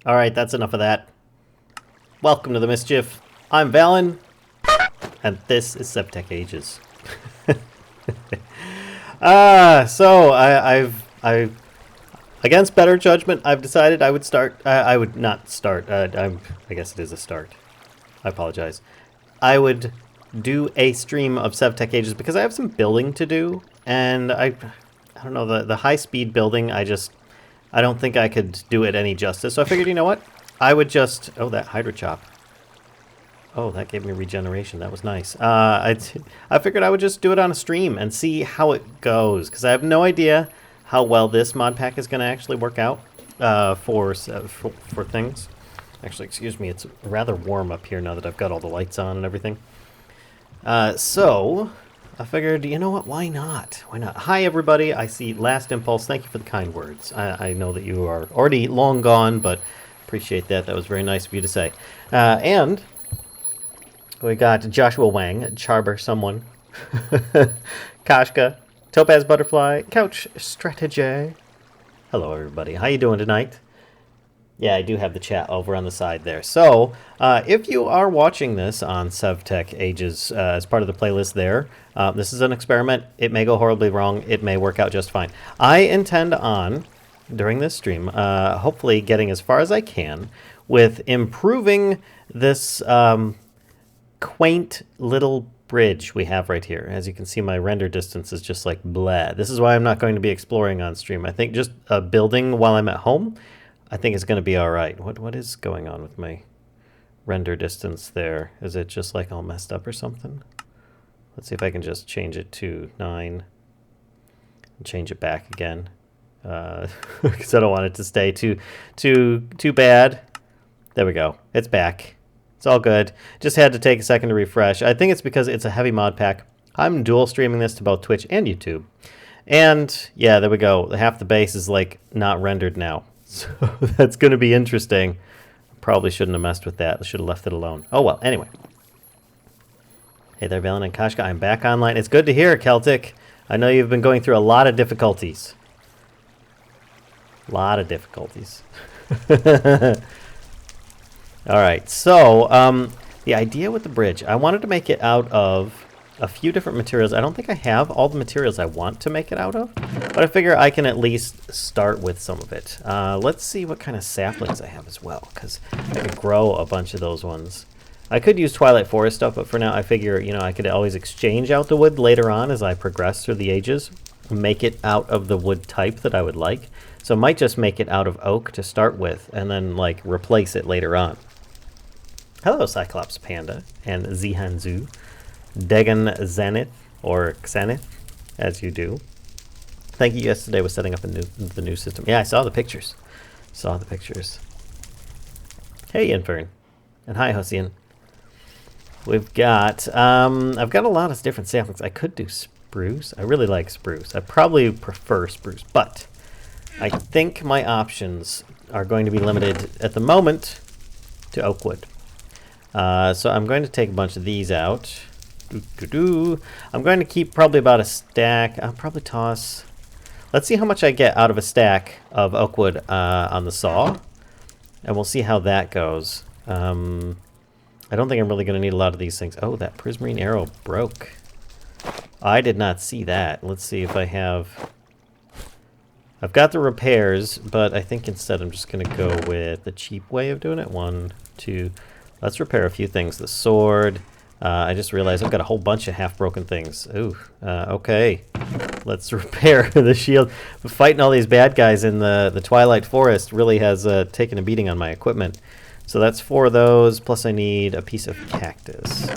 Alright, that's enough of that. Welcome to the Mischief. I'm Vallen, and this is SevTech Ages. I've against better judgment, I've decided I would start. I would not start. I guess it is a start. I apologize. I would do a stream of SevTech Ages because I have some building to do, and I don't know, the high speed building. I don't think I could do it any justice. So I figured, you know what? I would just... Oh, that Hydra Chop. Oh, that gave me regeneration. That was nice. I figured I would just do it on a stream and see how it goes. Because I have no idea how well this mod pack is going to actually work out for things. Actually, excuse me. It's rather warm up here now that I've got all the lights on and everything. So... I figured, you know what, why not? Why not? Hi, everybody. I see Last Impulse. Thank you for the kind words. I know that you are already long gone, but appreciate that. That was very nice of you to say. And we got Joshua Wang, Charber Someone, Kashka, Topaz Butterfly, Couch Strategy. Hello, everybody. How you doing tonight? Yeah, I do have the chat over on the side there. So, if you are watching this on SevTech Ages as part of the playlist there, this is an experiment. It may go horribly wrong. It may work out just fine. I intend on, during this stream, hopefully getting as far as I can with improving this quaint little bridge we have right here. As you can see, my render distance is just like blah. This is why I'm not going to be exploring on stream. I think just building while I'm at home, I think it's going to be all right. What is going on with my render distance there? Is it just like all messed up or something? Let's see if I can just change it to 9 and change it back again. Because I don't want it to stay too bad. There we go. It's back. It's all good. Just had to take a second to refresh. I think it's because it's a heavy mod pack. I'm dual streaming this to both Twitch and YouTube. And yeah, there we go. Half the base is like not rendered now. So that's going to be interesting. Probably shouldn't have messed with that. I should have left it alone. Oh, well. Anyway. Hey there, Vallen and Kashka. I'm back online. It's good to hear, Celtic. I know you've been going through a lot of difficulties. A lot of difficulties. All right. So, the idea with the bridge, I wanted to make it out of a few different materials. I don't think I have all the materials I want to make it out of, but I figure I can at least start with some of it. Let's see what kind of saplings I have as well, because I could grow a bunch of those ones. I could use Twilight Forest stuff, but for now I figure, you know, I could always exchange out the wood later on as I progress through the ages, make it out of the wood type that I would like. So I might just make it out of oak to start with, and then, like, replace it later on. Hello, Cyclops Panda and Zihanzu. Degan Zenith, or Xenith, as you do. Thank you yesterday was setting up the new system. Yeah, I saw the pictures. Saw the pictures. Hey, Infern. And hi, Hosian. We've got, I've got a lot of different saplings. I could do spruce. I really like spruce. I probably prefer spruce, but I think my options are going to be limited at the moment to oak wood. So I'm going to take a bunch of these out. I'm going to keep probably about a stack. I'll probably toss... Let's see how much I get out of a stack of oak wood on the saw. And we'll see how that goes. I don't think I'm really going to need a lot of these things. Oh, that prismarine arrow broke. I did not see that. Let's see if I have... I've got the repairs, but I think instead I'm just going to go with the cheap way of doing it. 1, 2... Let's repair a few things. The sword... I just realized I've got a whole bunch of half-broken things. Ooh, okay. Let's repair the shield. Fighting all these bad guys in the Twilight Forest really has taken a beating on my equipment. So that's 4 of those, plus I need a piece of cactus.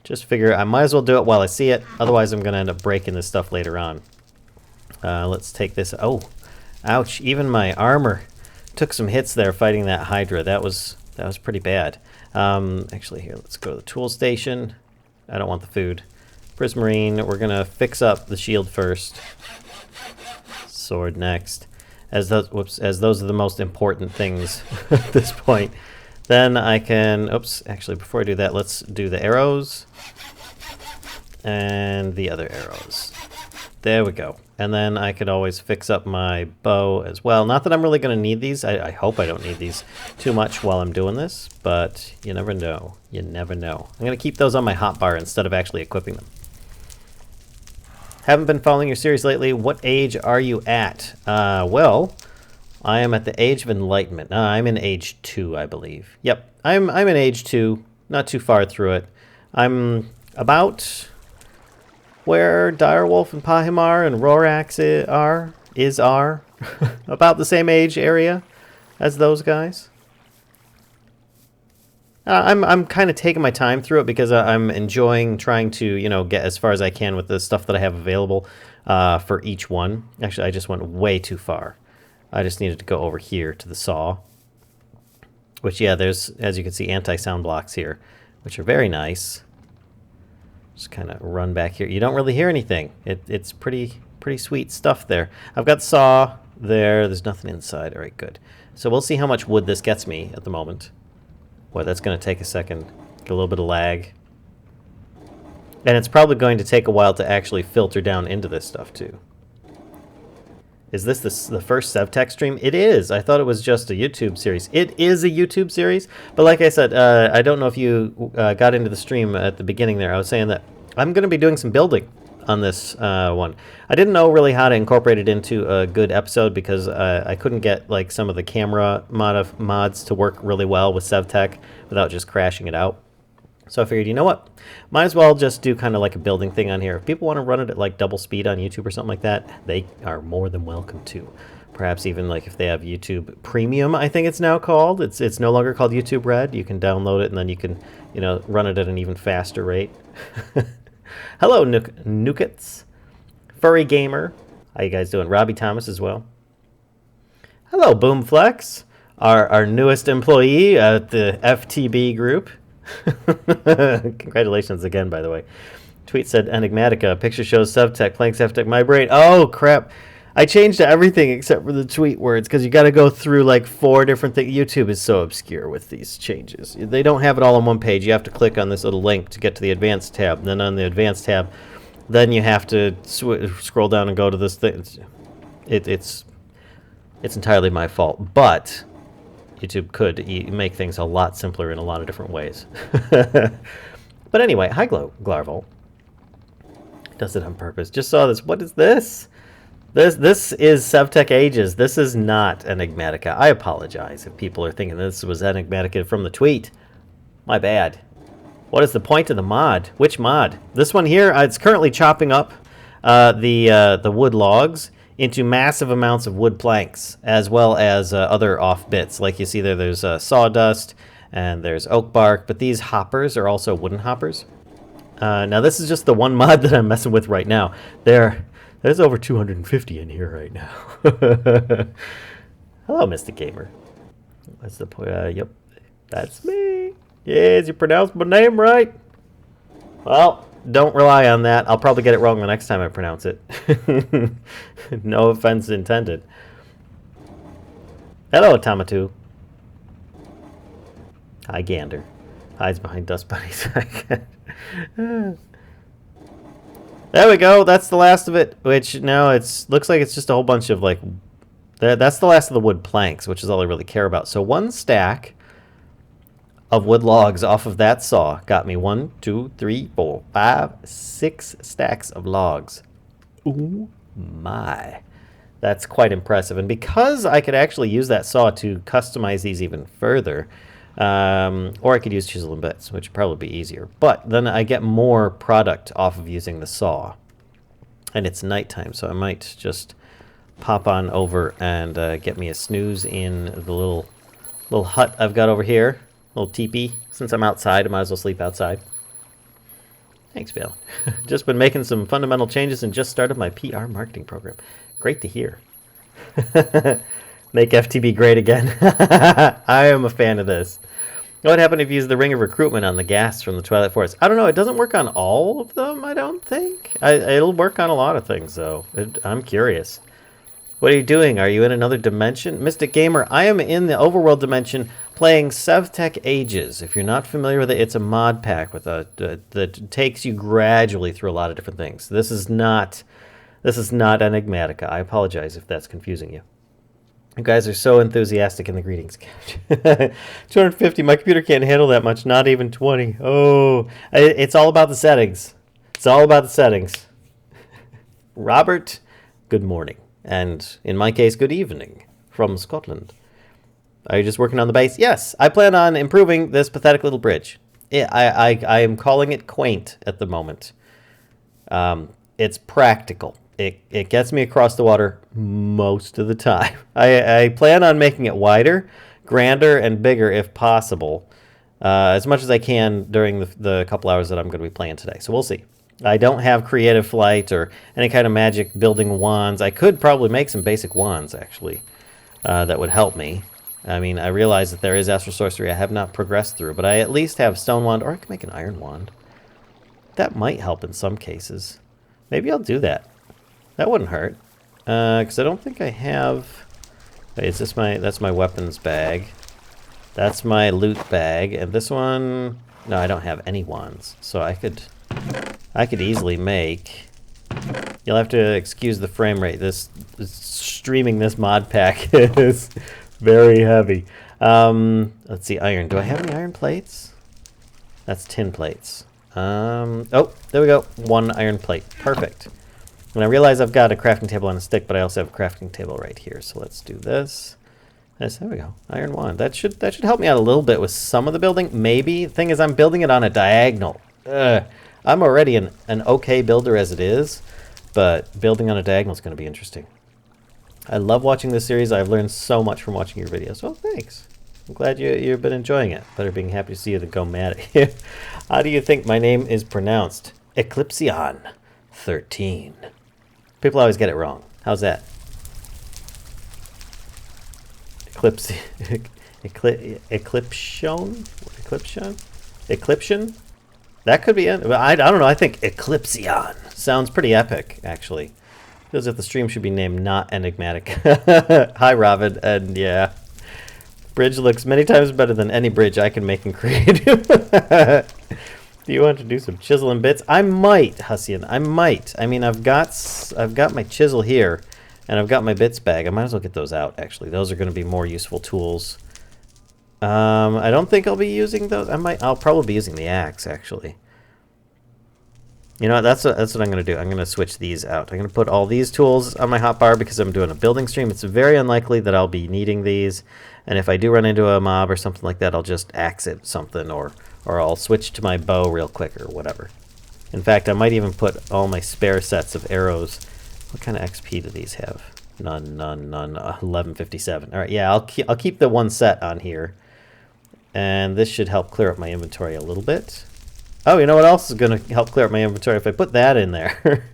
Just figure I might as well do it while I see it, otherwise I'm going to end up breaking this stuff later on. Let's take this. Oh, ouch, even my armor took some hits there fighting that Hydra. That was pretty bad. Actually, here, let's go to the tool station. I don't want the food. Prismarine, we're going to fix up the shield first. Sword next. As those are the most important things at this point. Then I can, actually, before I do that, let's do the arrows. And the other arrows. There we go. And then I could always fix up my bow as well. Not that I'm really going to need these. I hope I don't need these too much while I'm doing this, but you never know. You never know. I'm going to keep those on my hotbar instead of actually equipping them. Haven't been following your series lately. What age are you at? Well, I am at the age of enlightenment. I'm in age 2, I believe. Yep, I'm in age 2. Not too far through it. I'm about where Direwolf and Pahimar and Rorax are. About the same age area as those guys. I'm kind of taking my time through it because I'm enjoying trying to, you know, get as far as I can with the stuff that I have available for each one. Actually, I just went way too far. I just needed to go over here to the saw. Which, yeah, there's, as you can see, anti-sound blocks here, which are very nice. Just kind of run back here. You don't really hear anything. It's pretty sweet stuff there. I've got saw there. There's nothing inside. All right, good. So we'll see how much wood this gets me at the moment. Boy, that's going to take a second. Get a little bit of lag. And it's probably going to take a while to actually filter down into this stuff, too. Is this the first SevTech stream? It is. I thought it was just a YouTube series. It is a YouTube series. But like I said, I don't know if you got into the stream at the beginning there. I was saying that I'm going to be doing some building on this one. I didn't know really how to incorporate it into a good episode because I couldn't get like some of the camera mods to work really well with SevTech without just crashing it out. So I figured, you know what? Might as well just do kind of like a building thing on here. If people want to run it at like double speed on YouTube or something like that, they are more than welcome to. Perhaps even like if they have YouTube Premium, I think it's now called. It's no longer called YouTube Red. You can download it and then you can, you know, run it at an even faster rate. Hello, Nukets. Furry Gamer. How you guys doing? Robbie Thomas as well. Hello, Boomflex, our newest employee at the FTB group. Congratulations again, by the way. Tweet said Enigmatica. Picture shows SevTech playing SevTech. My brain. Oh, crap. I changed everything except for the tweet words because you got to go through like 4 different things. YouTube is so obscure with these changes. They don't have it all on one page. You have to click on this little link to get to the advanced tab. And then on the advanced tab, then you have to scroll down and go to this thing. It's entirely my fault. But YouTube could make things a lot simpler in a lot of different ways. But anyway, hi Glarval. Does it on purpose. Just saw this. What is this? This is SevTech Ages. This is not Enigmatica. I apologize if people are thinking this was Enigmatica from the tweet. My bad. What is the point of the mod? Which mod? This one here, it's currently chopping up the wood logs into massive amounts of wood planks, as well as other off bits. Like you see there, there's sawdust, and there's oak bark, but these hoppers are also wooden hoppers. Now this is just the one mod that I'm messing with right now. There's over 250 in here right now. Hello, Mystic Gamer. That's the point. Yep, that's me. Yes, you pronounced my name right. Well, don't rely on that. I'll probably get it wrong the next time I pronounce it. No offense intended. Hello, Tamatu. Hi, Gander. Hides behind dust bunnies. There we go. That's the last of it. Which now looks like it's just a whole bunch of like. That's the last of the wood planks, which is all I really care about. So 1 stack of wood logs off of that saw got me 1, 2, 3, 4, 5, 6 stacks of logs. Ooh my. That's quite impressive. And because I could actually use that saw to customize these even further, or I could use chisel and bits, which would probably be easier. But then I get more product off of using the saw. And it's nighttime, so I might just pop on over and get me a snooze in the little hut I've got over here. Little teepee. Since I'm outside, I might as well sleep outside. Thanks, Bill. Just been making some fundamental changes and just started my PR marketing program. Great to hear. Make FTB great again. I am a fan of this. What happened if you use the Ring of Recruitment on the gas from the Twilight Forest? I don't know. It doesn't work on all of them, I don't think. It'll work on a lot of things, though. I'm curious. What are you doing? Are you in another dimension? Mystic Gamer, I am in the overworld dimension playing SevTech Ages. If you're not familiar with it, it's a mod pack with that takes you gradually through a lot of different things. This is not This is not Enigmatica. I apologize if that's confusing you. You guys are so enthusiastic in the greetings couch. 250. My computer can't handle that much. Not even 20. Oh, it's all about the settings. It's all about the settings. Robert, good morning. And in my case, good evening from Scotland. Are you just working on the base? Yes, I plan on improving this pathetic little bridge. I am calling it quaint at the moment. It's practical. It gets me across the water most of the time. I plan on making it wider, grander, and bigger if possible, as much as I can during the couple hours that I'm going to be playing today. So we'll see. I don't have creative flight or any kind of magic building wands. I could probably make some basic wands, actually, that would help me. I mean, I realize that there is astral sorcery I have not progressed through, but I at least have stone wand, or I can make an iron wand. That might help in some cases. Maybe I'll do that. That wouldn't hurt, because I don't think I have... Wait, is this that's my weapons bag. That's my loot bag, and this one... No, I don't have any wands, so I could easily make... You'll have to excuse the frame rate. Streaming this mod pack is very heavy. Let's see, iron. Do I have any iron plates? That's tin plates. Oh, there we go. 1 iron plate. Perfect. And I realize I've got a crafting table on a stick, but I also have a crafting table right here. So let's do this. There we go. Iron wand. That should help me out a little bit with some of the building. Maybe. The thing is, I'm building it on a diagonal. I'm already an okay builder as it is, but building on a diagonal is going to be interesting. I love watching this series. I've learned so much from watching your videos. Well, thanks. I'm glad you've been enjoying it. Better being happy to see you than go mad at you. How do you think my name is pronounced? Eclipsion 13. People always get it wrong. How's that? Eclipsion? That could be it. I don't know. I think Eclipsion sounds pretty epic, actually. Feels like the stream should be named Not Enigmatic. Hi, Robin. And yeah, bridge looks many times better than any bridge I can make in creative. Do you want to do some chiseling bits? I might, Hussian. I might. I mean, I've got my chisel here, and I've got my bits bag. I might as well get those out, actually. Those are going to be more useful tools. I don't think I'll be using those. I'll probably be using the axe, actually. You know what? That's what I'm going to do. I'm going to switch these out. I'm going to put all these tools on my hotbar because I'm doing a building stream. It's very unlikely that I'll be needing these. And if I do run into a mob or something like that, I'll just axe it something, or I'll switch to my bow real quick or whatever. In fact, I might even put all my spare sets of arrows. What kind of XP do these have? None. 1157. All right, yeah, I'll keep the one set on here. And this should help clear up my inventory a little bit. Oh, you know what else is going to help clear up my inventory if I put that in there?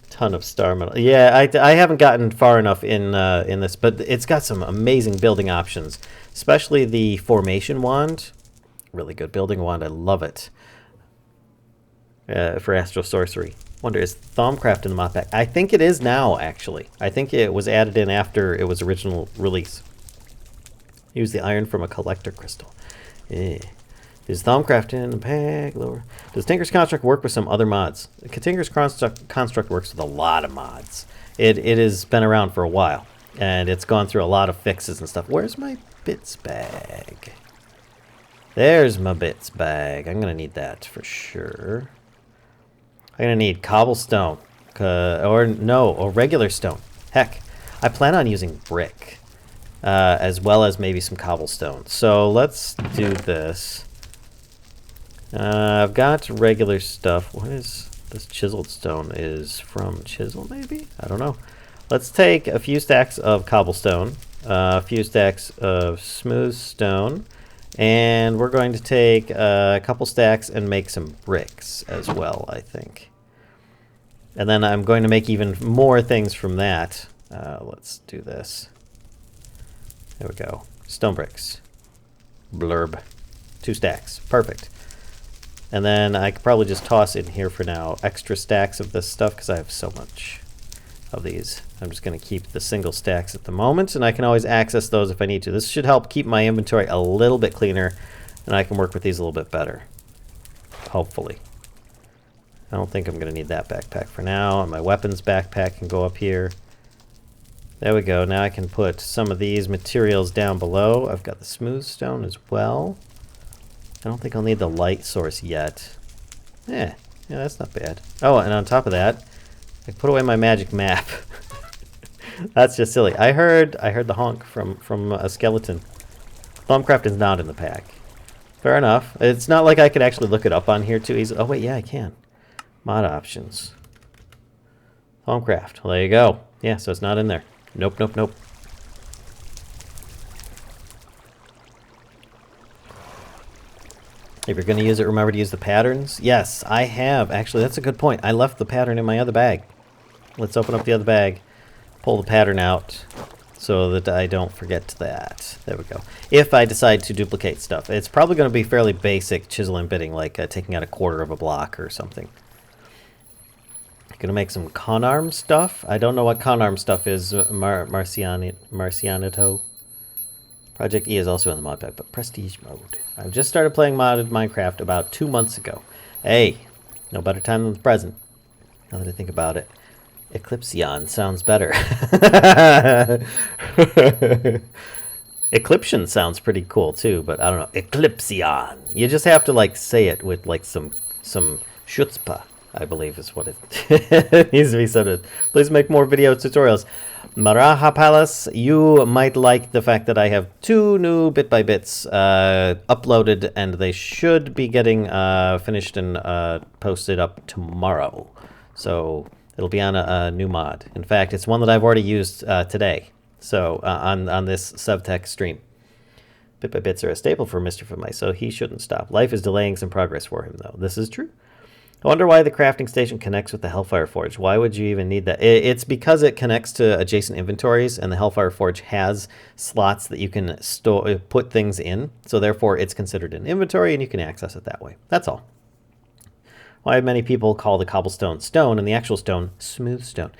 Ton of star metal. Yeah, I haven't gotten far enough in this, but it's got some amazing building options, especially the formation wand. Really good building wand. I love it. For astral sorcery. Wonder, is Thaumcraft in the mod pack? I think it is now, actually. I think it was added in after it was original release. Use the iron from a collector crystal. Yeah. Is Thaumcraft in the pack? Lower. Does Tinker's Construct work with some other mods? Tinker's Construct works with a lot of mods. It has been around for a while, and it's gone through a lot of fixes and stuff. Where's my bits bag? There's my bits bag. I'm going to need that for sure. I'm going to need cobblestone, or regular stone. Heck, I plan on using brick, as well as maybe some cobblestone. So let's do this. I've got regular stuff. What is this? Chiseled stone is from chisel, maybe? I don't know. Let's take a few stacks of cobblestone, a few stacks of smooth stone, and we're going to take a couple stacks and make some bricks as well, I think. And then I'm going to make even more things from that. Let's do this. There we go. Stone bricks. Blurb. 2 stacks. Perfect. And then I could probably just toss in here for now extra stacks of this stuff because I have so much of these. I'm just going to keep the single stacks at the moment, and I can always access those if I need to. This should help keep my inventory a little bit cleaner, and I can work with these a little bit better. Hopefully. I don't think I'm going to need that backpack for now. And my weapons backpack can go up here. There we go. Now I can put some of these materials down below. I've got the smooth stone as well. I don't think I'll need the light source yet. Yeah, that's not bad. Oh, and on top of that, I put away my magic map. That's just silly. I heard the honk from a skeleton. Thumbcraft is not in the pack. Fair enough. It's not like I could actually look it up on here too easily. Oh wait, yeah, I can. Mod options. Thumbcraft. Well, there you go. Yeah, so it's not in there. Nope, nope, nope. If you're going to use it, remember to use the patterns. Yes, I have. Actually, that's a good point. I left the pattern in my other bag. Let's open up the other bag, pull the pattern out so that I don't forget that. There we go. If I decide to duplicate stuff, it's probably going to be fairly basic chisel and bitting, like taking out a quarter of a block or something. Going to make some conarm stuff. I don't know what conarm stuff is. Marcianito. Project E is also in the mod pack, but prestige mode. I've just started playing modded Minecraft about 2 months ago. Hey, no better time than the present. Now that I think about it. Eclipsion sounds better. Eclipsion sounds pretty cool too, but I don't know. Eclipsion. You just have to like say it with like some chutzpah, I believe is what it needs to be said. Please make more video tutorials. Maraha Palace, you might like the fact that I have 2 new bit by bits uploaded, and they should be getting finished and posted up tomorrow. So it'll be on a new mod. In fact, it's one that I've already used today. So on this SevTech stream. Bit by bits are a staple for Mischief of Mice, so he shouldn't stop. Life is delaying some progress for him, though. This is true. I wonder why the crafting station connects with the Hellfire Forge. Why would you even need that? It's because it connects to adjacent inventories, and the Hellfire Forge has slots that you can put things in. So therefore, it's considered an inventory, and you can access it that way. That's all. Why many people call the cobblestone stone and the actual stone smooth stone.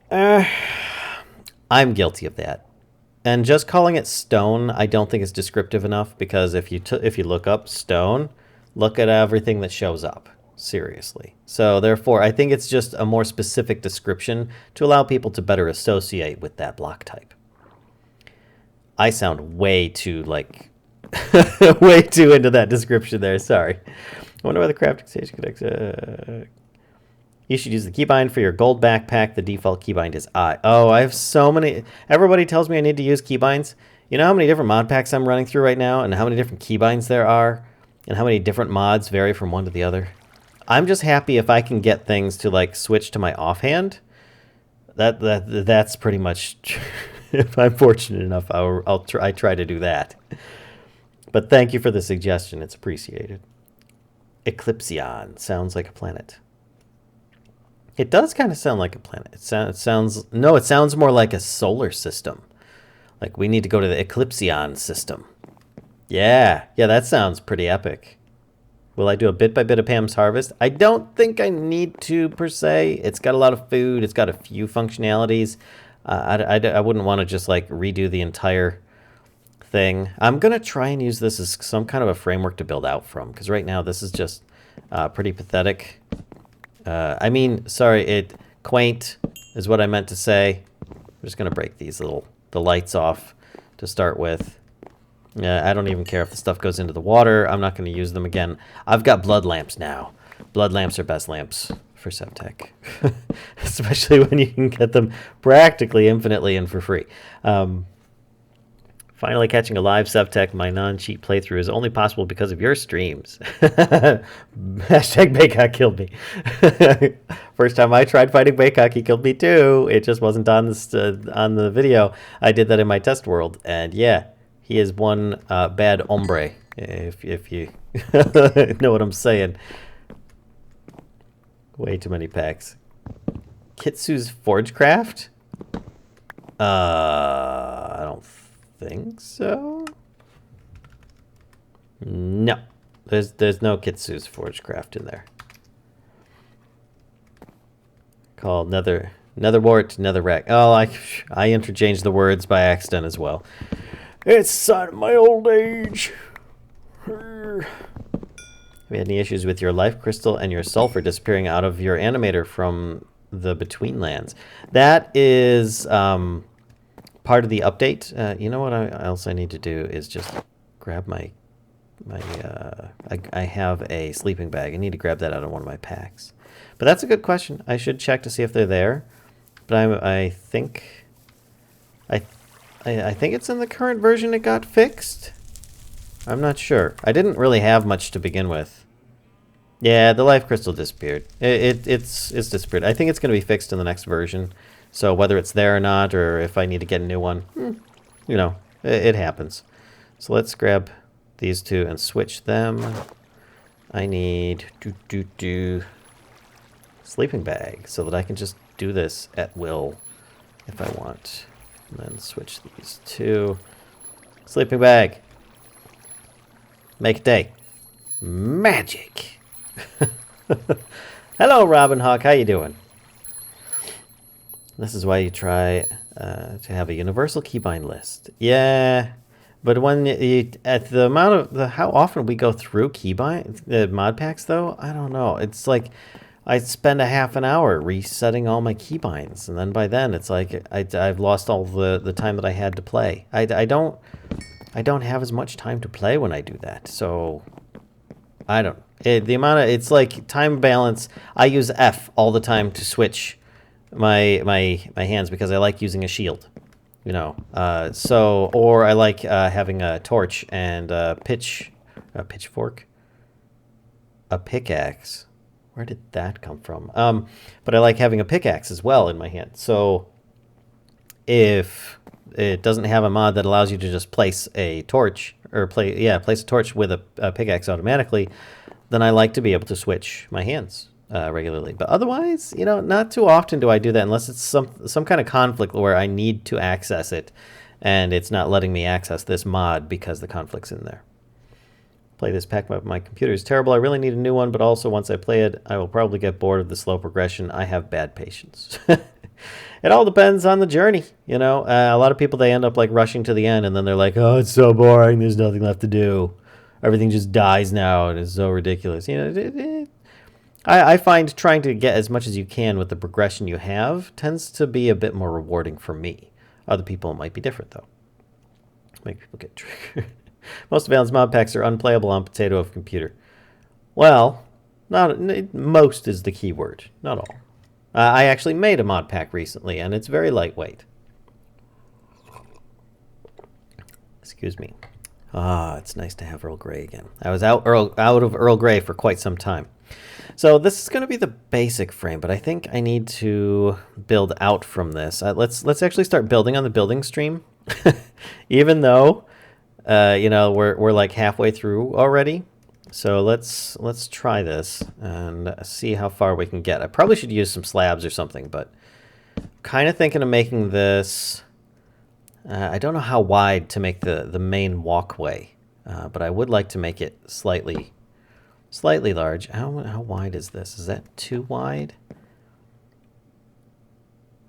I'm guilty of that. And just calling it stone, I don't think is descriptive enough, because if you look up stone, look at everything that shows up. Seriously. So therefore, I think it's just a more specific description to allow people to better associate with that block type. I sound way too, like, way too into that description there. Sorry. I wonder why the crafting station connects. You should use the keybind for your gold backpack. The default keybind is I. Oh, I have so many. Everybody tells me I need to use keybinds. You know how many different mod packs I'm running through right now, and how many different keybinds there are? And how many different mods vary from one to the other? I'm just happy if I can get things to like switch to my offhand. That's pretty much. If I'm fortunate enough, I try to do that. But thank you for the suggestion; it's appreciated. Eclipsion sounds like a planet. It does kind of sound like a planet. It sounds more like a solar system. Like we need to go to the Eclipsion system. Yeah, that sounds pretty epic. Will I do a bit by bit of Pam's Harvest? I don't think I need to, per se. It's got a lot of food. It's got a few functionalities. I wouldn't want to just, like, redo the entire thing. I'm going to try and use this as some kind of a framework to build out from, because right now this is just pretty pathetic. I mean, sorry, quaint is what I meant to say. I'm just going to break the lights off to start with. I don't even care if the stuff goes into the water. I'm not going to use them again. I've got blood lamps now. Blood lamps are best lamps for SevTech. Especially when you can get them practically infinitely and for free. Finally catching a live SevTech. My non-cheat playthrough is only possible because of your streams. Hashtag Baycock killed me. First time I tried fighting Baycock, he killed me too. It just wasn't on the video. I did that in my test world. And yeah. He is one bad hombre, if you know what I'm saying. Way too many packs. Kitsu's Forgecraft? I don't think so. No. There's no Kitsu's Forgecraft in there. Called Netherwart, Netherrack. Oh, I interchanged the words by accident as well. It's a sign of my old age. If you had any issues with your life crystal and your sulfur disappearing out of your animator from the between lands? That is part of the update. You know what else I need to do is just grab my I have a sleeping bag. I need to grab that out of one of my packs. But that's a good question. I should check to see if they're there. But I think I think it's in the current version it got fixed. I'm not sure. I didn't really have much to begin with. Yeah, the life crystal disappeared. It's disappeared. I think it's going to be fixed in the next version. So whether it's there or not, or if I need to get a new one, you know, it happens. So let's grab these two and switch them. I need sleeping bag so that I can just do this at will if I want. And then switch these two. Sleeping bag. Make a day. Magic. Hello, Robin Hawk. How you doing? This is why you try to have a universal keybind list. Yeah, but when at the amount of how often we go through keybind mod packs, though, I don't know. It's like I spend a half an hour resetting all my keybinds, and then by then it's like I've lost all the time that I had to play. I don't have as much time to play when I do that, so I don't. The amount of it's like time balance. I use F all the time to switch my hands because I like using a shield, you know. Or I like having a torch and a pitchfork, a pickaxe. Where did that come from? But I like having a pickaxe as well in my hand. So if it doesn't have a mod that allows you to just place a torch or place a torch with a pickaxe automatically, then I like to be able to switch my hands regularly. But otherwise, you know, not too often do I do that unless it's some kind of conflict where I need to access it and it's not letting me access this mod because the conflict's in there. Play this pack, my computer is terrible. I really need a new one, but also once I play it, I will probably get bored of the slow progression. I have bad patience. It all depends on the journey, you know. A lot of people, they end up like rushing to the end and then they're like, oh, it's so boring. There's nothing left to do. Everything just dies now and it's so ridiculous. You know, I find trying to get as much as you can with the progression you have tends to be a bit more rewarding for me. Other people might be different, though. Make people get triggered. Most of Vallen's mod packs are unplayable on Potato of Computer. Well, most is the key word, not all. I actually made a mod pack recently, and it's very lightweight. Excuse me. Ah, it's nice to have Earl Grey again. I was out of Earl Grey for quite some time. So this is going to be the basic frame, but I think I need to build out from this. Let's actually start building on the building stream, even though you know, we're like halfway through already. So let's try this and see how far we can get. I probably should use some slabs or something, but kind of thinking of making this. I don't know how wide to make the main walkway, but I would like to make it slightly large. How wide is this? Is that too wide?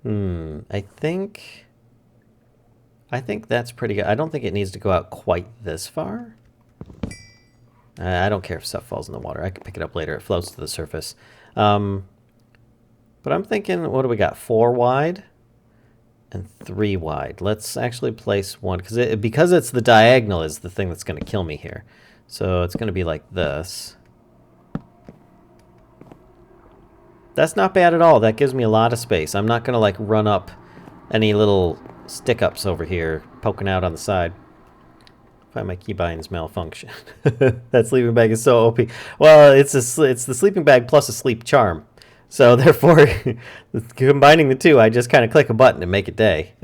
I think that's pretty good. I don't think it needs to go out quite this far. I don't care if stuff falls in the water. I can pick it up later. It floats to the surface. But I'm thinking, what do we got? 4 wide and 3 wide. Let's actually place one, because it's the diagonal is the thing that's going to kill me here. So it's going to be like this. That's not bad at all. That gives me a lot of space. I'm not going to like run up any little stick-ups over here poking out on the side. Find my keybinds malfunction. That sleeping bag is so OP. Well, it's the sleeping bag plus a sleep charm. So therefore, combining the two, I just kind of click a button and make it day.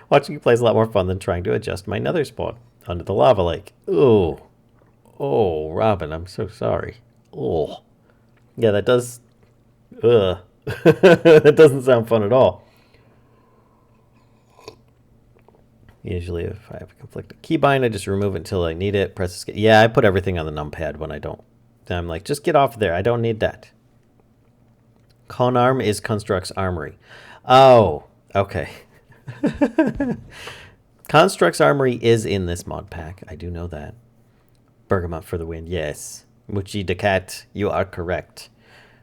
Watching you play is a lot more fun than trying to adjust my nether spawn under the lava lake. Oh, Robin, I'm so sorry. Oh, yeah, that does. That doesn't sound fun at all. Usually if I have a conflicted keybind, I just remove it until I need it. Press escape. Yeah, I put everything on the numpad when I don't. I'm like, just get off there. I don't need that. Conarm is Construct's Armory. Oh, okay. Construct's Armory is in this mod pack. I do know that. Bergamot for the win. Yes. Muchi de cat, you are correct.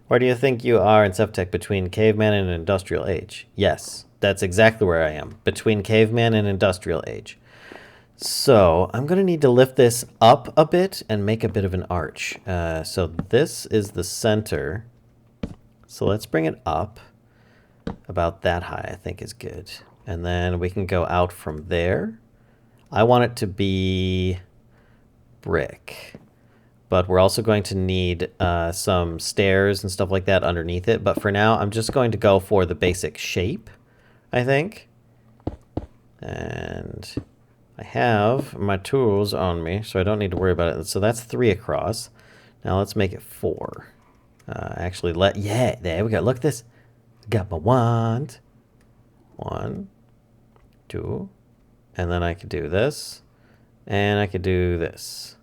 Where do you think you are in SevTech between caveman and industrial age? Yes, that's exactly where I am, between caveman and industrial age. So I'm going to need to lift this up a bit and make a bit of an arch. So this is the center. So let's bring it up about that high, I think is good. And then we can go out from there. I want it to be brick. But we're also going to need some stairs and stuff like that underneath it. But for now, I'm just going to go for the basic shape, I think. And I have my tools on me, so I don't need to worry about it. So that's 3 across. Now let's make it 4. Actually, yeah, there we go. Look at this. Got my wand. 1, 2. And then I could do this. And I could do this.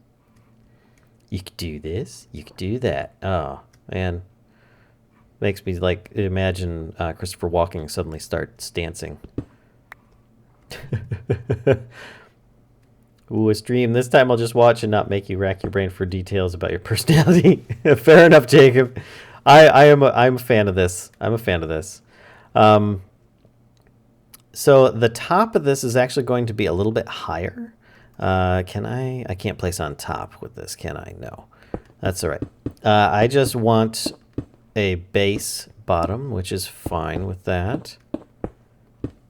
You could do this. You could do that. Oh, man. Makes me, like, imagine Christopher Walken suddenly starts dancing. Ooh, a stream. This time I'll just watch and not make you rack your brain for details about your personality. Fair enough, Jacob. I'm a fan of this. I'm a fan of this. So the top of this is actually going to be a little bit higher. Can I can't place on top with this, can I? No. That's all right. I just want a base bottom, which is fine with that.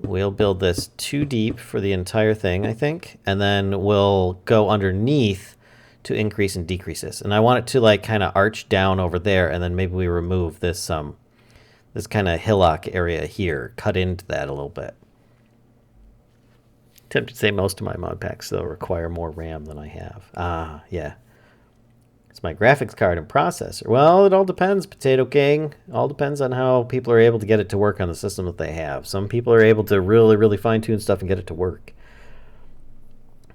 We'll build this 2 deep for the entire thing, I think. And then we'll go underneath to increase and decrease this. And I want it to like kind of arch down over there, and then maybe we remove this this kind of hillock area here, cut into that a little bit. Tempted to say most of my mod packs though require more RAM than I have. Yeah. It's my graphics card and processor. Well, it all depends, Potato King. All depends on how people are able to get it to work on the system that they have. Some people are able to really, really fine-tune stuff and get it to work.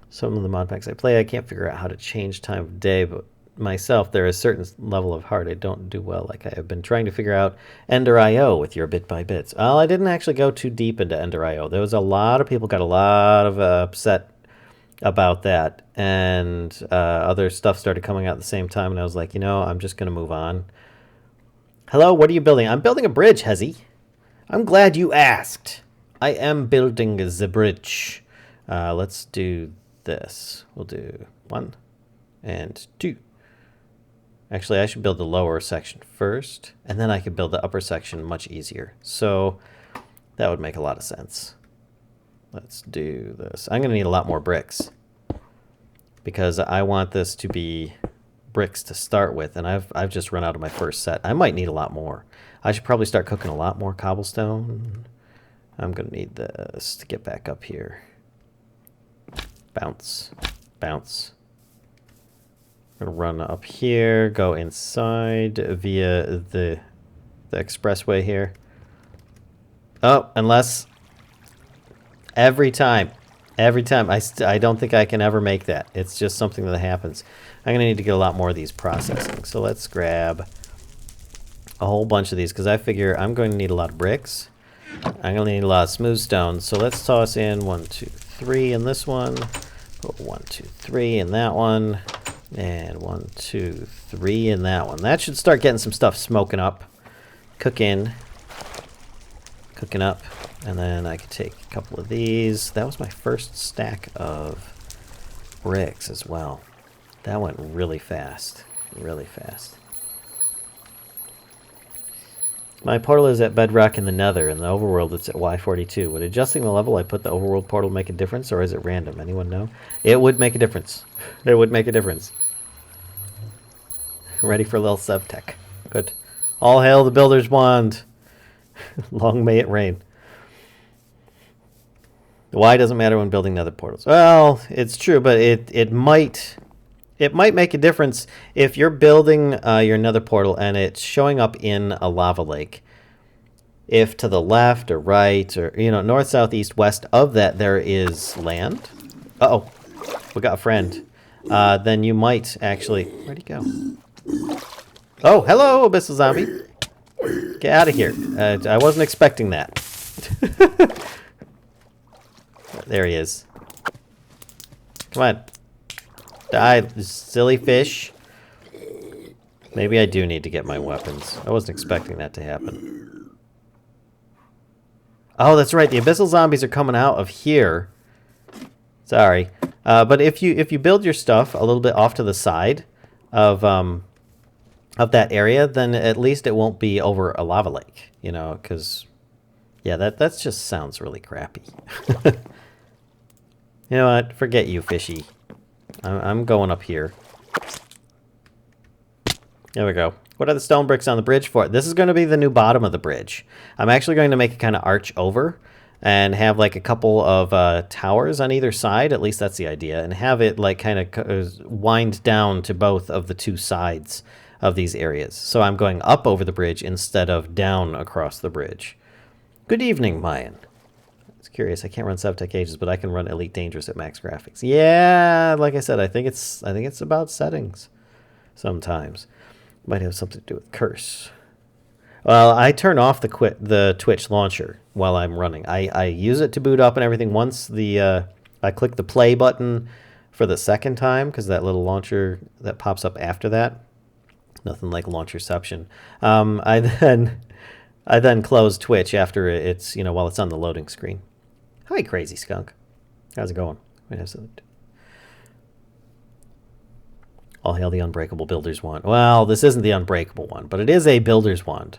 Some of the mod packs I play, I can't figure out how to change time of day, but myself, there is a certain level of heart I don't do well. Like I have been trying to figure out Ender IO with your bit by bits. Well, I didn't actually go too deep into Ender IO. There was a lot of people got a lot of upset about that, and other stuff started coming out at the same time, and I was like, you know, I'm just going to move on. Hello, what are you building? I'm building a bridge, Hezzy. I'm glad you asked. I am building the bridge. Let's do this. We'll do 1 and 2. Actually, I should build the lower section first, and then I could build the upper section much easier. So that would make a lot of sense. Let's do this. I'm going to need a lot more bricks because I want this to be bricks to start with, and I've just run out of my first set. I might need a lot more. I should probably start cooking a lot more cobblestone. I'm going to need this to get back up here. Bounce. Bounce. I'm going to run up here, go inside via the expressway here. Oh, unless... Every time. I don't think I can ever make that. It's just something that happens. I'm going to need to get a lot more of these processing. So let's grab a whole bunch of these because I figure I'm going to need a lot of bricks. I'm going to need a lot of smooth stones. So let's toss in 1, 2, 3 in this one. Put 1, 2, 3 in that one. And 1, 2, 3 in that one. That should start getting some stuff smoking up. Cooking up. And then I could take a couple of these. That was my first stack of bricks as well. That went really fast. Really fast. My portal is at bedrock in the nether. In the overworld, it's at Y42. Would adjusting the level I put the overworld portal make a difference, or is it random? Anyone know? It would make a difference. It would make a difference. Ready for a little SevTech. Good. All hail the builder's wand. Long may it rain. Why doesn't matter when building nether portals? Well, it's true, but it might make a difference if you're building your nether portal and it's showing up in a lava lake. If to the left or right or north, south, east, west of that there is land. Uh-oh, we got a friend. Then you might actually... Where'd he go? Oh, hello, Abyssal Zombie. Get out of here. I wasn't expecting that. There he is. Come on. Die, silly fish. Maybe I do need to get my weapons. I wasn't expecting that to happen. Oh, that's right. The abyssal zombies are coming out of here. Sorry. But if you build your stuff a little bit off to the side of that area, then at least it won't be over a lava lake, you know, because, yeah, that just sounds really crappy. You know what? Forget you, fishy. I'm going up here. There we go. What are the stone bricks on the bridge for? This is going to be the new bottom of the bridge. I'm actually going to make it kind of arch over and have like a couple of towers on either side. At least that's the idea. And have it like kind of wind down to both of the two sides of these areas. So I'm going up over the bridge instead of down across the bridge. Good evening, Mayan. It's curious. I can't run SevTech Ages, but I can run Elite Dangerous at max graphics. Yeah, like I said, I think it's about settings sometimes. Might have something to do with curse. Well, I turn off the Twitch launcher while I'm running. I use it to boot up and everything. Once I click the play button for the second time, because that little launcher that pops up after that, nothing like launcherception. I then close Twitch after it's, you know, while it's on the loading screen. Hi, Crazy Skunk. How's it going? All hail the Unbreakable Builder's Wand. Well, this isn't the Unbreakable one, but it is a Builder's Wand,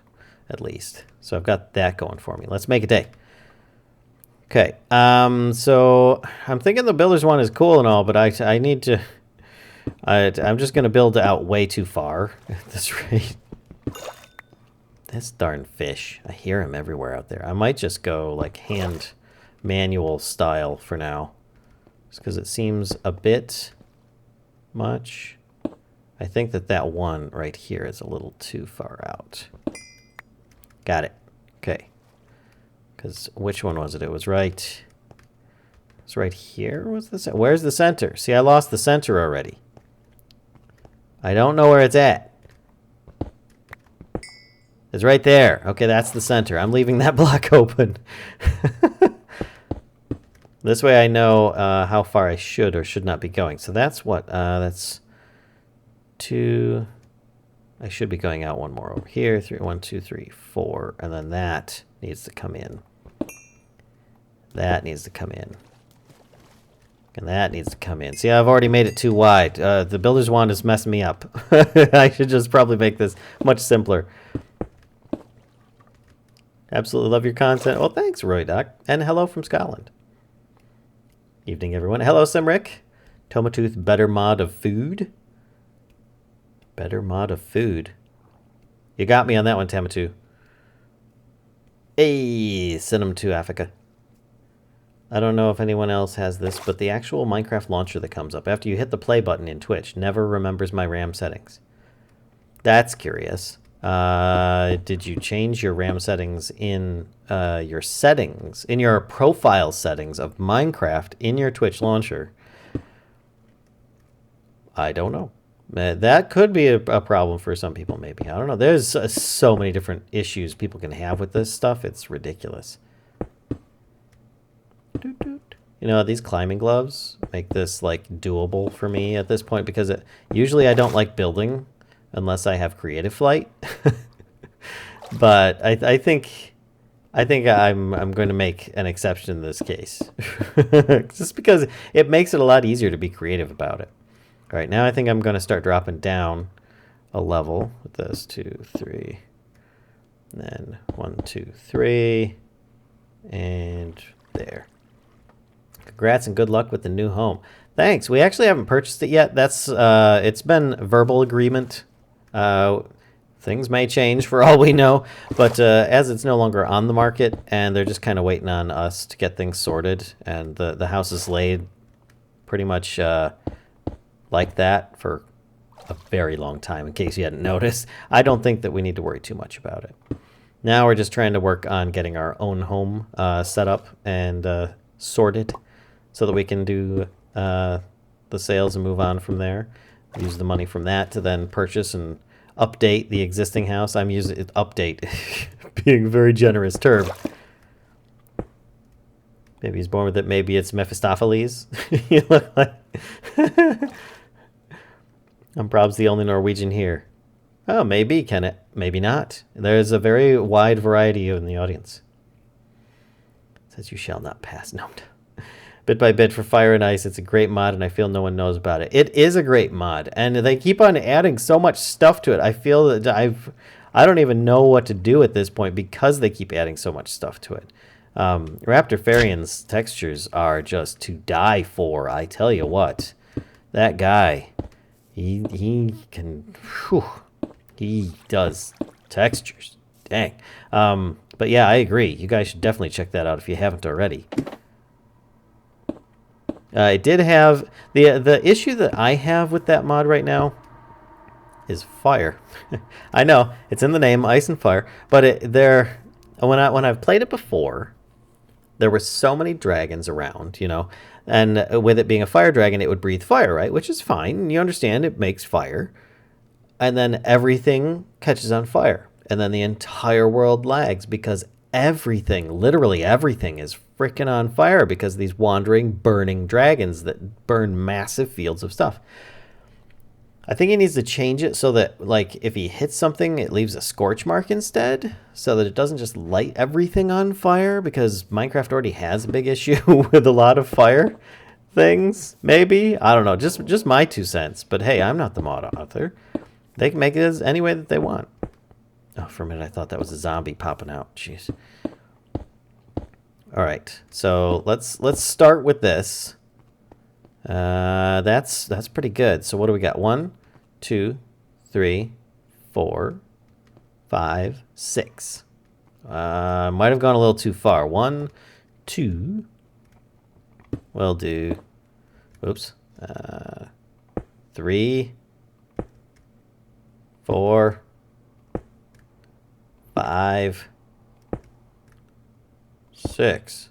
at least. So I've got that going for me. Let's make a day. Okay, so I'm thinking the Builder's Wand is cool and all, but I need to... I'm just going to build out way too far at this rate. This darn fish. I hear him everywhere out there. I might just go, like, hand manual style for now. Just because it seems a bit much. I think that one right here is a little too far out. Got it. Okay. Because which one was it? It was right... It's right here? Where's the center? See, I lost the center already. I don't know where it's at. It's right there. Okay, that's the center. I'm leaving that block open. This way I know how far I should or should not be going. So that's what? That's 2. I should be going out one more over here. 3, 1, 2, 3, 4. And then that needs to come in. That needs to come in. And that needs to come in. See, I've already made it too wide. The Builder's Wand is messing me up. I should just probably make this much simpler. Absolutely love your content. Well, thanks, Roy Doc. And hello from Scotland. Evening, everyone. Hello, Simric. Tomatooth, better mod of food. Better mod of food. You got me on that one, Tamatu. Hey, send them to Africa. I don't know if anyone else has this, but the actual Minecraft launcher that comes up after you hit the play button in Twitch never remembers my RAM settings. That's curious. Did you change your RAM settings in your profile settings of Minecraft in your Twitch launcher? I don't know. That could be a problem for some people, maybe. I don't know. There's so many different issues people can have with this stuff. It's ridiculous. You know, these climbing gloves make this, like, doable for me at this point, because usually I don't like building unless I have creative flight. But I think I'm going to make an exception in this case. Just because it makes it a lot easier to be creative about it. All right, now I think I'm going to start dropping down a level with this. 2, 3, and then 1, 2, 3, and there. Congrats and good luck with the new home. Thanks. We actually haven't purchased it yet. That's it's been verbal agreement. Things may change for all we know, but as it's no longer on the market and they're just kind of waiting on us to get things sorted, and the house is laid pretty much like that for a very long time, in case you hadn't noticed. I don't think that we need to worry too much about it. Now we're just trying to work on getting our own home set up and sorted so that we can do the sales and move on from there. Use the money from that to then purchase and update the existing house. I'm using it, update being a very generous term. Maybe he's born with it. Maybe it's Mephistopheles. You look like... I'm probably the only Norwegian here. Oh, maybe, can it? Maybe not. There's a very wide variety in the audience. It says you shall not pass. No. Bit by bit for Fire and Ice. It's a great mod, and I feel no one knows about it. It is a great mod, and they keep on adding so much stuff to it. I feel that I don't even know what to do at this point because they keep adding so much stuff to it. Raptor Farian's textures are just to die for. I tell you what, that guy, he can, whew, he does textures. Dang. But yeah, I agree. You guys should definitely check that out if you haven't already. It did have the issue that I have with that mod right now is fire. I know it's in the name, ice and fire, but when I've played it before, there were so many dragons around, you know, and with it being a fire dragon, it would breathe fire, right? Which is fine. You understand it makes fire, and then everything catches on fire, and then the entire world lags because everything, literally everything, is freaking on fire because these wandering, burning dragons that burn massive fields of stuff. I think he needs to change it so that, like, if he hits something, it leaves a scorch mark instead, so that it doesn't just light everything on fire, because Minecraft already has a big issue with a lot of fire things, maybe? I don't know, just my 2 cents. But hey, I'm not the mod author. They can make it as any way that they want. Oh, for a minute I thought that was a zombie popping out. Jeez. All right, so let's start with this. That's pretty good. So what do we got? 1, 2, 3, 4, 5, 6. Might have gone a little too far. 1, 2. We'll do. Oops. 3, 4, 5, 6.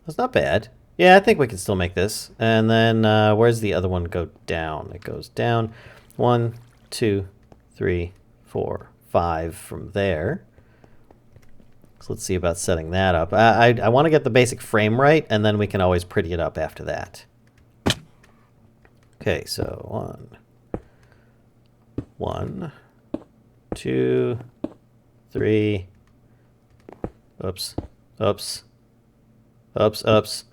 That's not bad. Yeah, I think we can still make this. And then where's the other one go down? It goes down 1, 2, 3, 4, 5 from there. So let's see about setting that up. I want to get the basic frame right, and then we can always pretty it up after that. Okay, so 1, 2, 3. Oops. Oops. Oops. Oops.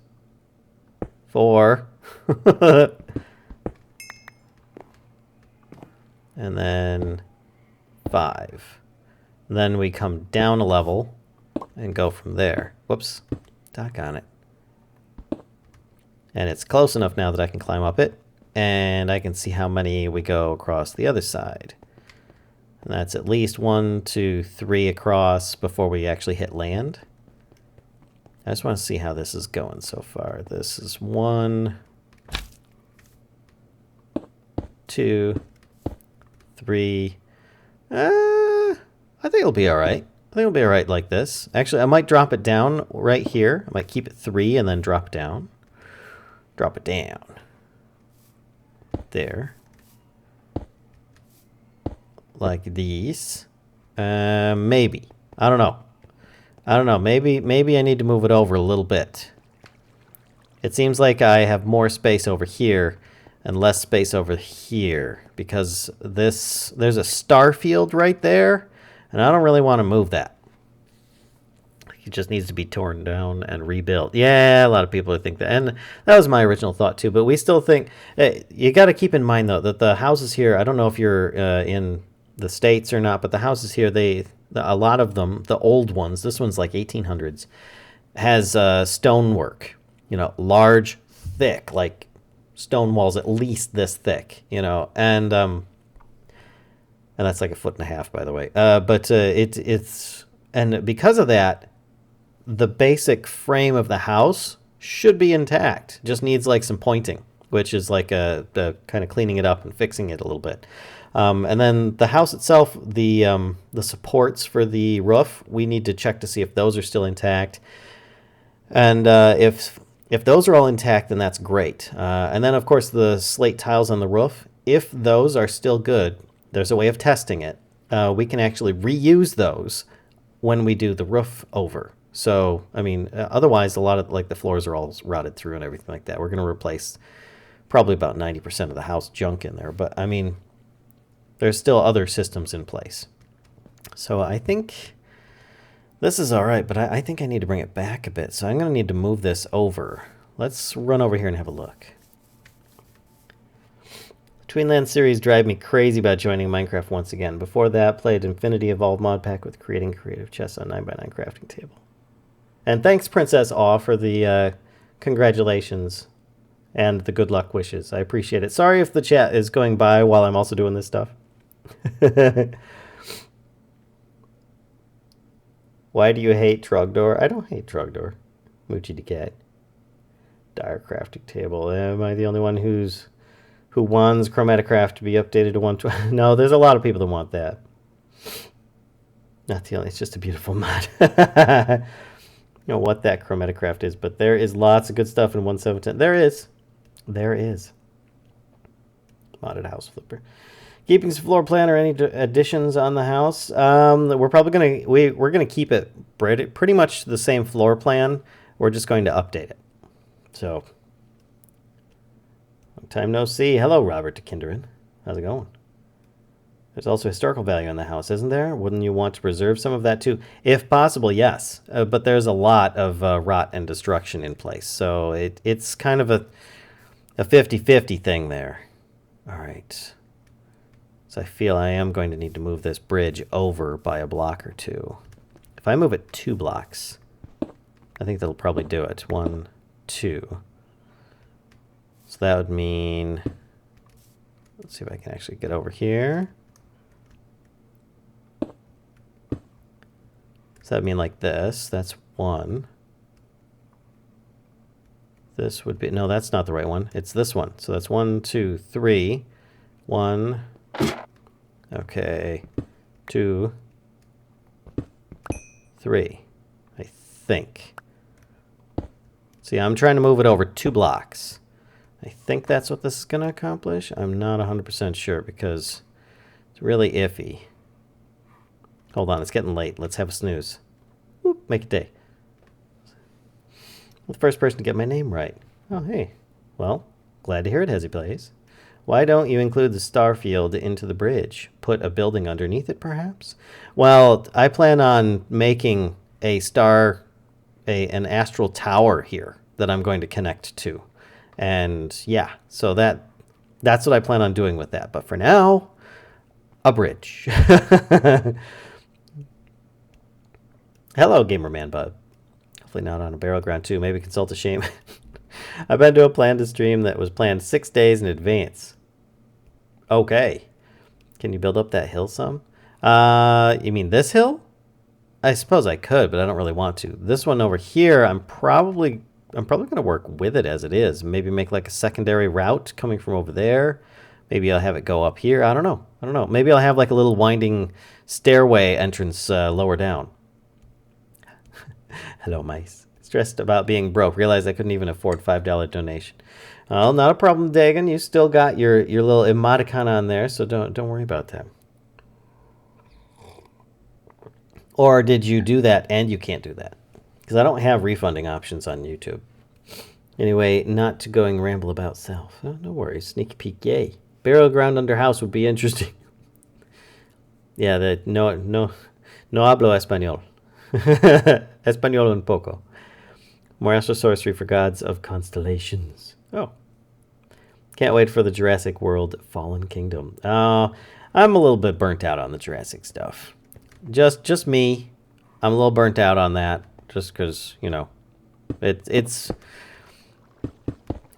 4. And then 5. Then we come down a level and go from there. Whoops. Dock on it. And it's close enough now that I can climb up it. And I can see how many we go across the other side. And that's at least 1, 2, 3 across before we actually hit land. I just want to see how this is going so far. This is 1, 2, 3. I think it'll be all right. I think it'll be all right like this. Actually, I might drop it down right here. I might keep it 3 and then drop it down. Drop it down. There. Like these. Maybe. I don't know. I don't know. Maybe I need to move it over a little bit. It seems like I have more space over here and less space over here because there's a star field right there, and I don't really want to move that. It just needs to be torn down and rebuilt. Yeah, a lot of people think that, and that was my original thought too. But we still think you got to keep in mind though that the houses here. I don't know if you're in the States or not, but the houses here, a lot of them, the old ones, this one's like 1800s, has stonework, you know, large, thick, like stone walls at least this thick, you know, and that's like 1.5 feet, by the way. But and because of that, the basic frame of the house should be intact. Just needs like some pointing, which is like a kind of cleaning it up and fixing it a little bit. And then the house itself, the supports for the roof, we need to check to see if those are still intact. And if those are all intact, then that's great. And then, of course, the slate tiles on the roof, if those are still good, there's a way of testing it. We can actually reuse those when we do the roof over. So, I mean, otherwise, a lot of, like, the floors are all rotted through and everything like that. We're going to replace probably about 90% of the house junk in there. But, I mean, there's still other systems in place. So I think this is all right, but I think I need to bring it back a bit. So I'm going to need to move this over. Let's run over here and have a look. Tweenland series drive me crazy about joining Minecraft once again. Before that, played Infinity Evolved modpack with creating creative chests on 9x9 crafting table. And thanks, Princess Aw, for the congratulations and the good luck wishes. I appreciate it. Sorry if the chat is going by while I'm also doing this stuff. Why do you hate Trogdor? I don't hate Trogdor. Moochie the cat. Dire crafting table. Am I the only one who wants Chromatocraft to be updated to 120? No, there's a lot of people that want that. Not the only. It's just a beautiful mod. You know what that Chromatocraft is, but there is lots of good stuff in 1.7.10. There is. There is. Modded house flipper. Keeping some floor plan or any additions on the house. We're probably we're gonna keep it pretty much the same floor plan. We're just going to update it. So, long time no see. Hello, Robert de Kinderen. How's it going? There's also historical value in the house, isn't there? Wouldn't you want to preserve some of that too? If possible, yes. But there's a lot of rot and destruction in place, so it's kind of a 50-50 thing there. All right. So I feel I am going to need to move this bridge over by a block or two. If I move it 2 blocks, I think that'll probably do it. 1, 2. So that would mean, let's see if I can actually get over here. So that would mean like this. That's 1. This would be, no, that's not the right one. It's this one. So that's 1, 2, 3. 1. Okay. 2. 3. I think. See, I'm trying to move it over 2 blocks. I think that's what this is going to accomplish. I'm not 100% sure because it's really iffy. Hold on, it's getting late. Let's have a snooze. Whoop, make a day. I'm the first person to get my name right. Oh, hey. Well, glad to hear it, Hezzy Plays. Why don't you include the star field into the bridge? Put a building underneath it, perhaps? Well, I plan on making an astral tower here that I'm going to connect to. And yeah, so that's what I plan on doing with that. But for now, a bridge. Hello, Gamerman Bud. Hopefully not on a barrel ground too. Maybe consult a shame. I've been to a plan to stream that was planned 6 days in advance. Okay. Can you build up that hill some? You mean this hill? I suppose I could, but I don't really want to. This one over here, I'm probably going to work with it as it is. Maybe make like a secondary route coming from over there. Maybe I'll have it go up here. I don't know. Maybe I'll have like a little winding stairway entrance lower down. Hello, mice. Stressed about being broke. Realized I couldn't even afford $5 donation. Well, not a problem, Dagon. You still got your little emoticon on there, so don't worry about that. Or did you do that and you can't do that? Because I don't have refunding options on YouTube. Anyway, not to going ramble about self. Oh, no worries. Sneaky peek, yay. Burial ground under house would be interesting. Yeah, no hablo español. Español un poco. More astral sorcery for gods of constellations. Oh. Can't wait for the Jurassic World Fallen Kingdom. I'm a little bit burnt out on the Jurassic stuff. Just me. I'm a little burnt out on that. Just because, you know, it's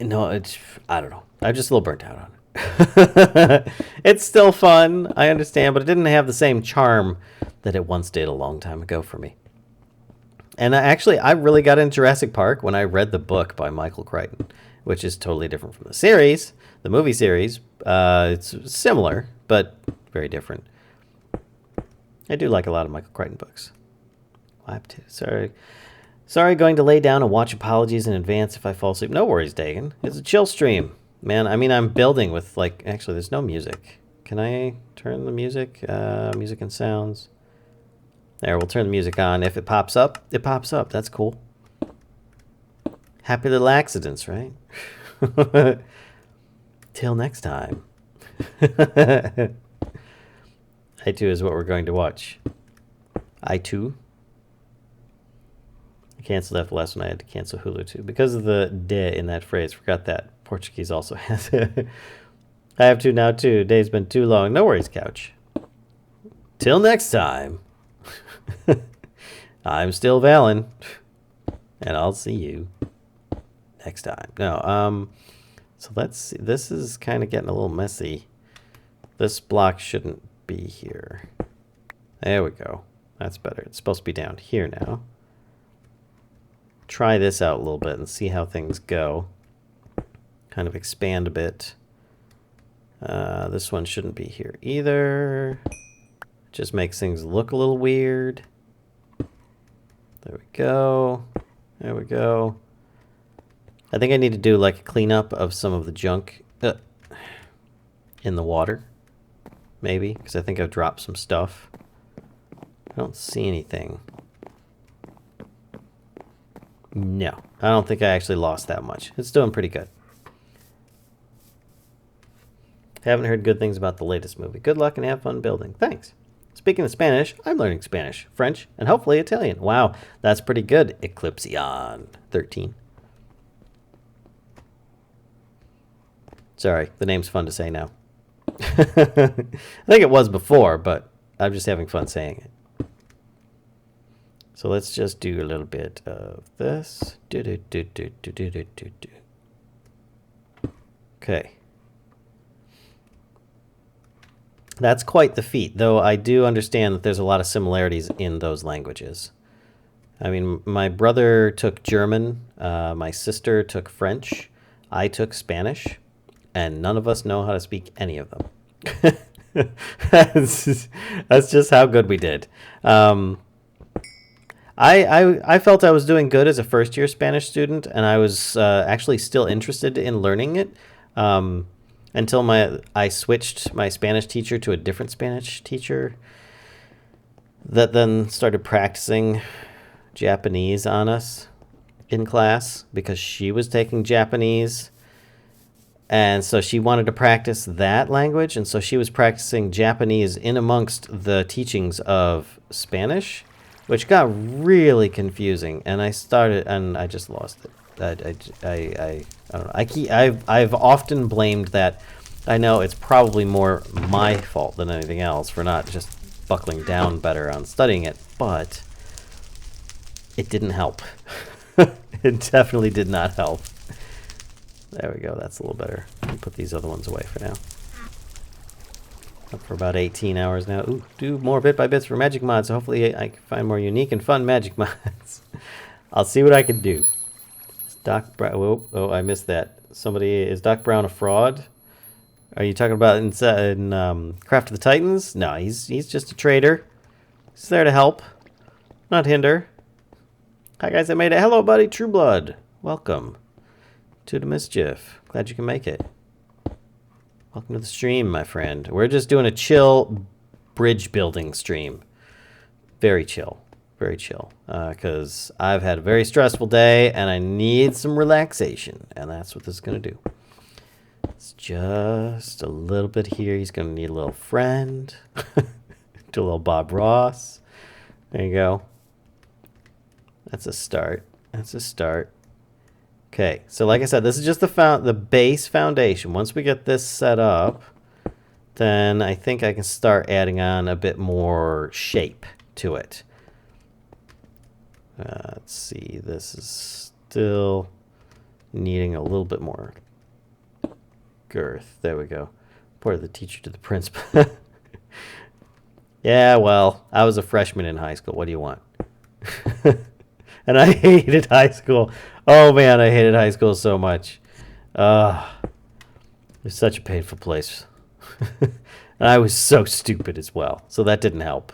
I don't know. I'm just a little burnt out on it. It's still fun, I understand, but it didn't have the same charm that it once did a long time ago for me. And I really got into Jurassic Park when I read the book by Michael Crichton, which is totally different from the series, the movie series. It's similar, but very different. I do like a lot of Michael Crichton books. Sorry, going to lay down and watch. Apologies in advance if I fall asleep. No worries, Dagan. It's a chill stream. Man, I mean, I'm building with, like, actually, there's no music. Can I turn the music? Music and sounds. There, we'll turn the music on. If it pops up, it pops up. That's cool. Happy little accidents, right? Till next time. I2 is what we're going to watch. I2. I canceled after last one. I had to cancel Hulu too. Because of the de in that phrase. Forgot that. Portuguese also has it. I have to now too. Day's been too long. No worries, Couch. Till next time. I'm still Vallen. And I'll see you next time. No, so let's see. This is kind of getting a little messy. This block shouldn't be here. There we go. That's better. It's supposed to be down here now. Try this out a little bit and see how things go. Kind of expand a bit. This one shouldn't be here either. Just makes things look a little weird. There we go. There we go. I think I need to do like a cleanup of some of the junk in the water. Maybe, because I think I've dropped some stuff. I don't see anything. No, I don't think I actually lost that much. It's doing pretty good. Haven't heard good things about the latest movie. Good luck and have fun building. Thanks. Speaking of Spanish, I'm learning Spanish, French, and hopefully Italian. Wow, that's pretty good. Eclipsion 13. Sorry, the name's fun to say now. I think it was before, but I'm just having fun saying it. So let's just do a little bit of this. Okay. That's quite the feat, though I do understand that there's a lot of similarities in those languages. I mean, my brother took German, my sister took French, I took Spanish, and none of us know how to speak any of them. That's just how good we did. I felt I was doing good as a first-year Spanish student, and I was actually still interested in learning it. Until I switched my Spanish teacher to a different Spanish teacher that then started practicing Japanese on us in class because she was taking Japanese. And so she wanted to practice that language. And so she was practicing Japanese in amongst the teachings of Spanish, which got really confusing. And I just lost it. I don't know. I've often blamed that. I know it's probably more my fault than anything else for not just buckling down better on studying it, but it didn't help. It definitely did not help. There we go. That's a little better. I'll put these other ones away for now. Up for about 18 hours now. Ooh, do more bit by bits for magic mods. So hopefully I can find more unique and fun magic mods. I'll see what I can do. Doc Brown. Oh, I missed that. Is Doc Brown a fraud? Are you talking about in Craft of the Titans? No, he's just a trader. He's there to help, not hinder. Hi guys, I made it. Hello, buddy. True Blood. Welcome to the Mischief. Glad you can make it. Welcome to the stream, my friend. We're just doing a chill bridge building stream. Very chill. Very chill, because I've had a very stressful day and I need some relaxation, and that's what this is going to do. It's just a little bit here. He's going to need a little friend. Do a little Bob Ross. There you go. That's a start. That's a start. Okay, so like I said, this is just the base foundation. Once we get this set up, then I think I can start adding on a bit more shape to it. Let's see, this is still needing a little bit more girth. There we go. Report the teacher to the principal. Yeah, well, I was a freshman in high school. What do you want? And I hated high school. Oh, man, I hated high school so much. It was such a painful place. And I was so stupid as well, so that didn't help.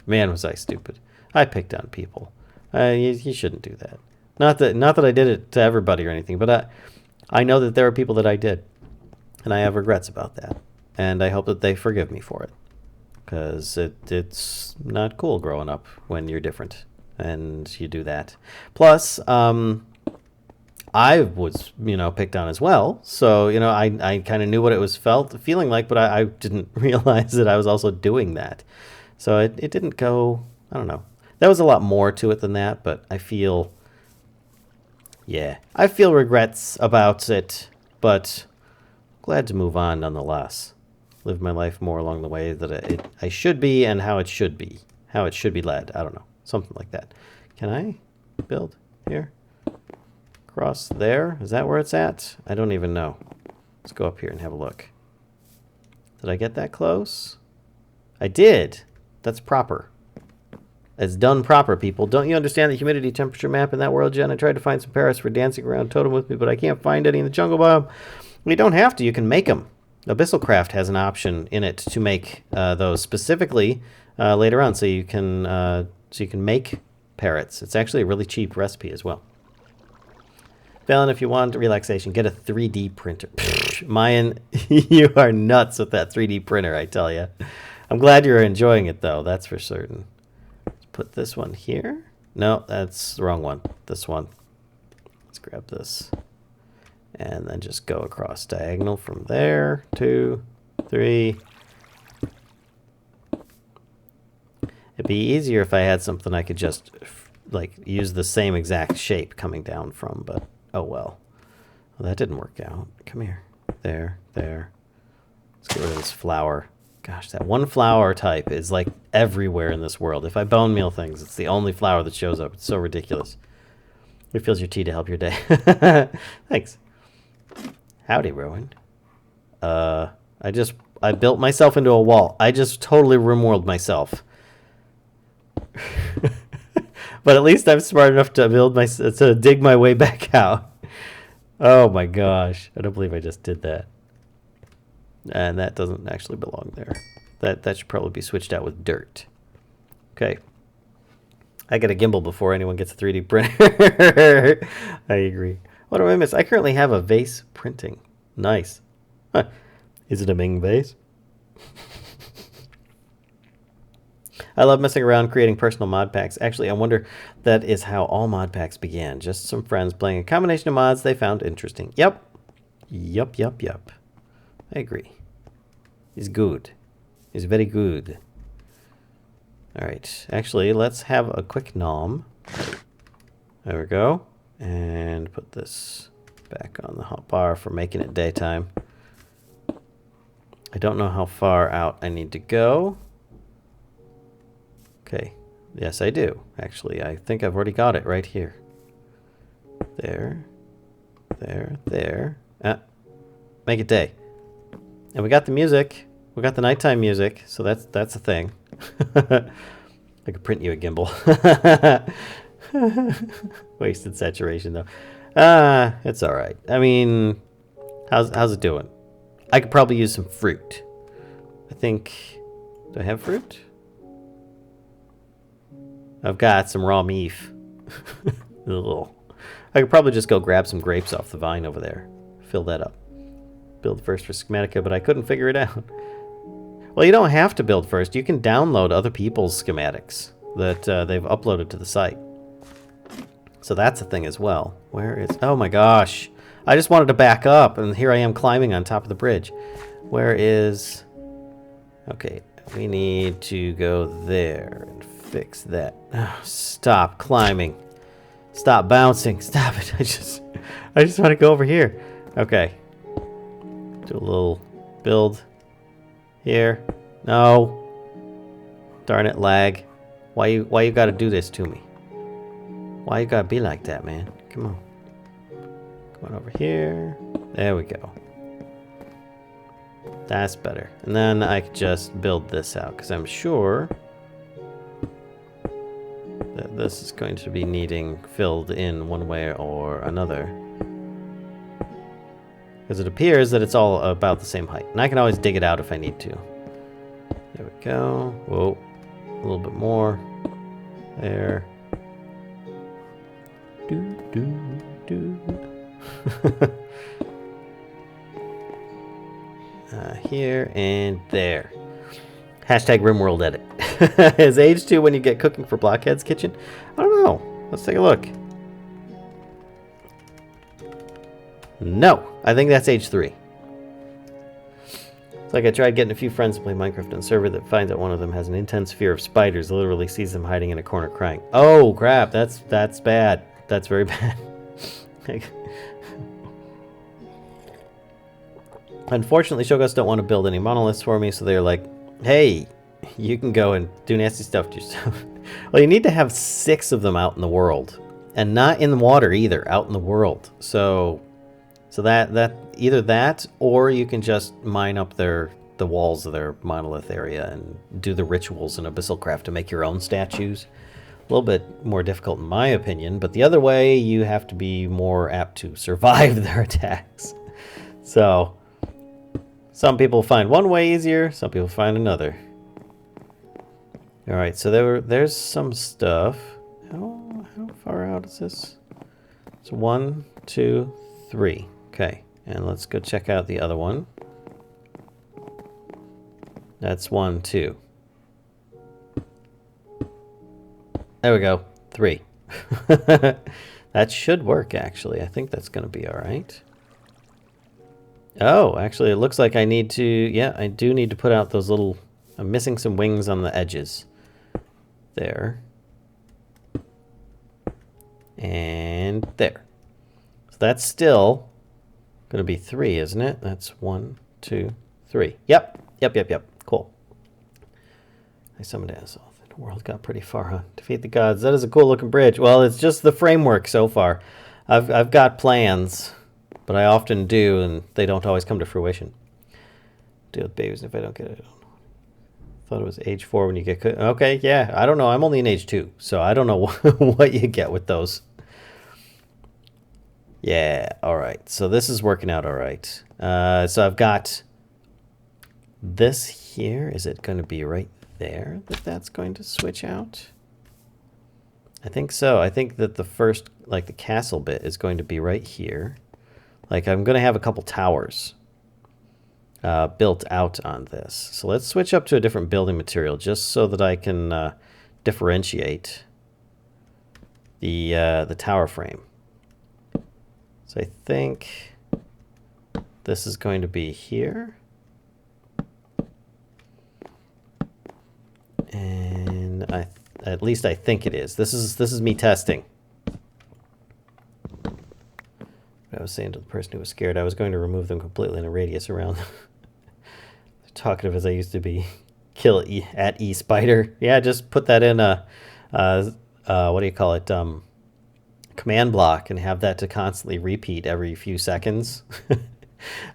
Man, was I stupid. I picked on people. You shouldn't do that. Not that I did it to everybody or anything, but I know that there are people that I did, and I have regrets about that, and I hope that they forgive me for it, because it's not cool growing up when you're different and you do that. Plus, I was, you know, picked on as well. So, you know, I kind of knew what it was feeling like, but I didn't realize that I was also doing that. So it didn't go, I don't know. There was a lot more to it than that, but I feel, yeah, I feel regrets about it, but glad to move on nonetheless. Live my life more along the way that I should be and how it should be. How it should be led. I don't know. Something like that. Can I build here? Across there? Is that where it's at? I don't even know. Let's go up here and have a look. Did I get that close? I did. That's proper. It's done proper, people. Don't you understand the humidity temperature map in that world, Jen? I tried to find some parrots for dancing around totem with me, but I can't find any in the jungle biome. You don't have to. You can make them. Abyssalcraft has an option in it to make those specifically later on, so you can make parrots. It's actually a really cheap recipe as well. Vallen, if you want relaxation, get a 3D printer. Mayan, you are nuts with that 3D printer, I tell you. I'm glad you're enjoying it, though. That's for certain. Let's put this one here. No, that's the wrong one. This one. Let's grab this. And then just go across diagonal from there. 2, 3. It'd be easier if I had something I could just like use the same exact shape coming down from, but oh well. Well, that didn't work out. Come here. There, there. Let's get rid of this flower. Gosh, that one flower type is like everywhere in this world. If I bone meal things, it's the only flower that shows up. It's so ridiculous. Refills your tea to help your day. Thanks. Howdy, Rowan. I built myself into a wall. I just totally rimworld myself. But at least I'm smart enough to dig my way back out. Oh my gosh. I don't believe I just did that. And that doesn't actually belong there. That should probably be switched out with dirt. Okay. I get a gimbal before anyone gets a 3D printer. I agree. What do I miss? I currently have a vase printing. Nice. Huh. Is it a Ming vase? I love messing around creating personal mod packs. Actually, I wonder that is how all mod packs began. Just some friends playing a combination of mods they found interesting. Yep. Yup. I agree. He's good. He's very good. All right. Actually, let's have a quick nom. There we go. And put this back on the hotbar for making it daytime. I don't know how far out I need to go. Okay. Yes, I do. Actually, I think I've already got it right here. There. There. There. Ah. Make it day. And we got the music. We got the nighttime music, so that's a thing. I could print you a gimbal. Wasted saturation though. It's all right. I mean, how's it doing? I could probably use some fruit. I think. Do I have fruit? I've got some raw meat. I could probably just go grab some grapes off the vine over there. Fill that up. Build first for Schematica, but I couldn't figure it out. Well, you don't have to build first. You can download other people's schematics that they've uploaded to the site. So that's a thing as well. Where is... Oh my gosh. I just wanted to back up, and here I am climbing on top of the bridge. Where is... Okay, we need to go there and fix that. Oh, stop climbing. Stop bouncing. Stop it. I just want to go over here. Okay. Do a little build here. No. Darn it, lag. Why you gotta do this to me? Why you gotta be like that, man? Come on. Come on over here. There we go. That's better. And then I could just build this out, because I'm sure that this is going to be needing filled in one way or another. Because it appears that it's all about the same height. And I can always dig it out if I need to. There we go. Whoa. A little bit more. There. Here and there. Hashtag RimWorld edit. Is age 2 when you get cooking for Blockhead's kitchen? I don't know. Let's take a look. No, I think that's age 3. It's like I tried getting a few friends to play Minecraft on a server that finds out one of them has an intense fear of spiders, literally sees them hiding in a corner crying. Oh, crap, that's bad. That's very bad. Unfortunately, Shogos don't want to build any monoliths for me, so they're like, hey, you can go and do nasty stuff to yourself. Well, you need to have 6 of them out in the world. And not in the water either, out in the world. So that either that, or you can just mine up the walls of their monolith area and do the rituals in Abyssalcraft to make your own statues. A little bit more difficult in my opinion, but the other way, you have to be more apt to survive their attacks. So some people find one way easier, some people find another. All right, so there's some stuff. How far out is this? It's 1, 2, 3. Okay, and let's go check out the other one. That's 1, 2. There we go. 3. That should work, actually. I think that's going to be all right. Oh, actually, it looks like I need to... Yeah, I do need to put out those little... I'm missing some wings on the edges. There. And there. So that's still going to be 3, isn't it? That's 1, 2, 3. Yep. Cool. I summoned Azoth. The world got pretty far, huh? Defeat the gods. That is a cool looking bridge. Well, it's just the framework so far. I've got plans, but I often do, and they don't always come to fruition. Deal with babies if I don't get it. Thought it was age 4 when you get... Okay, yeah. I don't know. I'm only in age 2, so I don't know what you get with those. Yeah, all right. So this is working out all right. So I've got this here. Is it going to be right there that's going to switch out? I think so. I think that the first, like the castle bit is going to be right here. Like I'm going to have a couple towers built out on this. So let's switch up to a different building material just so that I can differentiate the tower frame. So I think this is going to be here. And at least I think it is. This is me testing. I was saying to the person who was scared, I was going to remove them completely in a radius around. Talkative as I used to be. Kill at E spider. Yeah, just put that in a what do you call it? Command block and have that to constantly repeat every few seconds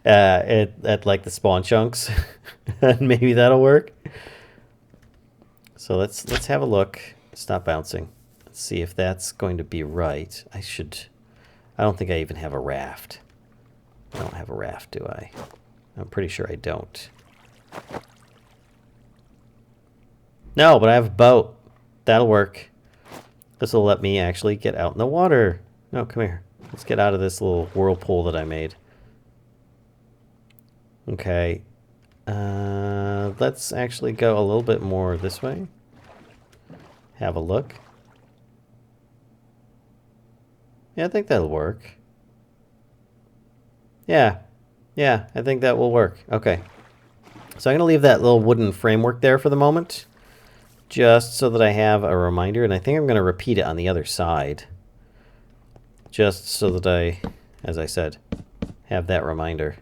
at like the spawn chunks. And maybe that'll work. So let's have a look. Stop bouncing. Let's see if that's going to be right. I don't think I even have a raft. I don't have a raft, do I? I'm pretty sure I don't. No, but I have a boat. That'll work. This will let me actually get out in the water. No, come here. Let's get out of this little whirlpool that I made. Okay. Let's actually go a little bit more this way. Have a look. Yeah, I think that'll work. Yeah, I think that will work. Okay. So I'm going to leave that little wooden framework there for the moment, just so that I have a reminder, and I think I'm going to repeat it on the other side, just so that I, as I said, have that reminder.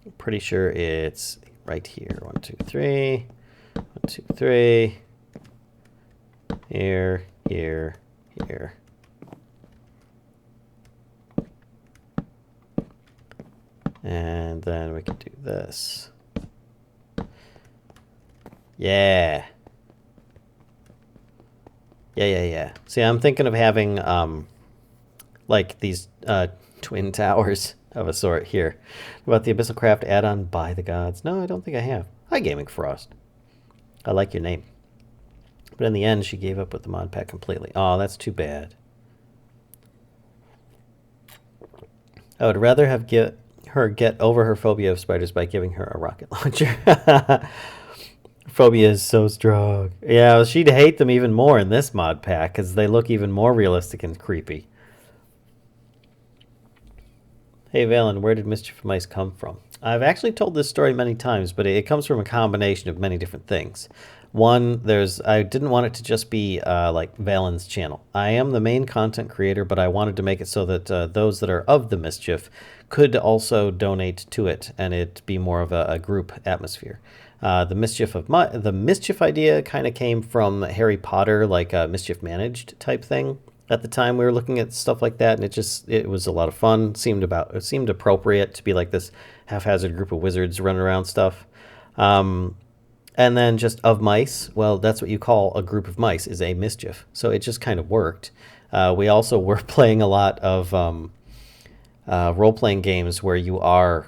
I'm pretty sure it's right here. 1, 2, 3. 1, 2, 3. Here, here, here. And then we can do this. Yeah. Yeah. See, I'm thinking of having like these twin towers of a sort here. About the Abyssalcraft add-on by the gods. No, I don't think I have. Hi, Gaming Frost. I like your name. But in the end, she gave up with the mod pack completely. Oh, that's too bad. I would rather have her get over her phobia of spiders by giving her a rocket launcher. Phobia is so strong. Yeah, well, she'd hate them even more in this mod pack because they look even more realistic and creepy. Hey Vallen, where did Mischief of Mice come from? I've actually told this story many times, but it comes from a combination of many different things. One, I didn't want it to just be like Vallen's channel. I am the main content creator, but I wanted to make it so that those that are of the Mischief could also donate to it, and it be more of a group atmosphere. The Mischief idea kind of came from Harry Potter, like a Mischief Managed type thing. At the time, we were looking at stuff like that, and it was a lot of fun. It seemed appropriate to be like this haphazard group of wizards running around stuff. And then just of mice, well, that's what you call a group of mice, is a mischief. So it just kind of worked. We also were playing a lot of role-playing games where you are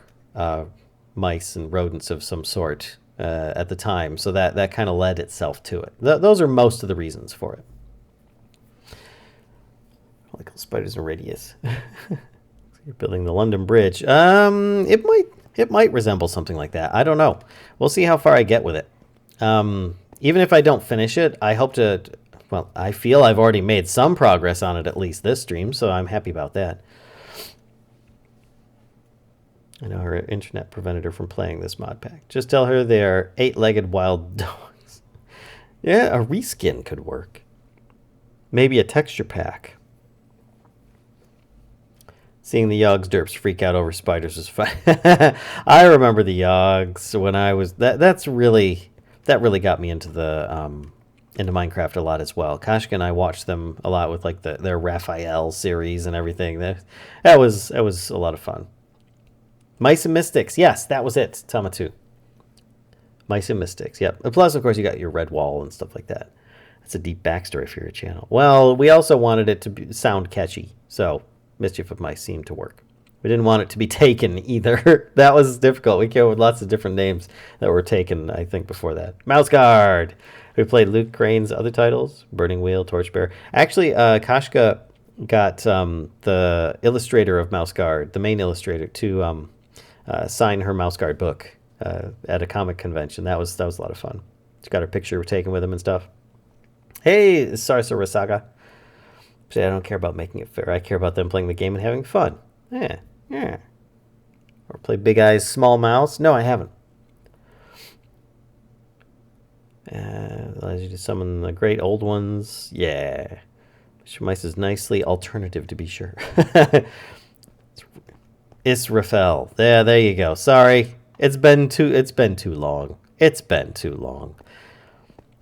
mice and rodents of some sort at the time. So that kind of led itself to it. Those are most of the reasons for it. Like spiders in radius. You're building the London Bridge. It might resemble something like that. I don't know. We'll see how far I get with it. Even if I don't finish it, I hope to. Well, I feel I've already made some progress on it, at least this stream, so I'm happy about that. I know her internet prevented her from playing this mod pack. Just tell her they are 8-legged wild dogs. Yeah, a reskin could work. Maybe a texture pack. Seeing the Yogs derps freak out over spiders was fun. I remember the Yogs when I was that really got me into into Minecraft a lot as well. Kashka and I watched them a lot with like their Raphael series and everything. That was a lot of fun. Mice and Mystics, yes, that was it. Tamatu. Mice and Mystics, yep. And plus, of course, you got your red wall and stuff like that. That's a deep backstory for your channel. Well, we also wanted it to sound catchy, so Mischief of Mice seemed to work. We didn't want it to be taken either. That was difficult. We came with lots of different names that were taken, I think, before that. Mouse Guard. We played Luke Crane's other titles, Burning Wheel, Torchbearer. Actually, Kashka got the illustrator of Mouse Guard, the main illustrator, to sign her Mouse Guard book at a comic convention. That was a lot of fun. She got her picture taken with him and stuff. Hey, Sarsa Rasaga. See, I don't care about making it fair. I care about them playing the game and having fun. Yeah. Or play Big Eyes, Small Mouse. No, I haven't. Allows you to summon the great old ones. Yeah. Mischief Mice is nicely alternative, to be sure. Israfel. There you go. Sorry. It's been too long. It's been too long.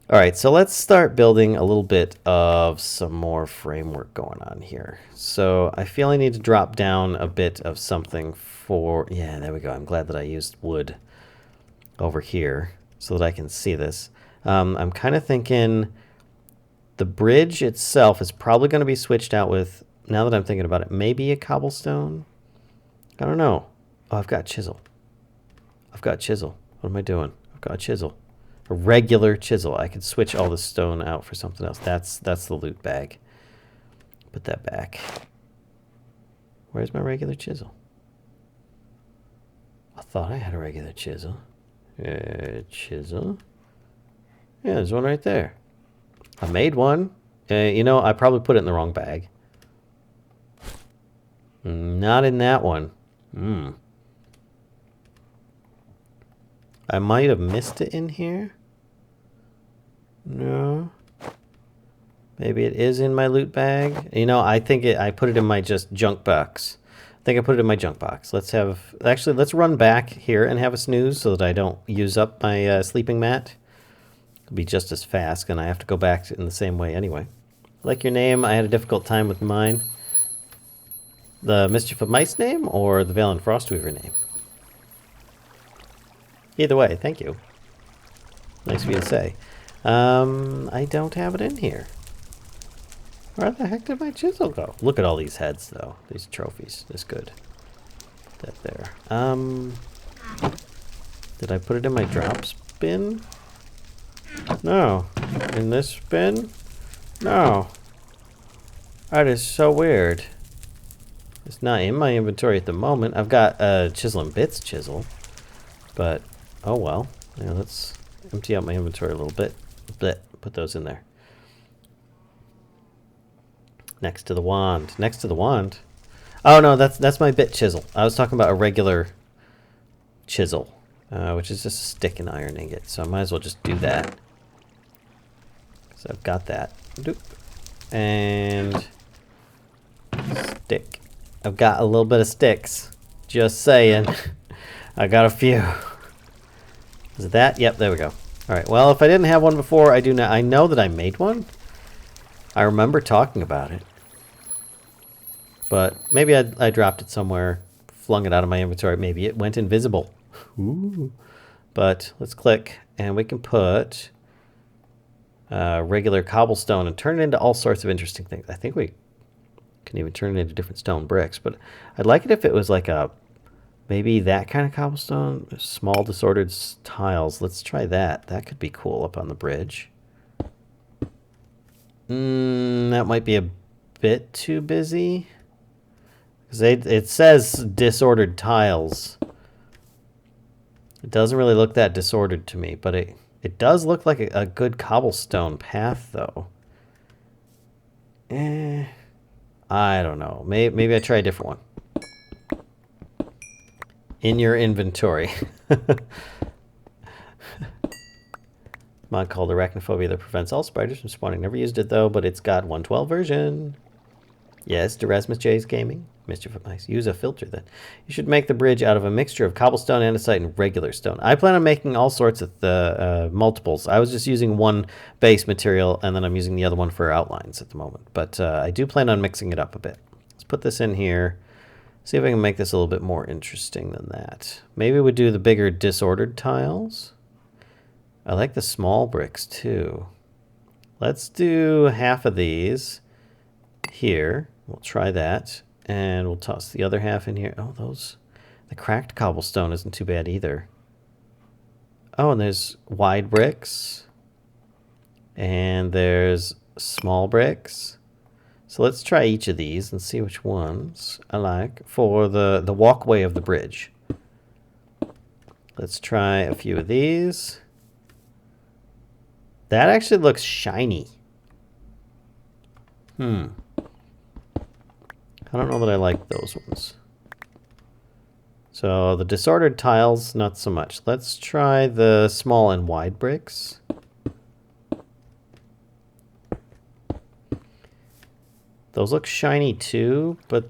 All right, so let's start building a little bit of some more framework going on here. So I feel I need to drop down a bit of something for, yeah, there we go. I'm glad that I used wood over here so that I can see this. I'm kind of thinking the bridge itself is probably going to be switched out with, now that I'm thinking about it, maybe a cobblestone? I don't know. Oh, I've got chisel. What am I doing? I've got a chisel. A regular chisel. I could switch all the stone out for something else. That's the loot bag. Put that back. Where's my regular chisel? I thought I had a regular chisel. Chisel. Yeah, there's one right there. I made one. You know, I probably put it in the wrong bag. Not in that one. I might have missed it in here. No. Maybe it is in my loot bag. You know, I think I put it in my just junk box. I think I put it in my junk box. Let's run back here and have a snooze so that I don't use up my sleeping mat. It'll be just as fast, and I have to go back in the same way anyway. Like your name, I had a difficult time with mine. The Mischief of Mice name or the Vallen Frostweaver name? Either way, thank you. Nice of you to say. I don't have it in here. Where the heck did my chisel go? Look at all these heads, though. These trophies. That's good. Put that there. Did I put it in my drops bin? No. In this bin? No. That is so weird. It's not in my inventory at the moment. I've got a Chisel and Bits chisel. But, oh well. Yeah, let's empty out my inventory a little bit. Put those in there. Next to the wand. Next to the wand? Oh no, that's my bit chisel. I was talking about a regular chisel, which is just a stick and iron ingot. So I might as well just do that. So I've got that. Doop. And stick. I've got a little bit of sticks. Just saying. I got a few. Is it that? Yep, there we go. Alright, well, if I didn't have one before, I do now. I know that I made one. I remember talking about it. But maybe I dropped it somewhere, flung it out of my inventory. Maybe it went invisible. Ooh. But let's click, and we can put regular cobblestone and turn it into all sorts of interesting things. I think we can even turn it into different stone bricks. But I'd like it if it was like a, maybe that kind of cobblestone. Small disordered tiles. Let's try that. That could be cool up on the bridge. That might be a bit too busy. Because it says disordered tiles. It doesn't really look that disordered to me, but it does look like a good cobblestone path, though. I don't know. Maybe I try a different one. In your inventory. Mod called Arachnophobia that prevents all spiders from spawning. Never used it, though, but it's got 112 version. Yes, Derasmus J's Gaming. Mischief of Mice. Use a filter then. You should make the bridge out of a mixture of cobblestone, andesite, and regular stone. I plan on making all sorts of the multiples. I was just using one base material, and then I'm using the other one for outlines at the moment. But I do plan on mixing it up a bit. Let's put this in here. See if I can make this a little bit more interesting than that. Maybe we do the bigger disordered tiles. I like the small bricks too. Let's do half of these here. We'll try that. And we'll toss the other half in here. Oh, the cracked cobblestone isn't too bad either. Oh, and there's wide bricks. And there's small bricks. So let's try each of these and see which ones I like for the walkway of the bridge. Let's try a few of these. That actually looks shiny. I don't know that I like those ones. So the disordered tiles, not so much. Let's try the small and wide bricks. Those look shiny too, but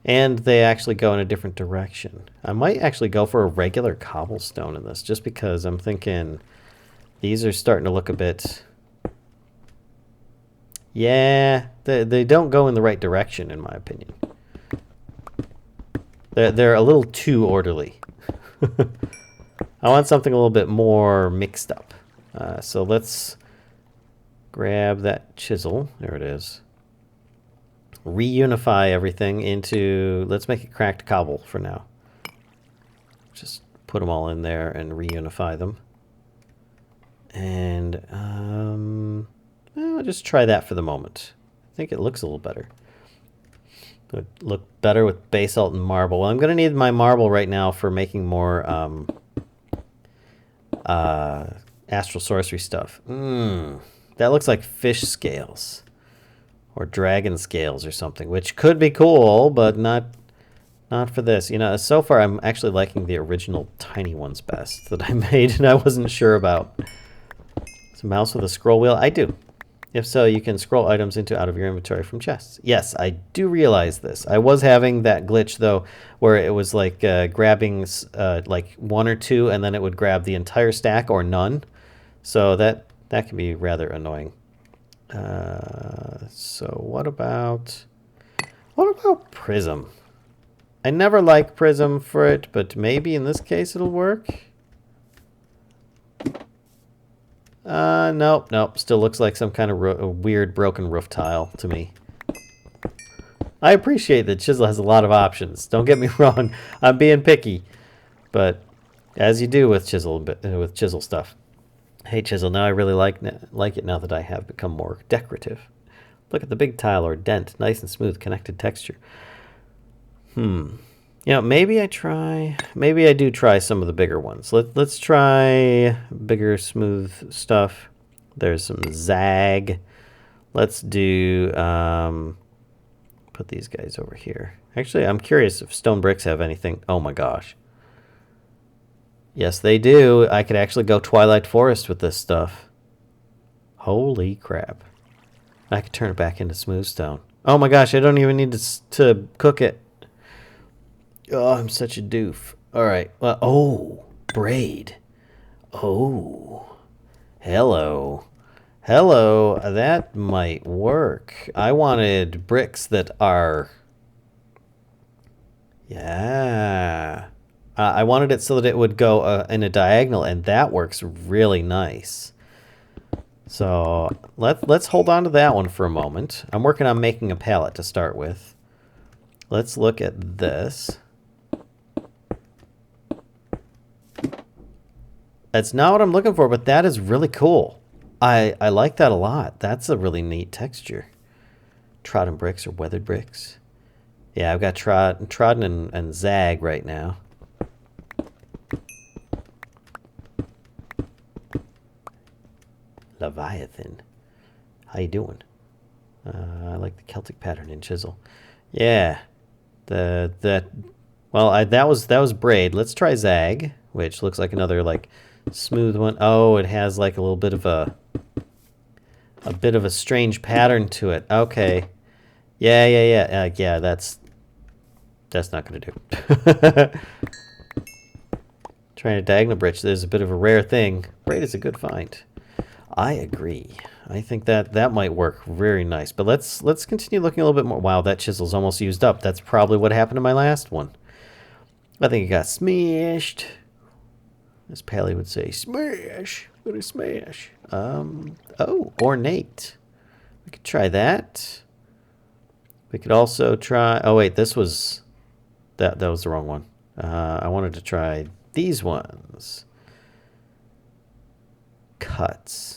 and they actually go in a different direction. I might actually go for a regular cobblestone in this, just because I'm thinking these are starting to look a bit... Yeah, they don't go in the right direction, in my opinion. They're a little too orderly. I want something a little bit more mixed up. So let's grab that chisel. There it is. Reunify everything into... Let's make it cracked cobble for now. Just put them all in there and reunify them. And I'll just try that for the moment. I think it looks a little better. It would look better with basalt and marble. Well, I'm going to need my marble right now for making more astral sorcery stuff. That looks like fish scales. Or dragon scales or something, which could be cool, but not for this. You know, so far I'm actually liking the original tiny ones best that I made, and I wasn't sure about. It's a mouse with a scroll wheel. I do. If so, you can scroll items into out of your inventory from chests. Yes, I do realize this. I was having that glitch, though, where it was like grabbing like one or two, and then it would grab the entire stack or none. So that can be rather annoying. So what about prism? I never like prism for it, but maybe in this case it'll work. Nope. Still looks like some kind of weird broken roof tile to me. I appreciate that Chisel has a lot of options. Don't get me wrong. I'm being picky, but as you do with Chisel stuff. Hey Chisel, now I really like it now that I have become more decorative. Look at the big tile or dent, nice and smooth, connected texture. You know, maybe I do try some of the bigger ones. Let's try bigger, smooth stuff. There's some zag. Let's do put these guys over here. Actually, I'm curious if stone bricks have anything. Oh my gosh. Yes, they do. I could actually go Twilight Forest with this stuff. Holy crap. I could turn it back into smooth stone. Oh my gosh, I don't even need to cook it. Oh, I'm such a doof. All right. Well, oh, braid. Oh, hello. Hello. That might work. I wanted bricks that are... Yeah. I wanted it so that it would go in a diagonal, and that works really nice. So let's hold on to that one for a moment. I'm working on making a palette to start with. Let's look at this. That's not what I'm looking for, but that is really cool. I like that a lot. That's a really neat texture. Trodden bricks or weathered bricks. Yeah, I've got trodden and zag right now. Leviathan. How you doing? I like the Celtic pattern in chisel. Yeah. Well, that was braid. Let's try zag, which looks like another like smooth one. Oh, it has like a little bit of a strange pattern to it. Okay. Yeah. Yeah, that's not gonna do. Trying to diagonal bridge. There's a bit of a rare thing. Braid is a good find. I agree. I think that might work very nice. But let's continue looking a little bit more. Wow, that chisel's almost used up. That's probably what happened to my last one. I think it got smashed. As Pally would say, smash. What a smash. Oh, ornate. We could try that. We could also try... Oh, wait, this was... That was the wrong one. I wanted to try these ones. Cuts.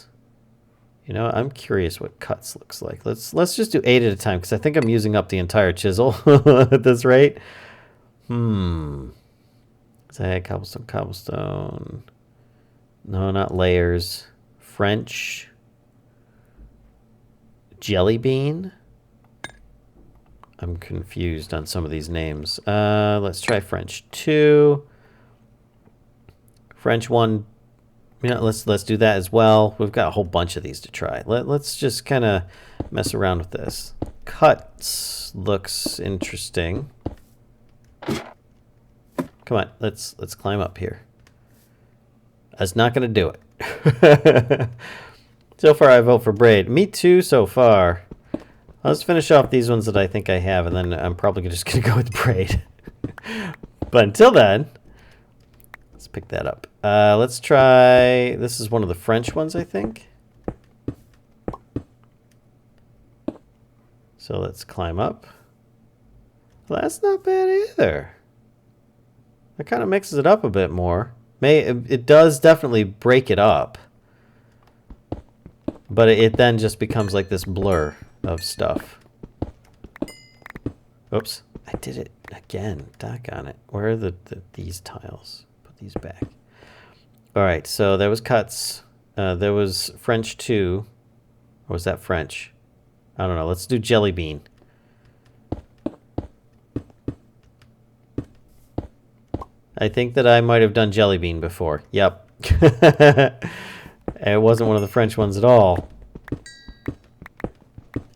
You know, I'm curious what cuts looks like. Let's just do 8 at a time, because I think I'm using up the entire chisel at this rate. Zag, cobblestone. No, not layers. French. Jelly bean. I'm confused on some of these names. Let's try French 2. French 1. You know, let's do that as well. We've got a whole bunch of these to try. Let's just kind of mess around with this. Cuts looks interesting. Come on, let's climb up here. That's not going to do it. So far, I vote for braid. Me too so far. Let's finish off these ones that I think I have, and then I'm probably just going to go with braid. But until then, let's pick that up. Let's try... This is one of the French ones, I think. So let's climb up. Well, that's not bad either. That kind of mixes it up a bit more. It does definitely break it up. But it then just becomes like this blur of stuff. Oops. I did it again. Doggone it. Where are these tiles? Put these back. All right, so there was cuts. There was French 2. Or was that French? I don't know. Let's do jelly bean. I think that I might have done jelly bean before. Yep. It wasn't one of the French ones at all.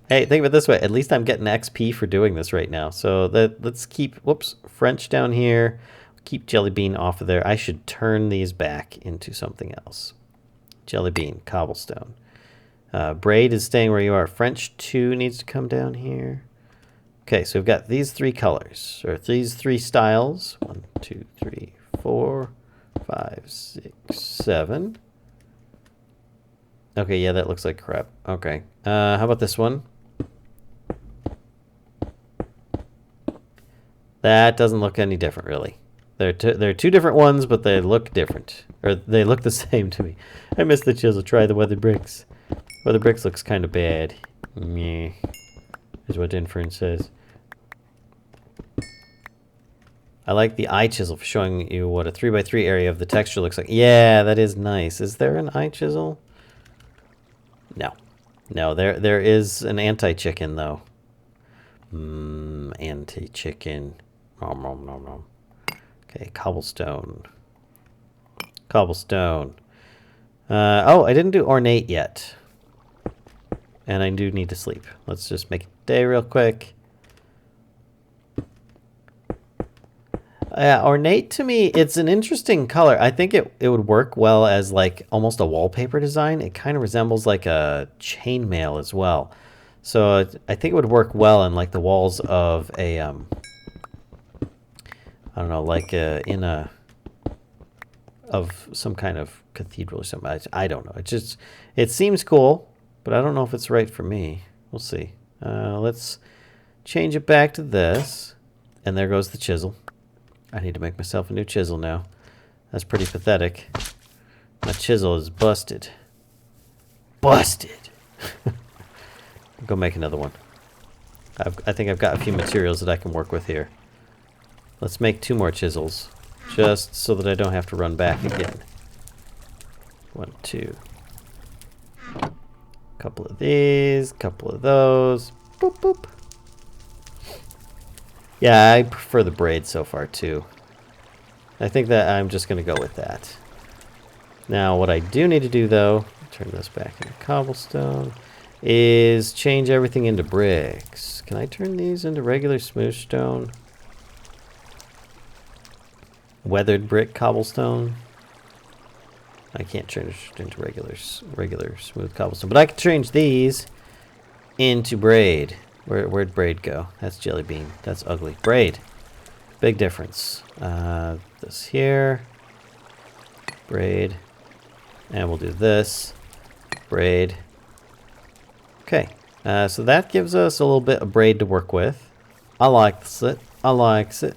Hey, think of it this way. At least I'm getting XP for doing this right now. So let's keep, whoops, French down here. Keep jelly bean off of there. I should turn these back into something else. Jelly bean, cobblestone. Braid is staying where you are. French 2 needs to come down here. Okay, so we've got these 3 colors, or these 3 styles. 1, 2, 3, 4, 5, 6, 7. Okay, yeah, that looks like crap. Okay. How about this one? That doesn't look any different, really. They're two different ones, but they look different. Or they look the same to me. I missed the chisel. Try the weathered bricks. Weathered bricks looks kind of bad. Meh. Is what Inference says. I like the eye chisel for showing you what a 3x3 area of the texture looks like. Yeah, that is nice. Is there an eye chisel? No. No, there is an anti-chicken, though. Anti-chicken. Nom, nom, nom, nom. Okay, cobblestone. Cobblestone. Oh, I didn't do ornate yet. And I do need to sleep. Let's just make it day real quick. Ornate to me, it's an interesting color. I think it would work well as like almost a wallpaper design. It kind of resembles like a chainmail as well. So I think it would work well in like the walls of a, I don't know, like of some kind of cathedral or something. I don't know. It seems cool, but I don't know if it's right for me. We'll see. Let's change it back to this. And there goes the chisel. I need to make myself a new chisel now. That's pretty pathetic. My chisel is busted. Busted! Go make another one. I think I've got a few materials that I can work with here. Let's make 2 more chisels. Just so that I don't have to run back again. 1, 2. Couple of these, couple of those. Boop, boop. Yeah, I prefer the braid so far too. I think that I'm just going to go with that. Now, what I do need to do though, turn this back into cobblestone, is change everything into bricks. Can I turn these into regular smooth stone? Weathered brick cobblestone? I can't change it into regular smooth cobblestone, but I can change these into braid. Where'd braid go? That's jelly bean. That's ugly. Braid. Big difference. This here. Braid. And we'll do this. Braid. Okay. So that gives us a little bit of braid to work with. I like it. I likes it.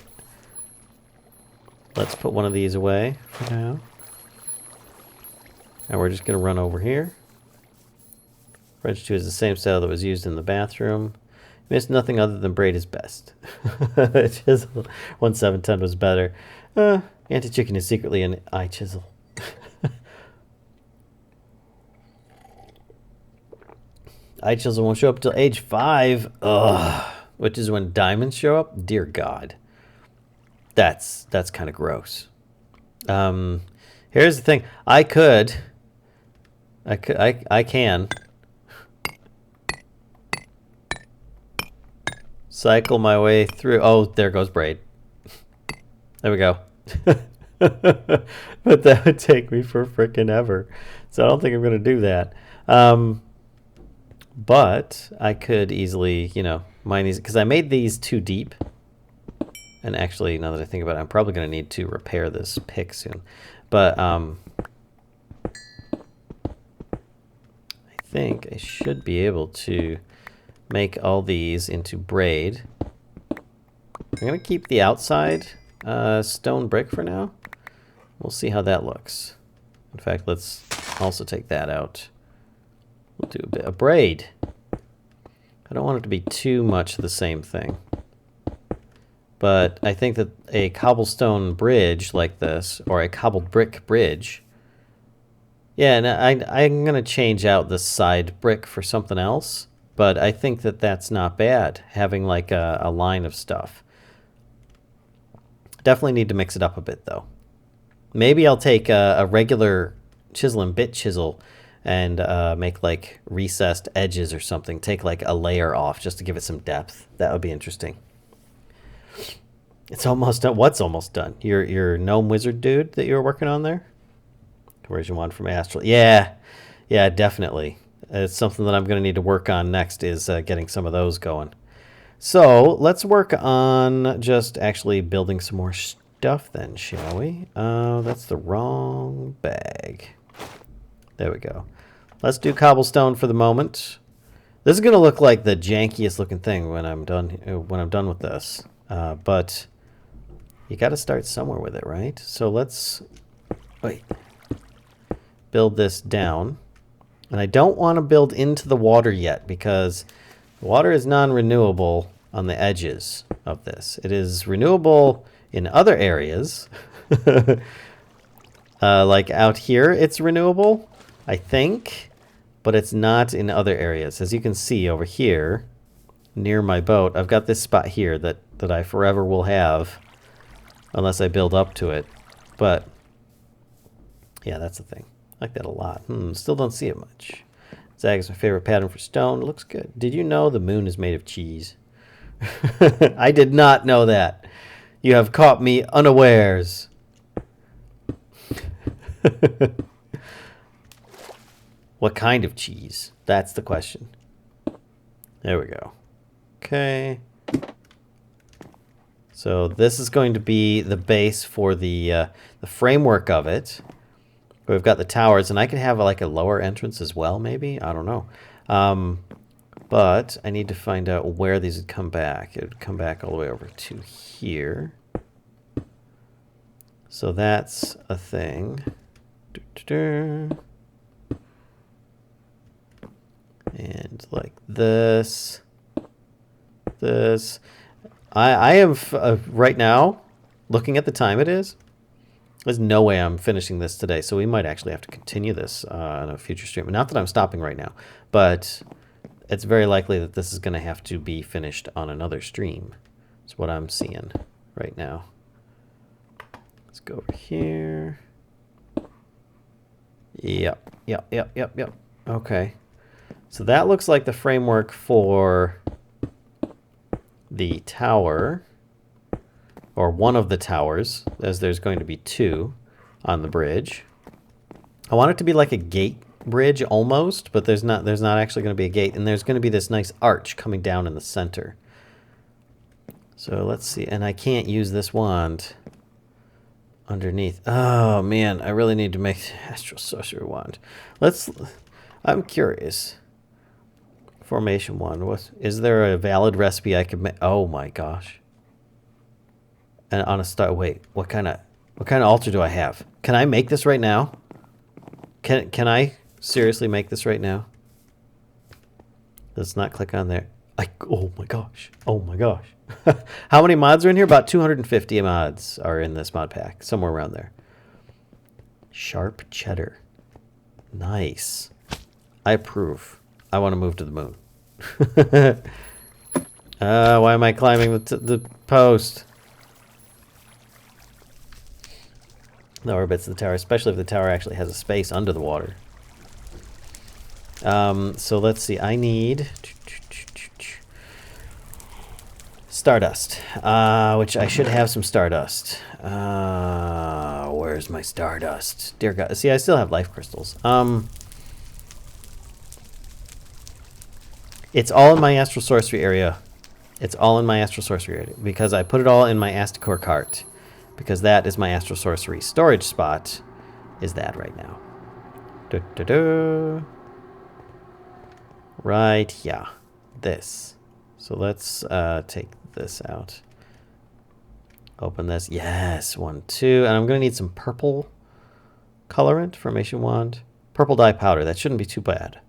Let's put one of these away for now. And we're just going to run over here. French 2 is the same style that was used in the bathroom. Missed nothing other than braid is best. Chisel 1710 was better. Anti-chicken is secretly an eye chisel. Eye chisel won't show up until age 5. Ugh. Which is when diamonds show up? Dear God. That's kind of gross. Here's the thing. I can cycle my way through. Oh, there goes braid. There we go. But that would take me for frickin' ever. So I don't think I'm going to do that. But I could easily, mine these. Because I made these too deep. And actually, now that I think about it, I'm probably going to need to repair this pick soon. But I think I should be able to make all these into braid. I'm going to keep the outside stone brick for now. We'll see how that looks. In fact, let's also take that out. We'll do a bit of braid. I don't want it to be too much the same thing. But I think that a cobblestone bridge like this, or a cobbled brick bridge, yeah, and I'm going to change out this side brick for something else. But I think that that's not bad, having like a line of stuff. Definitely need to mix it up a bit, though. Maybe I'll take a regular chisel and bit chisel and make like recessed edges or something. Take like a layer off just to give it some depth. That would be interesting. It's almost done. What's almost done? Your gnome wizard dude that you were working on there? Conversion 1 from astral. Yeah, definitely. It's something that I'm going to need to work on next is getting some of those going. So let's work on just actually building some more stuff then, shall we? That's the wrong bag. There we go. Let's do cobblestone for the moment. This is going to look like the jankiest looking thing when I'm done with this. But you got to start somewhere with it, right? So let's build this down. And I don't want to build into the water yet because water is non-renewable on the edges of this. It is renewable in other areas. Like out here, it's renewable, I think. But it's not in other areas. As you can see over here, near my boat. I've got this spot here that I forever will have unless I build up to it. But yeah, that's the thing. I like that a lot. Still don't see it much. Zag is my favorite pattern for stone. It looks good. Did you know the moon is made of cheese? I did not know that. You have caught me unawares. What kind of cheese? That's the question. There we go. Okay. So this is going to be the base for the framework of it. We've got the towers, and I could have like a lower entrance as well, maybe? I don't know. But I need to find out where these would come back. It would come back all the way over to here. So that's a thing. And like this. This. I am, right now, looking at the time it is, there's no way I'm finishing this today, so we might actually have to continue this on a future stream. Not that I'm stopping right now, but it's very likely that this is going to have to be finished on another stream. That's what I'm seeing right now. Let's go over here. Yep. Okay. So that looks like the framework for the tower, or one of the towers, as there's going to be two on the bridge. I want it to be like a gate bridge almost, but there's not actually going to be a gate, and there's going to be this nice arch coming down in the center. So let's see, and I can't use this wand underneath. Oh man, I really need to make the Astral Sorcerer wand. I'm curious. Formation wand. Is there a valid recipe I could make? Oh my gosh. And on a star, wait, what kind of altar do I have? Can I make this right now? Can I seriously make this right now? Let's not click on there. Oh my gosh. How many mods are in here? About 250 mods are in this mod pack, somewhere around there. Sharp cheddar. Nice. I approve. I want to move to the moon. Why am I climbing the post? Lower bits of the tower, especially if the tower actually has a space under the water. So let's see. I need stardust, which I should have some stardust. Where's my stardust? Dear God. See, I still have life crystals. It's all in my Astral Sorcery area. It's all in my Astral Sorcery area because I put it all in my Asticore cart. Because that is my Astral Sorcery storage spot. Is that right now? Right, yeah. This. So let's take this out. Open this. Yes, 1, 2. And I'm going to need some purple colorant, formation wand. Purple dye powder. That shouldn't be too bad.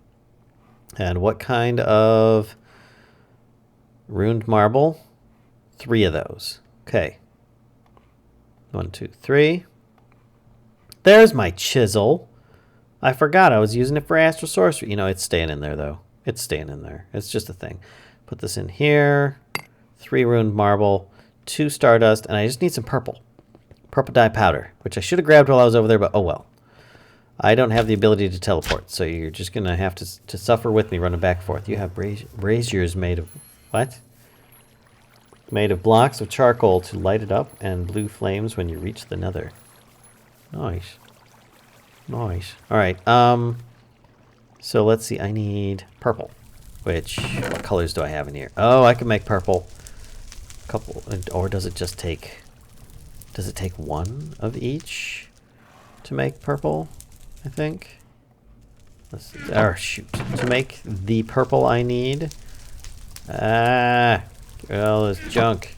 And what kind of runed marble? 3 of those. Okay. 1, 2, 3. There's my chisel. I forgot I was using it for Astral Sorcery. You know, it's staying in there, though. It's staying in there. It's just a thing. Put this in here. 3 runed marble. 2 stardust. And I just need some purple. Purple dye powder, which I should have grabbed while I was over there, but oh well. I don't have the ability to teleport, so you're just going to have to suffer with me running back and forth. You have braziers made of... What? Made of blocks of charcoal to light it up and blue flames when you reach the nether. Nice. Nice. Alright, so let's see. I need purple. What colors do I have in here? Oh, I can make purple. Couple, or does it just take... Does it take 1 of each to make purple? I think. Shoot. To make the purple I need. Get all this junk.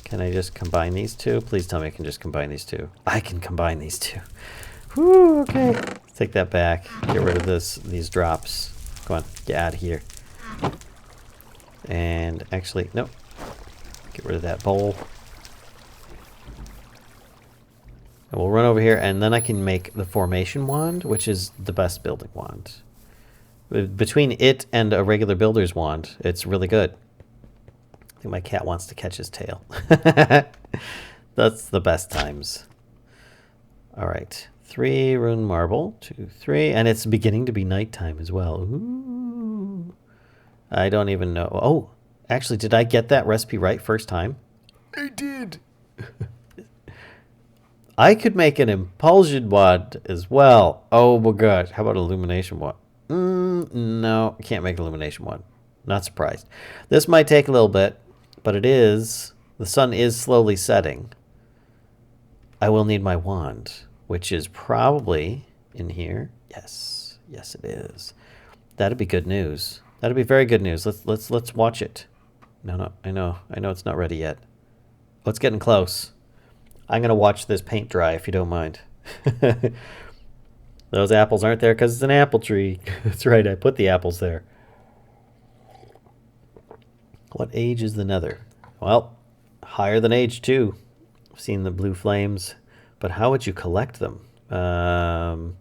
Can I just combine these two? Please tell me I can just combine these two. I can combine these two. Whew, okay. Take that back. Get rid of these drops. Come on, get out of here. And actually, nope. Get rid of that bowl. And we'll run over here, and then I can make the formation wand, which is the best building wand. Between it and a regular builder's wand, it's really good. I think my cat wants to catch his tail. That's the best times. All right. 3 rune marble. 2, 3. And it's beginning to be nighttime as well. Ooh. I don't even know. Oh, actually, did I get that recipe right first time? I did. I could make an impulsion wand as well. Oh my god. How about illumination wand? No, can't make illumination wand. Not surprised. This might take a little bit, but it is. The sun is slowly setting. I will need my wand, which is probably in here. Yes. Yes, it is. That'd be good news. That'd be very good news. Let's watch it. No, I know it's not ready yet. Oh, it's getting close. I'm gonna watch this paint dry if you don't mind. Those apples aren't there because it's an apple tree. That's right, I put the apples there. What age is the nether? Well, higher than age 2. I've seen the blue flames, but how would you collect them? I'm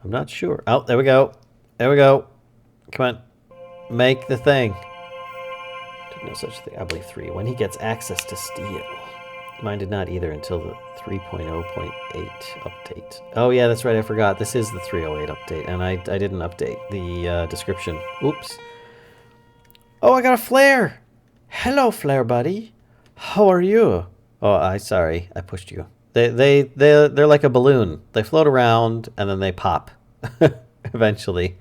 not sure. Oh, there we go. There we go. Come on. Make the thing. Did no such thing. I believe 3. When he gets access to steel. Mine did not either until the 3.0.8 update. Oh yeah, that's right, I forgot. This is the 308 update, and I didn't update the description. Oops. Oh, I got a flare! Hello, flare buddy. How are you? Oh, sorry, I pushed you. They're like a balloon. They float around, and then they pop. Eventually.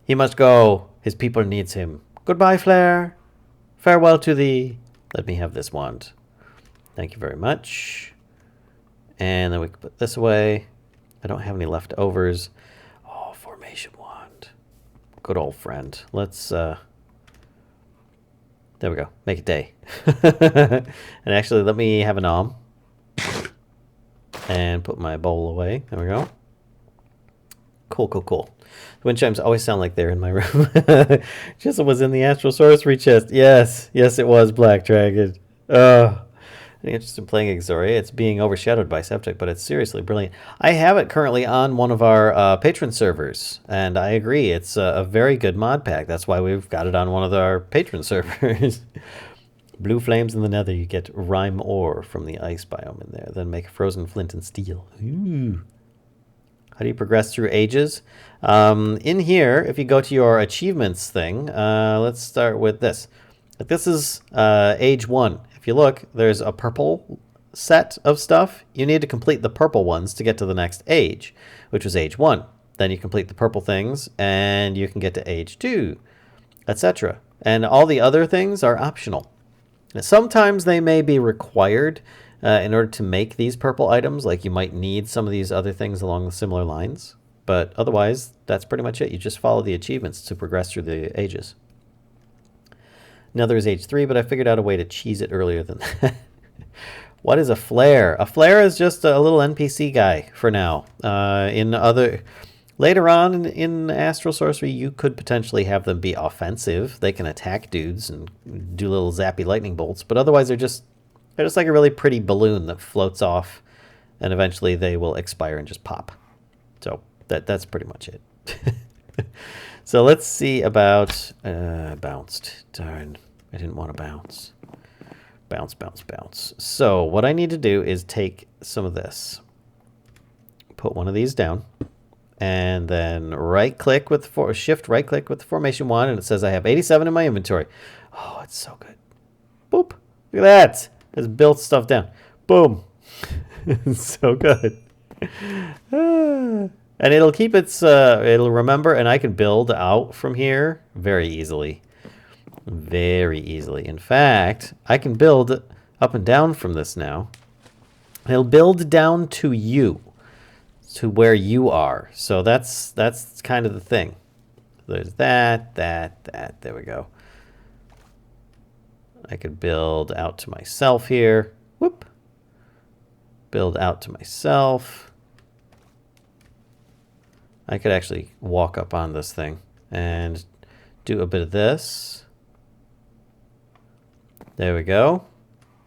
He must go. His people needs him. Goodbye, flare. Farewell to thee. Let me have this wand. Thank you very much. And then we can put this away. I don't have any leftovers. Oh, formation wand. Good old friend. Let's, there we go. Make it day. And actually, let me have a nom. And put my bowl away. There we go. Cool. The wind chimes always sound like they're in my room. Chisel was in the astral sorcery chest. Yes, it was Black Dragon. Any interest in playing Exoria? It's being overshadowed by SevTech, but it's seriously brilliant. I have it currently on one of our patron servers, and I agree. It's a very good mod pack. That's why we've got it on one of our patron servers. Blue flames in the nether. You get rime ore from the ice biome in there. Then make frozen flint and steel. Ooh. How do you progress through ages? In here, if you go to your achievements thing, let's start with this. This is age 1. If you look, there's a purple set of stuff. You need to complete the purple ones to get to the next age, which was age 1. Then you complete the purple things, and you can get to age 2, etc. And all the other things are optional. Sometimes they may be required in order to make these purple items. Like you might need some of these other things along the similar lines. But otherwise, that's pretty much it. You just follow the achievements to progress through the ages. Nether is age 3, but I figured out a way to cheese it earlier than that. What is a flare? A flare is just a little NPC guy for now. Later on in Astral Sorcery, you could potentially have them be offensive. They can attack dudes and do little zappy lightning bolts, but otherwise they're just like a really pretty balloon that floats off, and eventually they will expire and just pop. So that's pretty much it. So let's see about bounced. Darn, I didn't want to bounce. Bounce. So what I need to do is take some of this, put one of these down, and then right-click with shift right-click with the formation wand, and it says I have 87 in my inventory. Oh, it's so good. Boop. Look at that. Just built stuff down. Boom. It's so good. And it'll keep it'll remember, and I can build out from here very easily. Very easily. In fact, I can build up and down from this now. It'll build down to you, to where you are. So that's kind of the thing. There's that. There we go. I could build out to myself here. Whoop. Build out to myself. I could actually walk up on this thing and do a bit of this. There we go.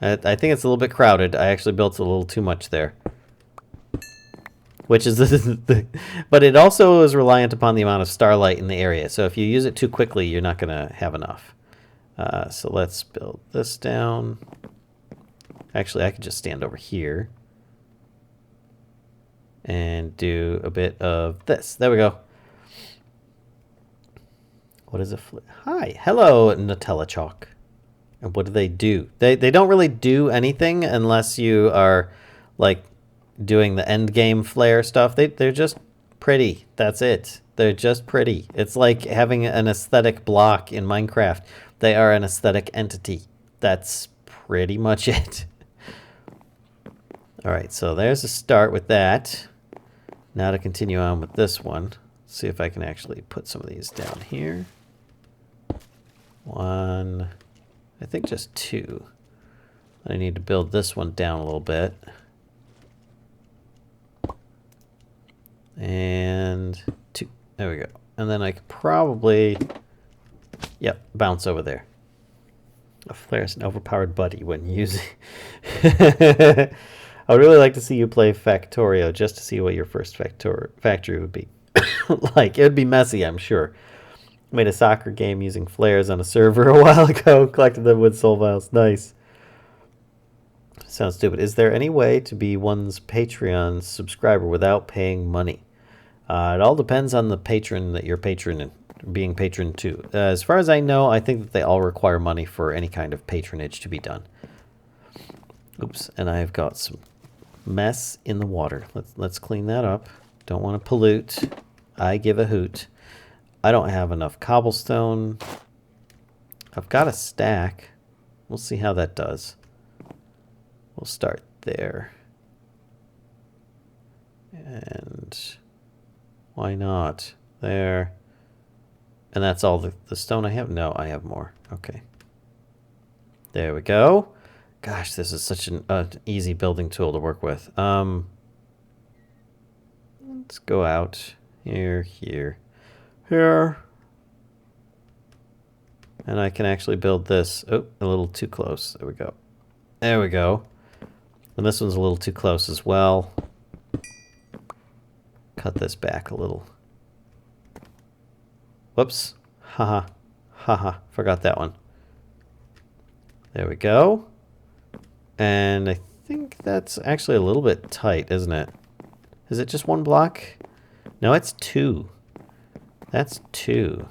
I think it's a little bit crowded. I actually built a little too much there. which is but it also is reliant upon the amount of starlight in the area. So if you use it too quickly, you're not going to have enough. So let's build this down. Actually, I could just stand over here and do a bit of this. There we go. What is a Hi, hello, Nutella Chalk. And what do? They don't really do anything unless you are like doing the end game flare stuff. They're just pretty. That's it. They're just pretty. It's like having an aesthetic block in Minecraft. They are an aesthetic entity. That's pretty much it. All right, so there's a start with that. Now to continue on with this one. See if I can actually put some of these down here. One, I think just two. I need to build this one down a little bit. And two. There we go. And then I could probably, yep, bounce over there. A flare is an overpowered buddy when using. I would really like to see you play Factorio just to see what your first factory would be like. It would be messy, I'm sure. Made a soccer game using flares on a server a while ago. Collected them with soul vials. Nice. Sounds stupid. Is there any way to be one's Patreon subscriber without paying money? It all depends on the patron that you're being patron to. As far as I know, I think that they all require money for any kind of patronage to be done. Oops, and I've got some mess in the water. Let's clean that up. Don't want to pollute. I give a hoot. I don't have enough cobblestone. I've got a stack. We'll see how that does. We'll start there. And why not? There. And that's all the stone I have? No, I have more. Okay. There we go. Gosh, this is such an easy building tool to work with. Let's go out. Here. And I can actually build this. Oh, a little too close. There we go. There we go. And this one's a little too close as well. Cut this back a little. Whoops. Haha. Haha. Forgot that one. There we go. And I think that's actually a little bit tight, isn't it? Is it just one block? No, it's two. That's two.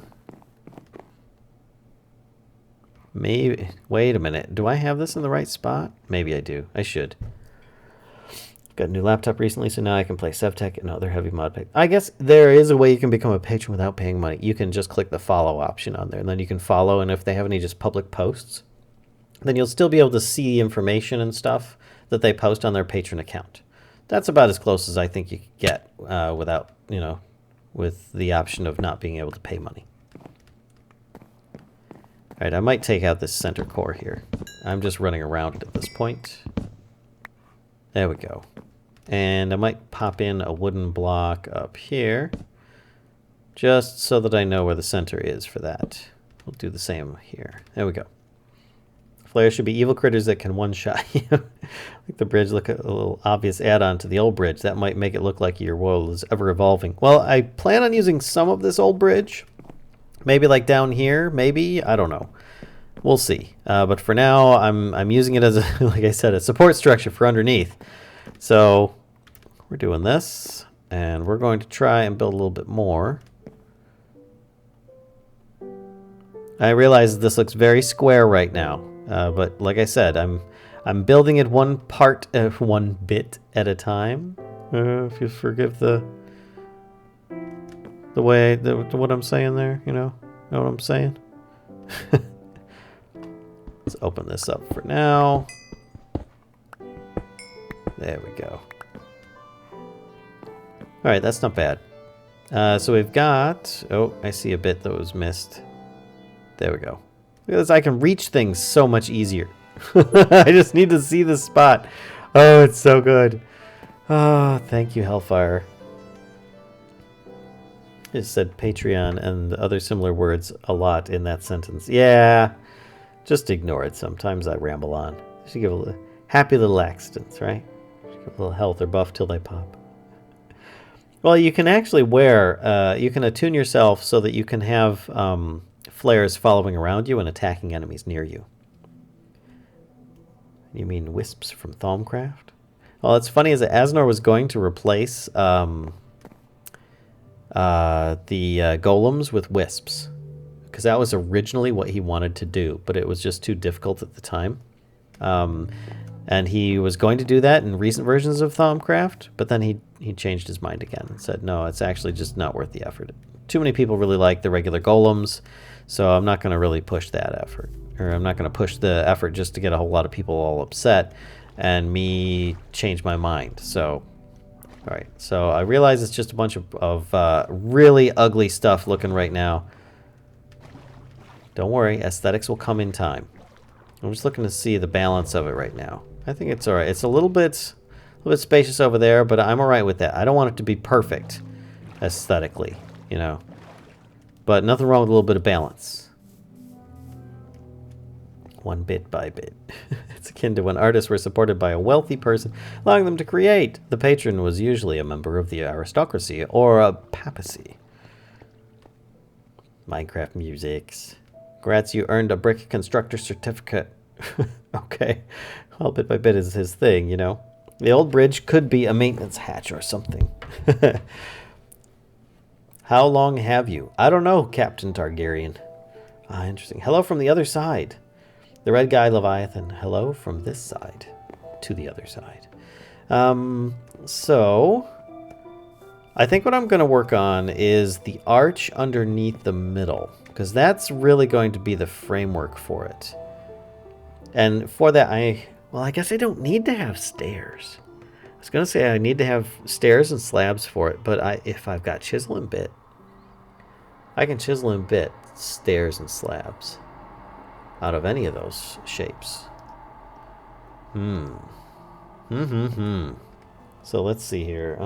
Maybe. Wait a minute. Do I have this in the right spot? Maybe I do. I should. Got a new laptop recently, so now I can play SevTech and other heavy mod packs. I guess there is a way you can become a patron without paying money. You can just click the follow option on there, and then you can follow, and if they have any just public posts, then you'll still be able to see information and stuff that they post on their patron account. That's about as close as I think you could get without, with the option of not being able to pay money. All right, I might take out this center core here. I'm just running around it at this point. There we go. And I might pop in a wooden block up here, just so that I know where the center is for that. We'll do the same here. There we go. Flares should be evil critters that can one-shot you. Like the bridge, look at a little obvious add-on to the old bridge. That might make it look like your world is ever evolving. Well, I plan on using some of this old bridge. Maybe like down here, maybe. I don't know. We'll see. But for now, I'm using it as, like I said, a support structure for underneath. So we're doing this, and we're going to try and build a little bit more. I realize this looks very square right now. But like I said, I'm building it one bit at a time. If you forgive the way what I'm saying there, know what I'm saying. Let's open this up for now. There we go. All right, that's not bad. So we've got. Oh, I see a bit that was missed. There we go. Because I can reach things so much easier. I just need to see the spot. Oh, it's so good. Oh, thank you, Hellfire. It said Patreon and other similar words a lot in that sentence. Yeah, just ignore it. Sometimes I ramble on. You should give a little, happy little accidents, right? Give a little health or buff till they pop. Well, you can actually wear, you can attune yourself so that you can have flares following around you and attacking enemies near you. You mean wisps from Thaumcraft? Well, it's funny is that Asnor was going to replace the golems with wisps, because that was originally what he wanted to do, but it was just too difficult at the time. And he was going to do that in recent versions of Thaumcraft, but then he changed his mind again and said, no, it's actually just not worth the effort. Too many people really like the regular golems, so I'm not going to really push that effort. Or I'm not going to push the effort just to get a whole lot of people all upset and me change my mind. So, all right. So I realize it's just a bunch of really ugly stuff looking right now. Don't worry, aesthetics will come in time. I'm just looking to see the balance of it right now. I think it's all right. It's a little bit spacious over there, but I'm all right with that. I don't want it to be perfect aesthetically, you know. But nothing wrong with a little bit of balance. One bit by bit. It's akin to when artists were supported by a wealthy person, allowing them to create. The patron was usually a member of the aristocracy or a papacy. Minecraft musics. Congrats, you earned a brick constructor certificate. Okay. Well, bit by bit is his thing, you know. The old bridge could be a maintenance hatch or something. How long have you? I don't know, Captain Targaryen. Ah, interesting. Hello from the other side. The red guy, Leviathan. Hello from this side to the other side. So, I think what I'm going to work on is the arch underneath the middle, because that's really going to be the framework for it. And for that, well, I guess I don't need to have stairs. I was going to say I need to have stairs and slabs for it, but if I've got chisel and bit, I can chisel and bit stairs and slabs out of any of those shapes. So let's see here.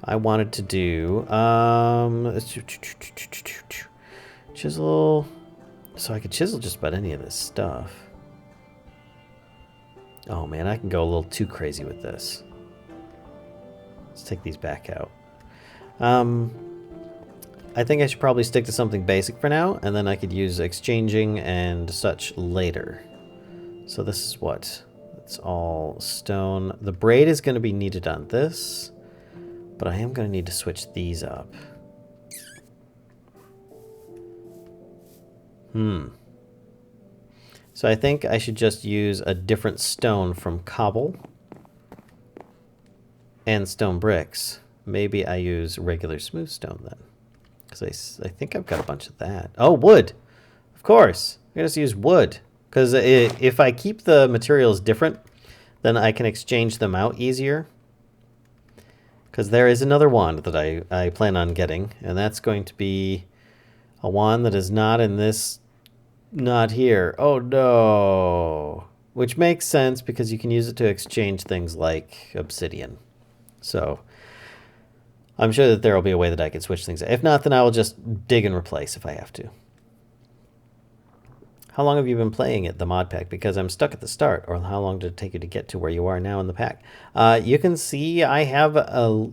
I wanted to do chisel, so I could chisel just about any of this stuff. Oh man, I can go a little too crazy with this. Let's take these back out. I think I should probably stick to something basic for now, and then I could use exchanging and such later. So this is what? It's all stone. The braid is going to be needed on this, but I am going to need to switch these up. So I think I should just use a different stone from cobble and stone bricks. Maybe I use regular smooth stone then, because I think I've got a bunch of that. Oh, wood! Of course! I'm going to use wood, because if I keep the materials different, then I can exchange them out easier. Because there is another wand that I plan on getting, and that's going to be a wand that is not in this, not here. Oh no! Which makes sense, because you can use it to exchange things like obsidian. So I'm sure that there will be a way that I can switch things. If not, then I will just dig and replace if I have to. How long have you been playing at the mod pack? Because I'm stuck at the start. Or how long did it take you to get to where you are now in the pack? You can see I have a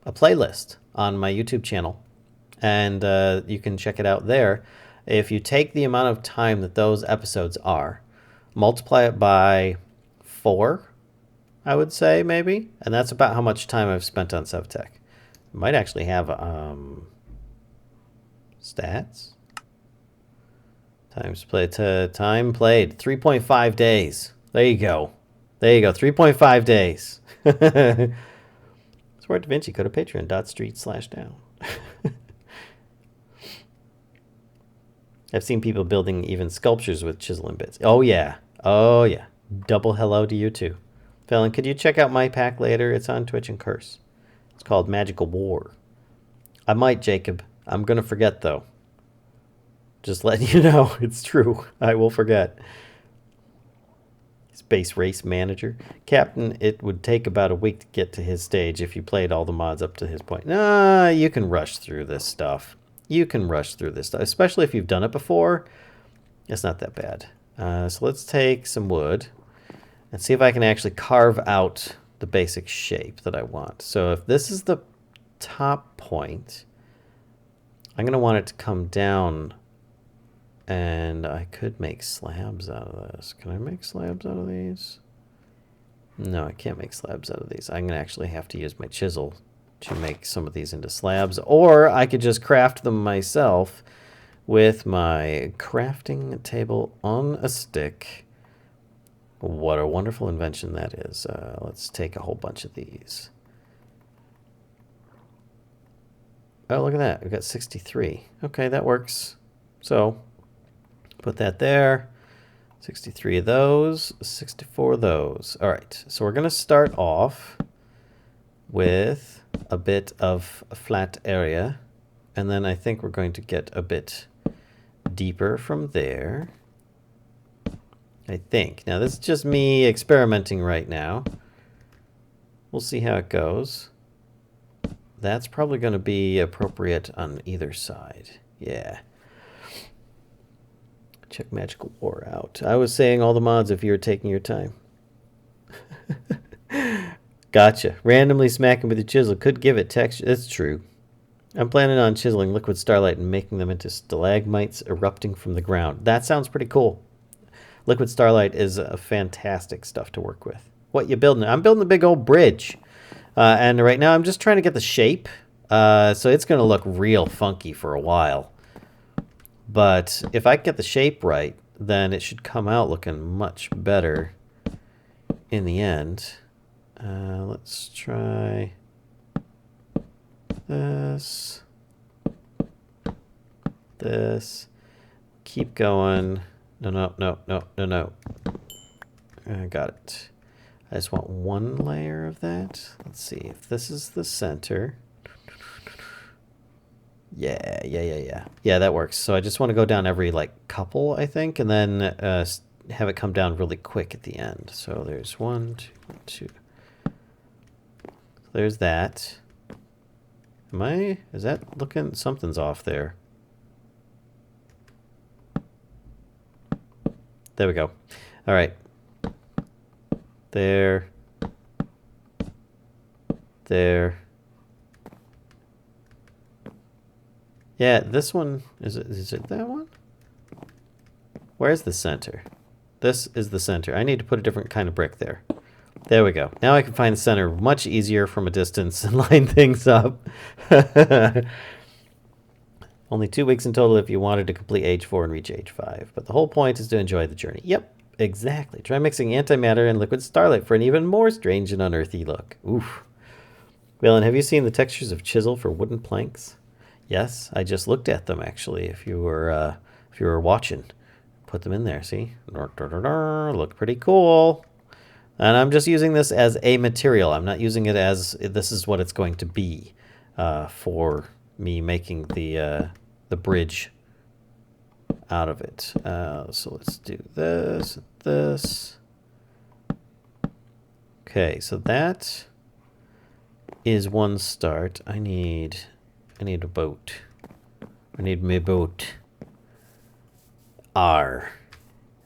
playlist on my YouTube channel. And you can check it out there. If you take the amount of time that those episodes are, multiply it by 4, I would say, maybe. And that's about how much time I've spent on SevTech. Might actually have stats. Time played. 3.5 days. There you go. There you go. 3.5 days. That's where Da Vinci. Go to patreon.com/down. I've seen people building even sculptures with chisel and bits. Oh, yeah. Oh, yeah. Double hello to you, too. Vallen, could you check out my pack later? It's on Twitch and Curse. It's called Magical War. I might, Jacob. I'm going to forget, though. Just letting you know. It's true. I will forget. Space Race Manager. Captain, it would take about a week to get to his stage if you played all the mods up to his point. Nah, you can rush through this stuff. You can rush through this stuff, especially if you've done it before. It's not that bad. So let's take some wood. and see if I can actually carve out the basic shape that I want. So if this is the top point, I'm going to want it to come down, and I could make slabs out of this. Can I make slabs out of these? No, I can't make slabs out of these. I'm going to actually have to use my chisel to make some of these into slabs, or I could just craft them myself with my crafting table on a stick. What a wonderful invention that is. Let's take a whole bunch of these. Oh, look at that. We've got 63. Okay, that works. So, put that there. 63 of those, 64 of those. All right, so we're going to start off with a bit of a flat area, and then I think we're going to get a bit deeper from there. I think. Now, this is just me experimenting right now. We'll see how it goes. That's probably going to be appropriate on either side. Yeah. Check Magical War out. I was saying all the mods if you were taking your time. Gotcha. Randomly smacking with the chisel could give it texture. That's true. I'm planning on chiseling liquid starlight and making them into stalagmites erupting from the ground. That sounds pretty cool. Liquid starlight is a fantastic stuff to work with. What you building? I'm building a big old bridge. And right now I'm just trying to get the shape. So it's going to look real funky for a while. But if I get the shape right, then it should come out looking much better in the end. Let's try this. This. Keep going. No. I got it. I just want one layer of that. Let's see if this is the center. Yeah, that works. So I just want to go down every couple, I think, and then have it come down really quick at the end. So there's 1, 2. There's that. Is that looking, something's off there. There we go. All right. There. Yeah, this one, is it that one? Where's the center? This is the center. I need to put a different kind of brick there. There we go. Now I can find the center much easier from a distance and line things up. Only 2 weeks in total if you wanted to complete age 4 and reach age 5. But the whole point is to enjoy the journey. Yep, exactly. Try mixing antimatter and liquid starlight for an even more strange and unearthly look. Oof. Vallen, have you seen the textures of chisel for wooden planks? Yes, I just looked at them actually. If you were watching, put them in there. See, look pretty cool. And I'm just using this as a material. I'm not using it as this is what it's going to be for me making the bridge out of it. So let's do this. Okay, so that is one start. I need a boat. I need my boat.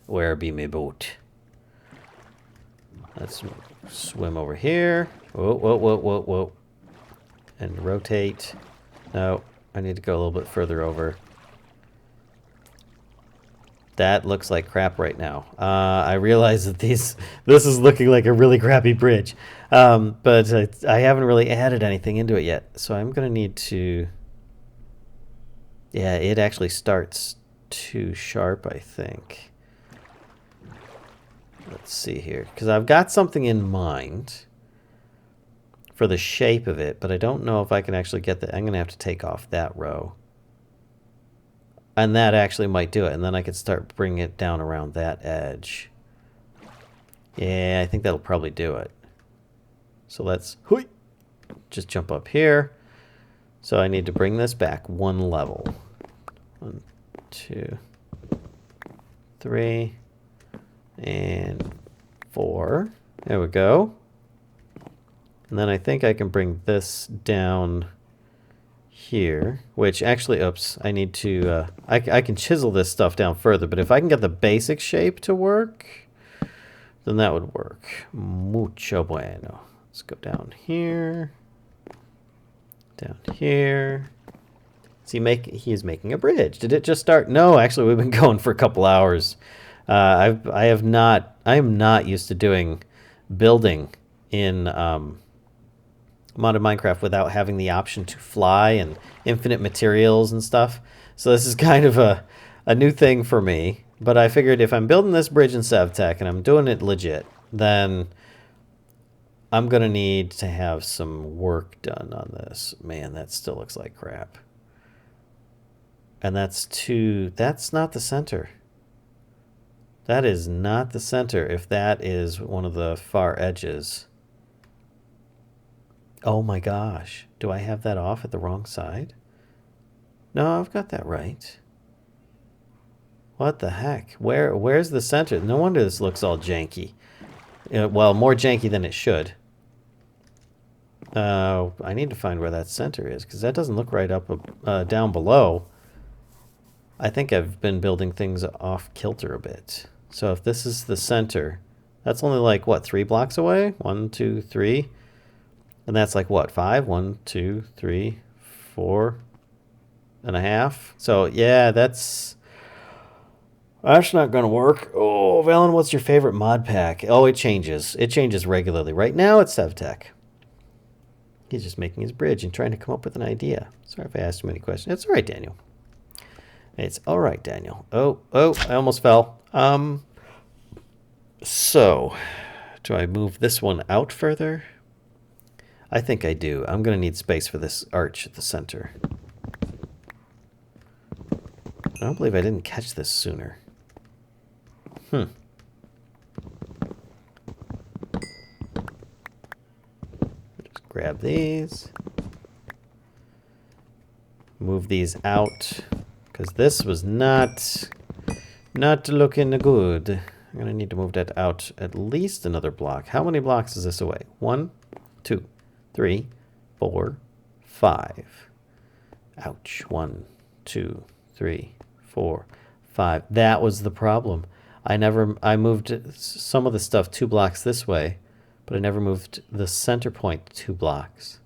Where be my boat? Let's swim over here. Whoa. And rotate. No, I need to go a little bit further over. That looks like crap right now. I realize that this is looking like a really crappy bridge. But I haven't really added anything into it yet. So I'm going to need to... Yeah, it actually starts too sharp, I think. Let's see here. Because I've got something in mind for the shape of it, but I don't know if I can actually get that. I'm going to have to take off that row. And that actually might do it. And then I could start bringing it down around that edge. Yeah, I think that'll probably do it. So let's just jump up here. So I need to bring this back one level. 1, 2, 3, and 4. There we go. And then I think I can bring this down here, which actually, oops, I need to, I can chisel this stuff down further, but if I can get the basic shape to work, then that would work. Mucho bueno. Let's go down here. Down here. He is making a bridge. Did it just start? No, actually, we've been going for a couple hours. I am not used to doing building in modded Minecraft without having the option to fly and infinite materials and stuff. So this is kind of a new thing for me. But I figured if I'm building this bridge in SevTech and I'm doing it legit, then I'm going to need to have some work done on this. Man, that still looks like crap. And that's not the center. That is not the center if that is one of the far edges. Oh my gosh. Do I have that off at the wrong side? No, I've got that right. What the heck? Where's the center? No wonder this looks all janky. Well, more janky than it should. I need to find where that center is, because that doesn't look right up down below. I think I've been building things off kilter a bit. So if this is the center, that's only like, what, 3 blocks away? 1, 2, 3. And that's like, what, 5? 1, 2, 3, 4 and a half. So, yeah, that's not going to work. Oh, Vallen, what's your favorite mod pack? Oh, it changes. It changes regularly. Right now, it's SevTech. He's just making his bridge and trying to come up with an idea. Sorry if I asked too many questions. It's all right, Daniel. It's all right, Daniel. Oh, I almost fell. So, do I move this one out further? I think I do. I'm going to need space for this arch at the center. I don't believe I didn't catch this sooner. Just grab these. Move these out. Because this was not looking good. I'm going to need to move that out at least another block. How many blocks is this away? 1, 2, 3, 4, 5. Ouch. 1, 2, 3, 4, 5. That was the problem. I moved some of the stuff 2 blocks this way, but I never moved the center point 2 blocks.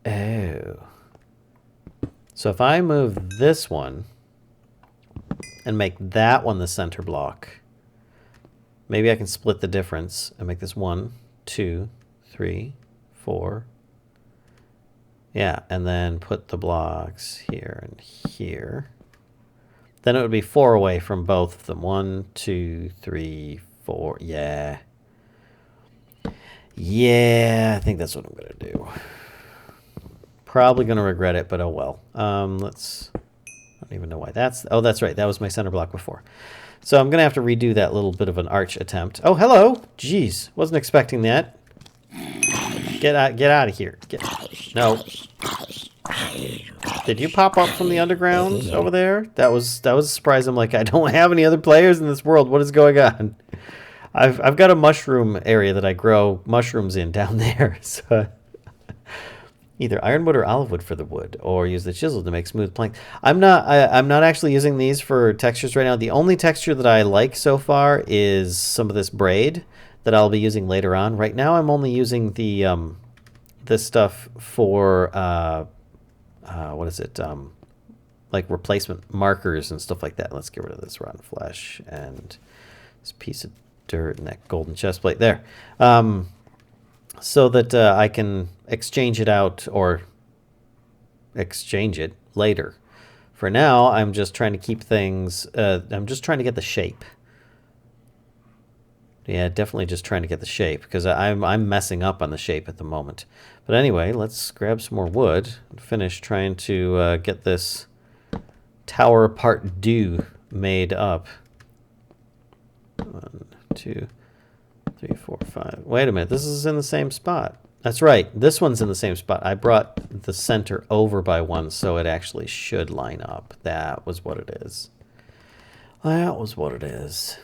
Oh. So if I move this one and make that one the center block, maybe I can split the difference and make this 1, 2, 3, 4. Yeah, and then put the blocks here and here. Then it would be 4 away from both of them. 1, 2, 3, 4. Yeah. Yeah, I think that's what I'm going to do. Probably going to regret it, but oh well. I don't even know why that's... Oh, that's right. That was my center block before. So I'm going to have to redo that little bit of an arch attempt. Oh, hello. Jeez. Wasn't expecting that. Get out of here. No. Did you pop up from the underground over there? That was a surprise. I'm like, I don't have any other players in this world. What is going on? I've got a mushroom area that I grow mushrooms in down there. So either ironwood or olive wood for the wood, or use the chisel to make smooth planks. I'm not actually using these for textures right now. The only texture that I like so far is some of this braid that I'll be using later on. Right now, I'm only using the this stuff for what is it? Like replacement markers and stuff like that. Let's get rid of this rotten flesh and this piece of dirt and that golden chest plate there. So that I can exchange it out or exchange it later. For now, I'm just trying to keep things... I'm just trying to get the shape. Yeah, definitely just trying to get the shape, because I'm messing up on the shape at the moment. But anyway, let's grab some more wood and finish trying to get this tower part 2 made up. 1, 2... 3, 4, 5. Wait a minute. This is in the same spot. That's right. This one's in the same spot. I brought the center over by 1, so it actually should line up. That was what it is. That was what it is.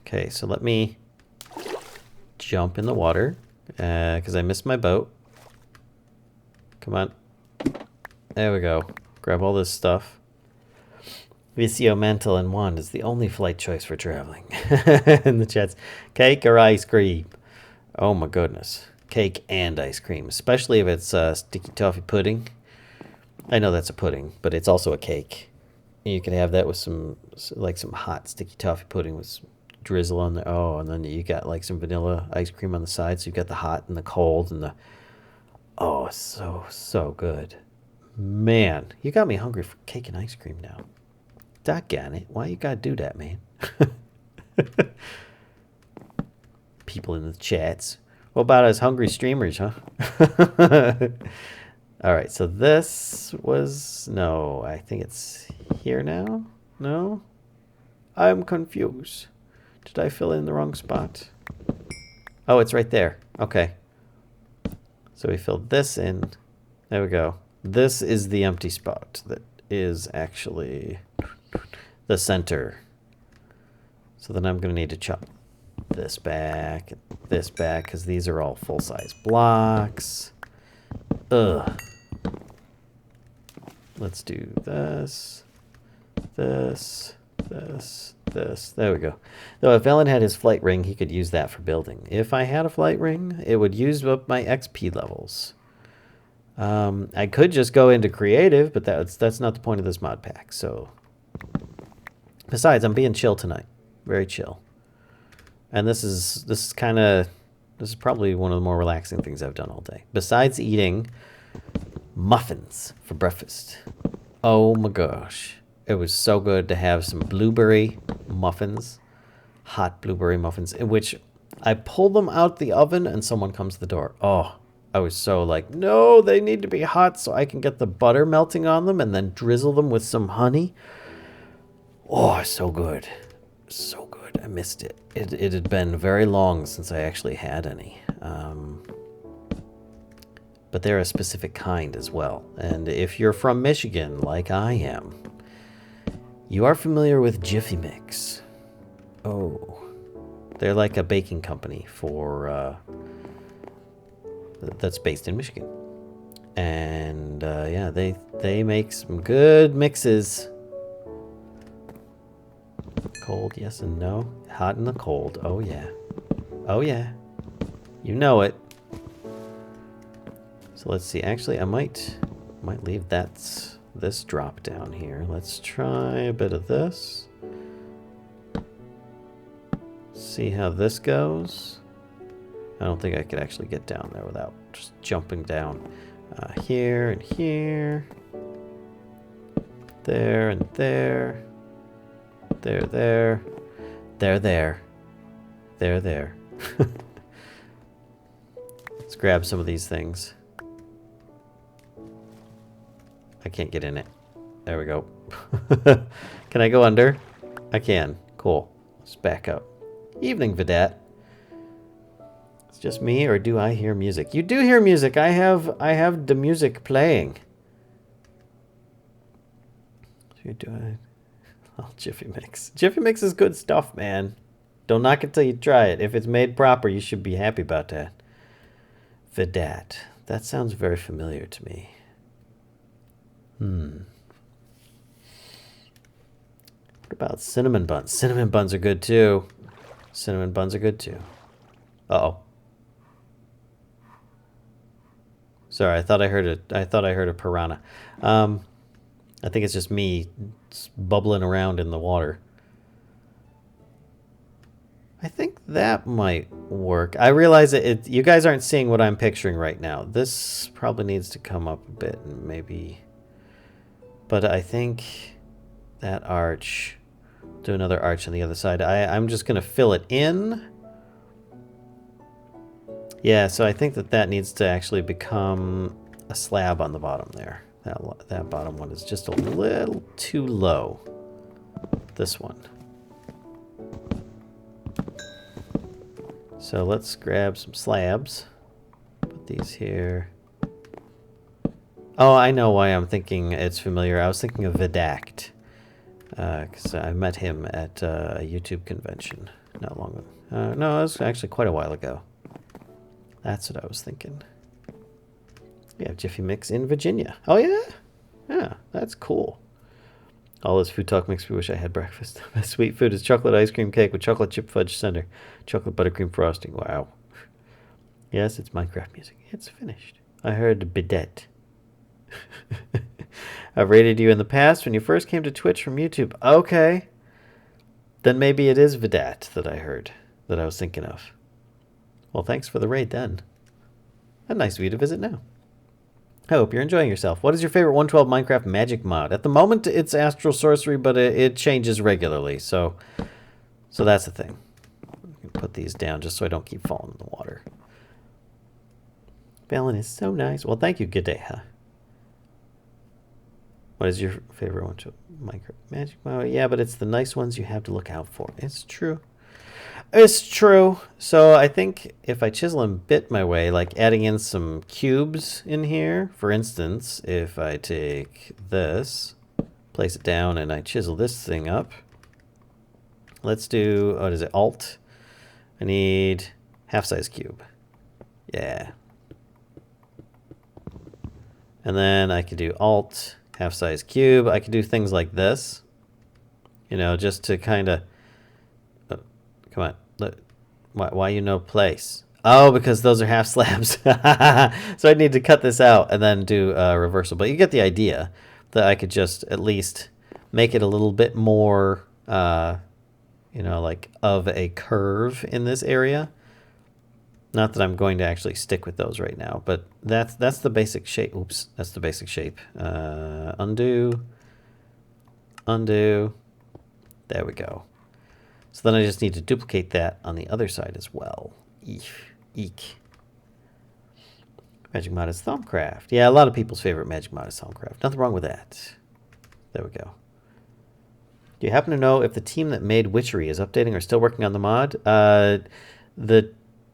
Okay, so let me jump in the water because I missed my boat. Come on. There we go. Grab all this stuff. Vicio Mantle and Wand is the only flight choice for traveling. In the chats. Cake or ice cream? Oh my goodness. Cake and ice cream. Especially if it's sticky toffee pudding. I know that's a pudding, but it's also a cake. You can have that with some hot sticky toffee pudding with some drizzle on there. Oh, and then you got like some vanilla ice cream on the side. So you've got the hot and the cold and the... Oh, so good. Man, you got me hungry for cake and ice cream now. Doggone it. Why you gotta do that, man? People in the chats. What about us hungry streamers, huh? Alright, so this was... No, I think it's here now? No? I'm confused. Did I fill in the wrong spot? Oh, it's right there. Okay. So we filled this in. There we go. This is the empty spot that is actually the center. So then I'm going to need to chop this back, because these are all full-size blocks. Ugh. Let's do this, this. There we go. Though if Vallen had his flight ring, he could use that for building. If I had a flight ring, it would use up my XP levels. I could just go into creative, but that's not the point of this mod pack. So, besides, I'm being chill tonight, very chill. And this is probably one of the more relaxing things I've done all day. Besides eating muffins for breakfast. Oh my gosh. It was so good to have some blueberry muffins, hot blueberry muffins, in which I pull them out the oven and someone comes to the door. Oh, I was so like, no, they need to be hot so I can get the butter melting on them and then drizzle them with some honey. Oh, so good. So good. I missed it. It had been very long since I actually had any. But they're a specific kind as well. And if you're from Michigan, like I am, you are familiar with Jiffy Mix. Oh. They're like a baking company for... that's based in Michigan. And, yeah, they make some good mixes. Cold, yes and no. Hot and the cold. Oh, yeah. Oh, yeah. You know it. So let's see. Actually, I might leave this drop down here. Let's try a bit of this. See how this goes. I don't think I could actually get down there without just jumping down. Here and here. There and there. There. There, there. There, there. Let's grab some of these things. I can't get in it. There we go. Can I go under? I can. Cool. Let's back up. Evening, Vidette. It's just me, or do I hear music? You do hear music. I have the music playing. Do I? Oh, Jiffy Mix. Jiffy Mix is good stuff, man. Don't knock it till you try it. If it's made proper, you should be happy about that. Vidette. That sounds very familiar to me. What about cinnamon buns? Cinnamon buns are good too. Cinnamon buns are good too. Uh-oh. Sorry, I thought I heard a piranha. I think it's just me bubbling around in the water. I think that might work. I realize that you guys aren't seeing what I'm picturing right now. This probably needs to come up a bit and maybe... But I think that arch... Do another arch on the other side. I'm just going to fill it in. Yeah, so I think that needs to actually become a slab on the bottom there. That bottom one is just a little too low. This one. So let's grab some slabs. Put these here. Oh, I know why I'm thinking it's familiar. I was thinking of Vidact. Because I met him at a YouTube convention not long ago. No, it was actually quite a while ago. That's what I was thinking. We have Jiffy Mix in Virginia. Oh, yeah? Yeah, that's cool. All this food talk makes me wish I had breakfast. My sweet food is chocolate ice cream cake with chocolate chip fudge center, chocolate buttercream frosting. Wow. Yes, it's Minecraft music. It's finished. I heard bidet. I've rated you in the past when you first came to Twitch from YouTube. Okay. Then maybe it is Vidat that I heard, that I was thinking of. Well, thanks for the raid then. And nice of you to visit now. I hope you're enjoying yourself. What is your favorite 112 Minecraft magic mod? At the moment, it's Astral Sorcery, but it changes regularly. So that's the thing. Put these down just so I don't keep falling in the water. Vallen is so nice. Well, thank you, Gadeha. What is your favorite one? Minecraft magic mod? Yeah, but it's the nice ones you have to look out for. It's true. It's true. So I think if I chisel and bit my way, like adding in some cubes in here, for instance, if I take this, place it down, and I chisel this thing up. Let's do, what is it, Alt? I need half-size cube. Yeah. And then I could do Alt, half-size cube. I could do things like this, you know, just to kind of, come on, look, why you no place? Oh, because those are half slabs. So I need to cut this out and then do reversal. But you get the idea that I could just at least make it a little bit more, you know, like of a curve in this area. Not that I'm going to actually stick with those right now, but that's the basic shape. Oops, that's the basic shape. Undo. Undo. There we go. So then I just need to duplicate that on the other side as well. Eek. Magic mod is Thaumcraft. Yeah, a lot of people's favorite magic mod is Thaumcraft. Nothing wrong with that. There we go. Do you happen to know if the team that made Witchery is updating or still working on the mod?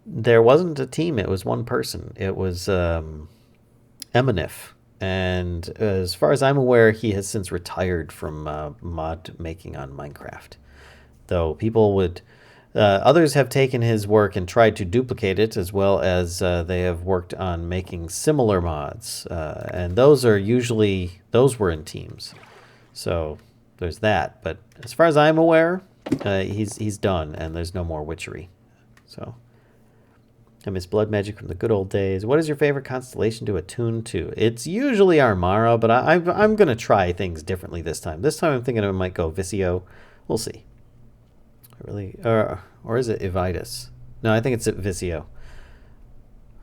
There wasn't a team. It was one person. It was Eminif. And as far as I'm aware, he has since retired from mod making on Minecraft. Though people would... others have taken his work and tried to duplicate it, as well as they have worked on making similar mods. And those are usually... Those were in teams. So there's that. But as far as I'm aware, he's done, and there's no more Witchery. So... I miss blood magic from the good old days. What is your favorite constellation to attune to? It's usually Armara, but I'm going to try things differently this time. This time I'm thinking I might go Visio. We'll see. Really, or is it Evitus? No, I think it's Visio.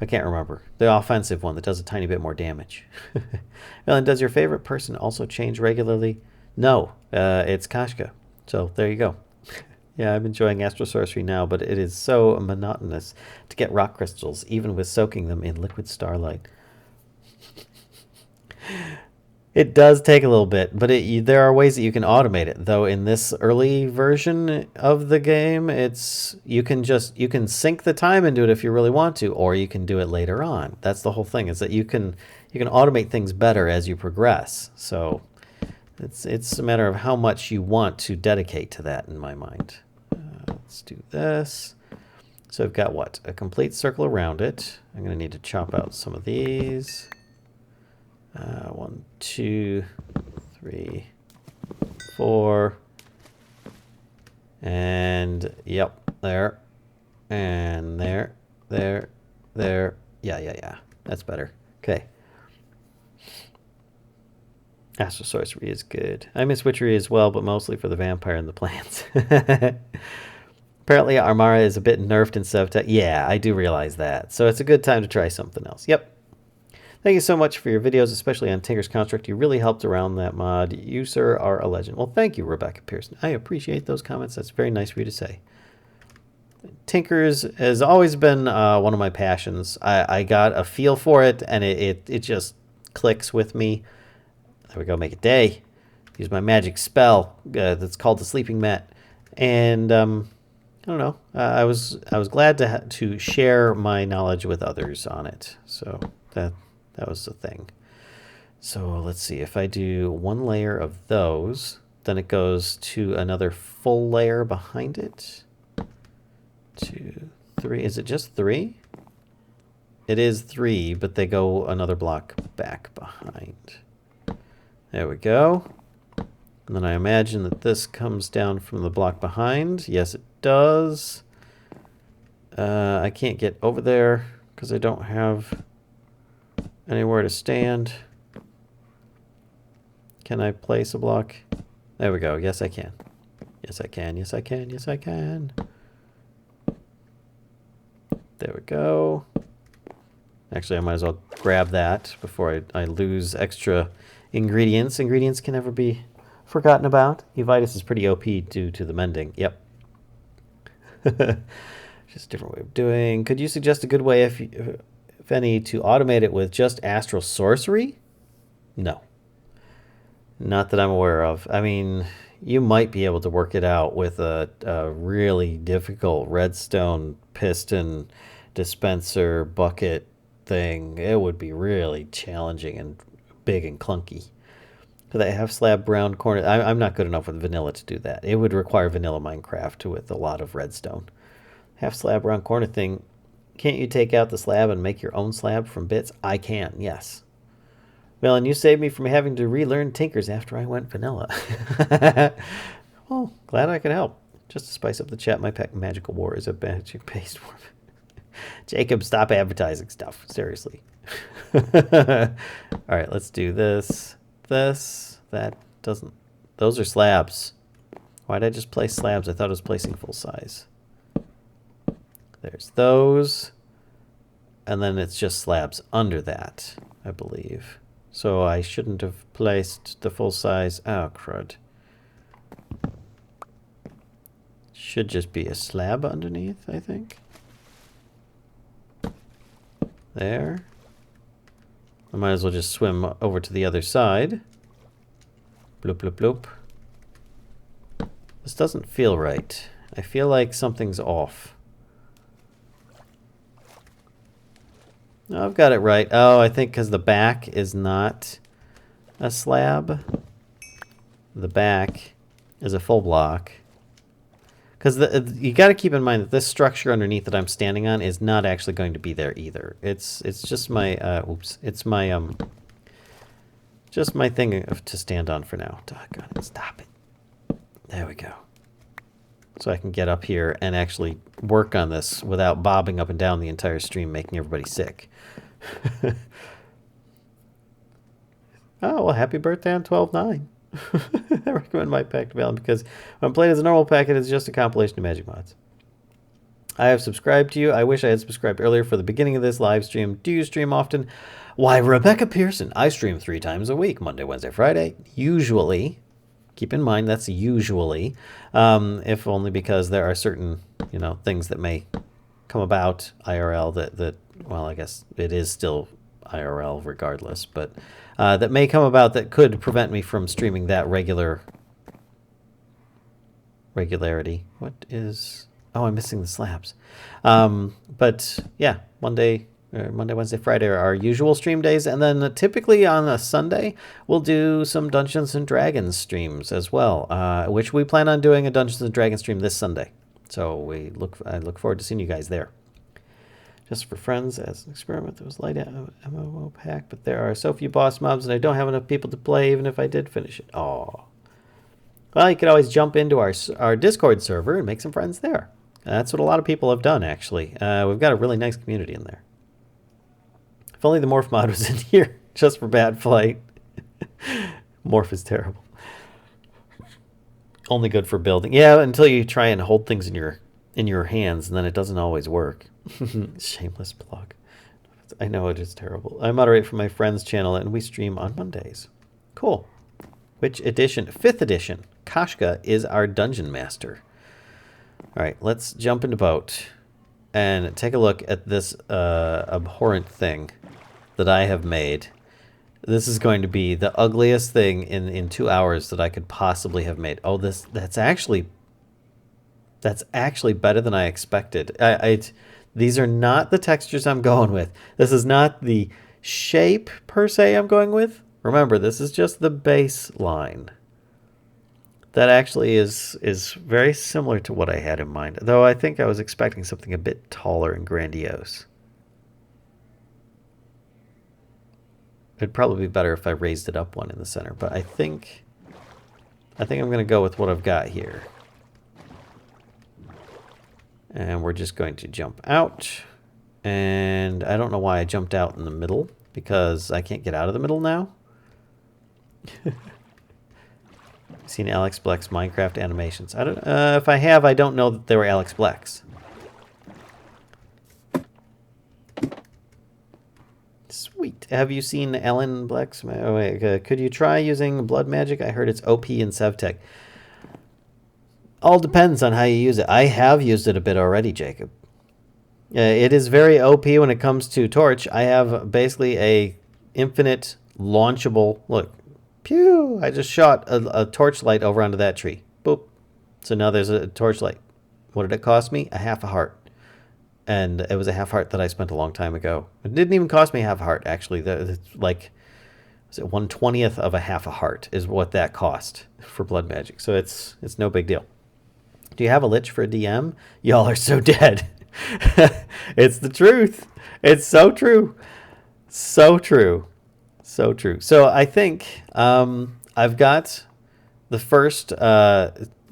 I can't remember. The offensive one that does a tiny bit more damage. Ellen, does your favorite person also change regularly? No, it's Kashka. So there you go. Yeah, I'm enjoying Astral Sorcery now, but it is so monotonous to get rock crystals, even with soaking them in liquid starlight. It does take a little bit, but there are ways that you can automate it. Though in this early version of the game, you can sync the time into it if you really want to, or you can do it later on. That's the whole thing, is that you can automate things better as you progress. So it's a matter of how much you want to dedicate to that, in my mind. Let's do this. So I've got what? A complete circle around it. I'm going to need to chop out some of these. 1, 2, 3, 4. And, yep, there. And there. Yeah. That's better. Okay. Astral Sorcery is good. I miss Witchery as well, but mostly for the vampire and the plants. Apparently Armara is a bit nerfed in SevTech. Yeah, I do realize that. So it's a good time to try something else. Yep. Thank you so much for your videos, especially on Tinker's Construct. You really helped around that mod. You, sir, are a legend. Well, thank you, Rebecca Pearson. I appreciate those comments. That's very nice for you to say. Tinker's has always been one of my passions. I got a feel for it, and it just clicks with me. There we go, make a day. Use my magic spell that's called the Sleeping Mat. And I don't know. I was glad to share my knowledge with others on it. So that was the thing. So let's see. If I do one layer of those, then it goes to another full layer behind it. 2, 3. Is it just 3? It is 3, but they go another block back behind. There we go. And then I imagine that this comes down from the block behind. Yes, it does. I can't get over there because I don't have anywhere to stand. Can I place a block? There we go. Yes, I can. Yes, I can. Yes, I can. Yes, I can. There we go. Actually, I might as well grab that before I lose extra ingredients. Ingredients can never be forgotten about. Evitus is pretty OP due to the mending. Yep. Just a different way of doing. Could you suggest a good way, if any, to automate it with just astral sorcery? No. Not that I'm aware of. I mean, you might be able to work it out with a really difficult redstone piston dispenser bucket thing. It would be really challenging and big and clunky. Because I have slab brown corner. I'm not good enough with vanilla to do that. It would require vanilla Minecraft with a lot of redstone. Half slab round corner thing. Can't you take out the slab and make your own slab from bits? I can, yes. Well, and you saved me from having to relearn Tinkers after I went vanilla. Well, glad I could help. Just to spice up the chat, my pet magical war is a magic-based war. Jacob, stop advertising stuff. Seriously. All right, let's do this. That doesn't... Those are slabs. Why did I just place slabs? I thought it was placing full size. There's those. And then it's just slabs under that, I believe. So I shouldn't have placed the full size. Oh, crud. Should just be a slab underneath, I think. There. I might as well just swim over to the other side. Bloop, bloop, bloop. This doesn't feel right. I feel like something's off. No, I've got it right. Oh, I think because the back is not a slab. The back is a full block. Because you got to keep in mind that this structure underneath that I'm standing on is not actually going to be there either. It's just my it's my just my thing to stand on for now. Doggone it, stop it. There we go. So I can get up here and actually work on this without bobbing up and down the entire stream, making everybody sick. Oh, well, happy birthday on 12/9. I recommend my pack to Vallen because when played as a normal pack, it is just a compilation of magic mods. I have subscribed to you. I wish I had subscribed earlier for the beginning of this live stream. Do you stream often? Why, Rebecca Pearson, I stream 3 times a week, Monday, Wednesday, Friday. Usually. Keep in mind, that's usually, if only because there are certain, things that may come about IRL that well, I guess it is still IRL regardless, but that may come about that could prevent me from streaming that regularity. What is... Oh, I'm missing the slabs. But yeah, Monday, Wednesday, Friday are our usual stream days. And then typically on a Sunday, we'll do some Dungeons and Dragons streams as well, which we plan on doing a Dungeons and Dragons stream this Sunday. So I look forward to seeing you guys there. Just for friends, as an experiment, there was light MMO pack, but there are so few boss mobs and I don't have enough people to play even if I did finish it. Oh. Well, you could always jump into our Discord server and make some friends there. That's what a lot of people have done, actually. We've got a really nice community in there. If only the Morph mod was in here, just for bad flight. Morph is terrible. Only good for building. Yeah, until you try and hold things in your hands, and then it doesn't always work. Shameless plug. I know it is terrible. I moderate for my friend's channel, and we stream on Mondays. Cool. Which edition? 5th edition. Kashka is our dungeon master. All right, let's jump into boat and take a look at this abhorrent thing that I have made. This is going to be the ugliest thing in 2 hours that I could possibly have made. Oh, that's actually better than I expected. These are not the textures I'm going with. This is not the shape per se I'm going with. Remember, this is just the baseline. That actually is very similar to what I had in mind, though I think I was expecting something a bit taller and grandiose. It'd probably be better if I raised it up one in the center, but I think I think I'm going to go with what I've got here. And we're just going to jump out. And I don't know why I jumped out in the middle, because I can't get out of the middle now. Seen Alex Bleck's Minecraft animations. I don't. If I have, I don't know that they were Alex Bleck's. Sweet. Have you seen Ellen Bleck's? Oh, wait, could you try using blood magic? I heard it's OP in SevTech. All depends on how you use it. I have used it a bit already, Jacob. It is very OP when it comes to torch. I have basically a infinite launchable. Look, pew! I just shot a torchlight over onto that tree. Boop. So now there's a torchlight. What did it cost me? A half a heart. And it was a half heart that I spent a long time ago. It didn't even cost me half a heart, actually. Like, was it 1/20th of a half a heart is what that cost for blood magic. So it's no big deal. Do you have a lich for a DM? Y'all are so dead. It's the truth. It's so true. So true. So true. So I think I've got the first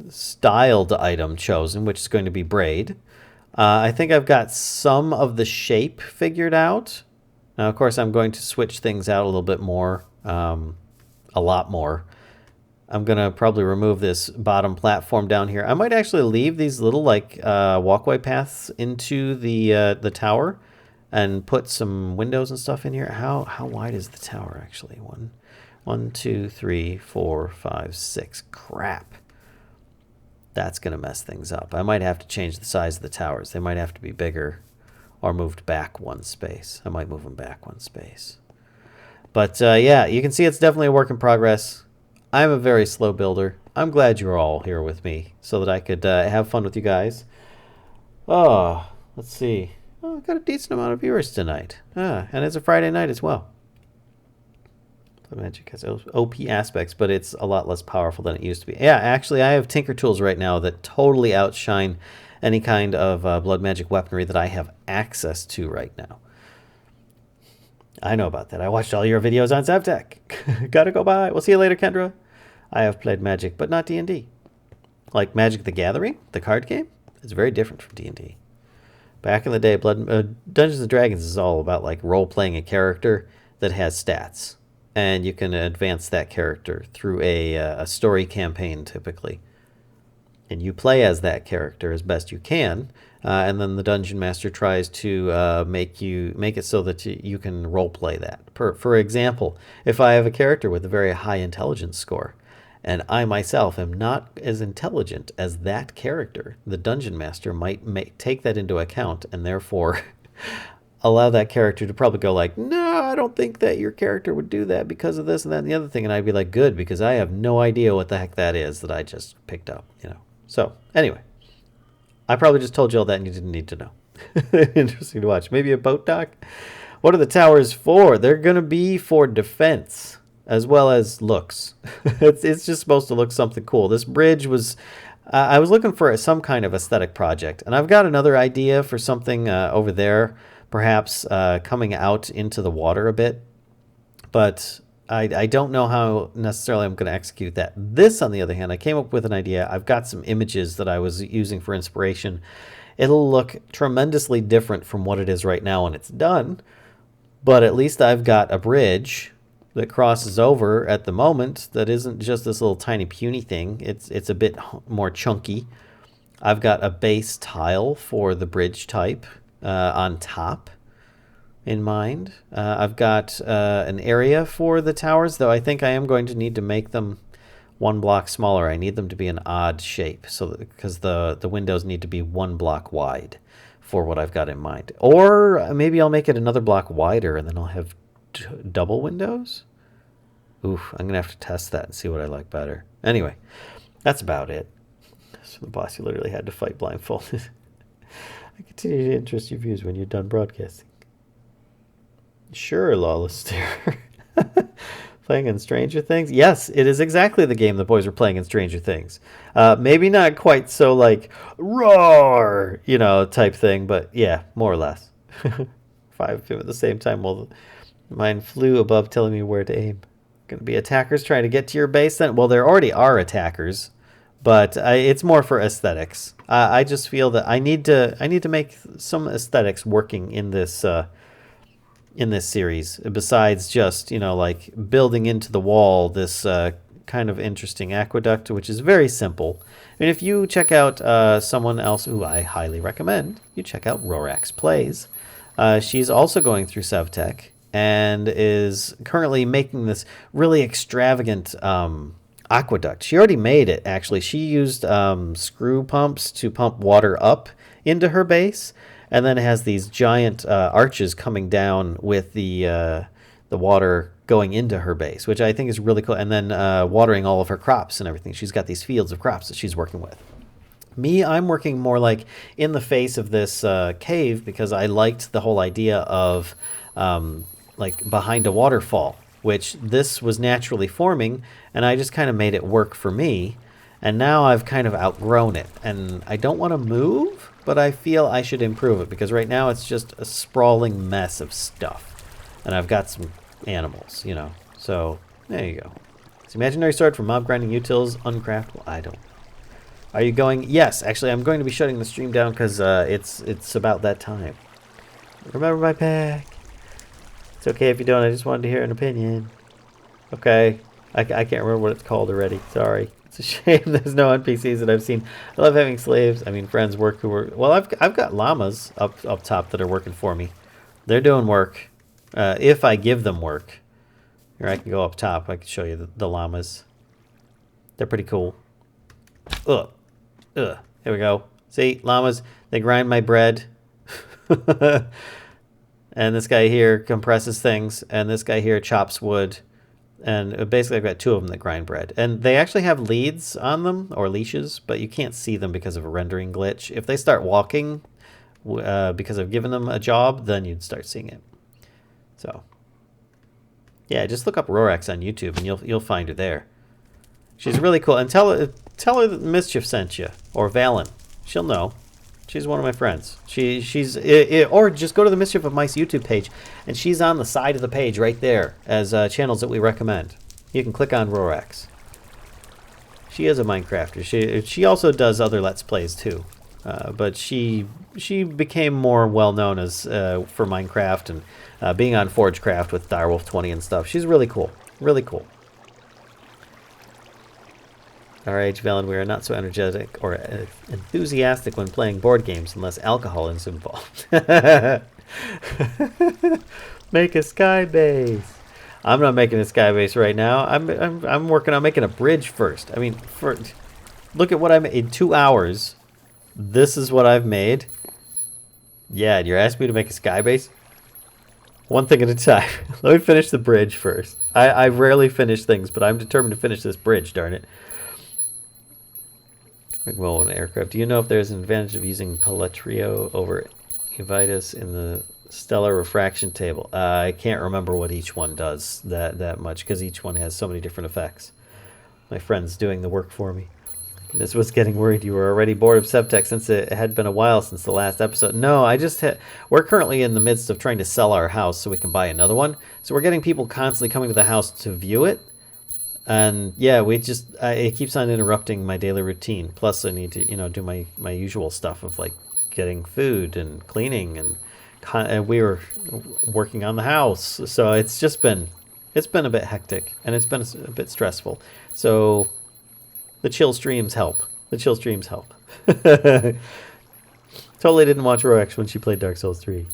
styled item chosen, which is going to be braid. I think I've got some of the shape figured out. Now, of course, I'm going to switch things out a little bit more, a lot more. I'm going to probably remove this bottom platform down here. I might actually leave these little like walkway paths into the tower and put some windows and stuff in here. How wide is the tower actually? 1, 2, 3, 4, 5, 6. Crap. That's going to mess things up. I might have to change the size of the towers. They might have to be bigger or moved back one space. I might move them back one space. But yeah, you can see it's definitely a work in progress. I'm a very slow builder. I'm glad you're all here with me so that I could have fun with you guys. Oh, let's see. Oh, I've got a decent amount of viewers tonight. And it's a Friday night as well. The magic has OP aspects, but it's a lot less powerful than it used to be. Yeah, actually, I have Tinker Tools right now that totally outshine any kind of blood magic weaponry that I have access to right now. I know about that. I watched all your videos on SevTech. Gotta go by. We'll see you later, Kendra. I have played Magic, but not D&D. Like Magic the Gathering, the card game, it's very different from D&D. Back in the day, Dungeons & Dragons is all about like role-playing a character that has stats. And you can advance that character through a story campaign, typically. And you play as that character as best you can. And then the Dungeon Master tries to make it so that you can role-play that. For example, if I have a character with a very high intelligence score, and I myself am not as intelligent as that character, the Dungeon Master might take that into account and therefore allow that character to probably go like, no, I don't think that your character would do that because of this and that and the other thing. And I'd be like, good, because I have no idea what the heck that is that I just picked up, you know. So anyway, I probably just told you all that and you didn't need to know. Interesting to watch. Maybe a boat dock. What are the towers for? They're going to be for defense as well as looks. It's just supposed to look something cool. This bridge was... I was looking for some kind of aesthetic project, and I've got another idea for something over there, perhaps coming out into the water a bit, but I don't know how necessarily I'm going to execute that. This, on the other hand, I came up with an idea. I've got some images that I was using for inspiration. It'll look tremendously different from what it is right now when it's done, but at least I've got a bridge that crosses over at the moment that isn't just this little tiny puny thing. It's a bit more chunky. I've got a base tile for the bridge type on top in mind. I've got an area for the towers, though I think I am going to need to make them one block smaller. I need them to be an odd shape, so because the windows need to be 1 block wide for what I've got in mind. Or maybe I'll make it another block wider and then I'll have double windows? Oof, I'm going to have to test that and see what I like better. Anyway, that's about it. So the boss, you literally had to fight blindfolded. I continue to interest your views when you're done broadcasting. Sure, Lawless Terror. Playing in Stranger Things? Yes, it is exactly the game the boys were playing in Stranger Things. Maybe not quite so like, roar, you know, type thing, but yeah, more or less. 5 of them at the same time while mine flew above telling me where to aim. Going to be attackers trying to get to your base then? Well, there already are attackers, but it's more for aesthetics. I just feel that I need to make some aesthetics working in this series, besides just, like building into the wall this kind of interesting aqueduct, which is very simple. And if you check out someone else who I highly recommend, you check out Rorax Plays. She's also going through SevTech and is currently making this really extravagant aqueduct. She already made it, actually. She used screw pumps to pump water up into her base, and then it has these giant arches coming down with the water going into her base, which I think is really cool, and then watering all of her crops and everything. She's got these fields of crops that she's working with. Me, I'm working more like in the face of this cave, because I liked the whole idea of like behind a waterfall, which this was naturally forming, and I just kind of made it work for me. And now I've kind of outgrown it, and I don't want to move, but I feel I should improve it, because right now it's just a sprawling mess of stuff. And I've got some animals, So there you go. It's imaginary sword for mob grinding utils, uncraftable. I don't. Are you going? Yes, actually, I'm going to be shutting the stream down because it's about that time. Remember my pack. It's okay if you don't. I just wanted to hear an opinion. Okay. I can't remember what it's called already. Sorry. It's a shame there's no NPCs that I've seen. I love having slaves. I mean, friends work who work. Well, I've got llamas up top that are working for me. They're doing work. If I give them work. Here, I can go up top. I can show you the llamas. They're pretty cool. Ugh. Here we go. See, llamas, they grind my bread. And this guy here compresses things, and this guy here chops wood. And basically I've got two of them that grind bread. And they actually have leads on them, or leashes, but you can't see them because of a rendering glitch. If they start walking because I've given them a job, then you'd start seeing it. So, yeah, just look up Rorax on YouTube, and you'll find her there. She's really cool. And tell her that Mischief sent you, or Vallen. She'll know. She's one of my friends. Or just go to the Mischief of Mice YouTube page, and she's on the side of the page right there as channels that we recommend. You can click on Rorax. She is a Minecrafter. She also does other Let's Plays too, but she became more well known as for Minecraft and being on Forgecraft with Direwolf 20 and stuff. She's really cool. Really cool. Our age, Vallen, we are not so energetic or enthusiastic when playing board games unless alcohol is involved. Make a sky base. I'm not making a sky base right now. I'm working on making a bridge first. I mean, look at what I made in 2 hours. This is what I've made. Yeah, and you're asking me to make a sky base? One thing at a time. Let me finish the bridge first. I rarely finish things, but I'm determined to finish this bridge, darn it. Well, an aircraft. Do you know if there's an advantage of using Palatrio over Evitus in the stellar refraction table? I can't remember what each one does that much, because each one has so many different effects. My friend's doing the work for me. This was getting worried you were already bored of SevTech since it had been a while since the last episode. No, we're currently in the midst of trying to sell our house so we can buy another one. So we're getting people constantly coming to the house to view it. And yeah, it keeps on interrupting my daily routine. Plus I need to, do my usual stuff of like getting food and cleaning, and we were working on the house. So it's been a bit hectic, and it's been a bit stressful. So the chill streams help. Totally didn't watch Rorax when she played Dark Souls 3.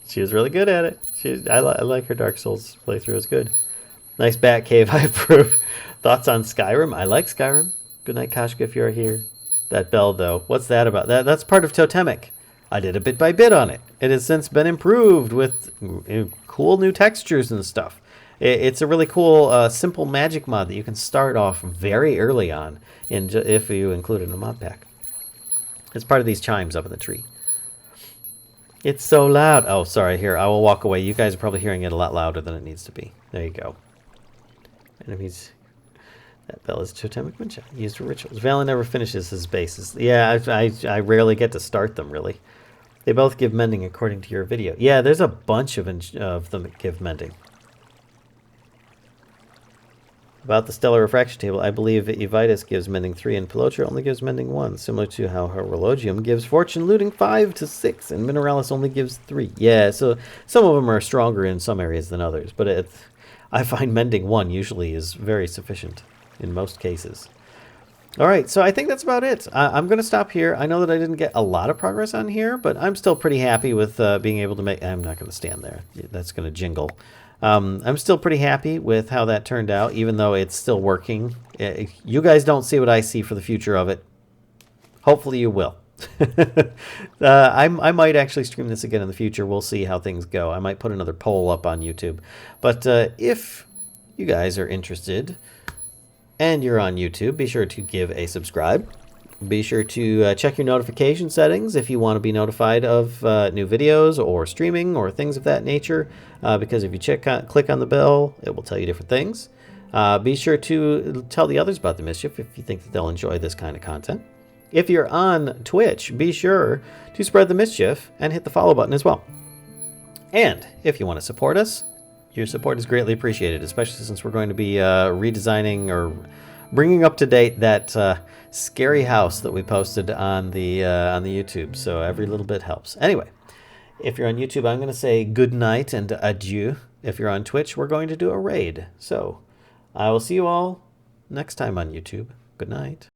She was really good at it. I like her Dark Souls playthrough. It was good. Nice bat cave, I approve. Thoughts on Skyrim? I like Skyrim. Good night, Kashka, if you're here. That bell, though. What's that about? That's part of Totemic. I did a bit by bit on it. It has since been improved with cool new textures and stuff. It's a really cool, simple magic mod that you can start off very early on if you include it in a mod pack. It's part of these chimes up in the tree. It's so loud. Oh, sorry. Here, I will walk away. You guys are probably hearing it a lot louder than it needs to be. There you go. Enemies. That bell is totemic moonshine used for rituals. Vallen never finishes his bases. Yeah, I rarely get to start them, really. They both give mending according to your video. Yeah, there's a bunch of them that give mending. About the stellar refraction table, I believe Evitus gives mending 3 and Pilotra only gives mending 1, similar to how Horologium gives fortune looting 5 to 6 and Mineralis only gives 3. Yeah, so some of them are stronger in some areas than others, but I find mending 1 usually is very sufficient in most cases. All right, so I think that's about it. I'm going to stop here. I know that I didn't get a lot of progress on here, but I'm still pretty happy with being able to make... I'm not going to stand there. That's going to jingle. I'm still pretty happy with how that turned out, even though it's still working. You guys don't see what I see for the future of it. Hopefully you will. I might actually stream this again in the future. We'll see how things go. I might put another poll up on YouTube. But if you guys are interested... and you're on YouTube, be sure to give a subscribe. Be sure to check your notification settings if you want to be notified of new videos or streaming or things of that nature, because if you click on the bell, it will tell you different things. Be sure to tell the others about the Mischief if you think that they'll enjoy this kind of content. If you're on Twitch, be sure to spread the Mischief and hit the follow button as well. And if you want to support us, your support is greatly appreciated, especially since we're going to be redesigning or bringing up to date that scary house that we posted on the YouTube. So every little bit helps. Anyway, if you're on YouTube, I'm going to say good night and adieu. If you're on Twitch, we're going to do a raid. So I will see you all next time on YouTube. Good night.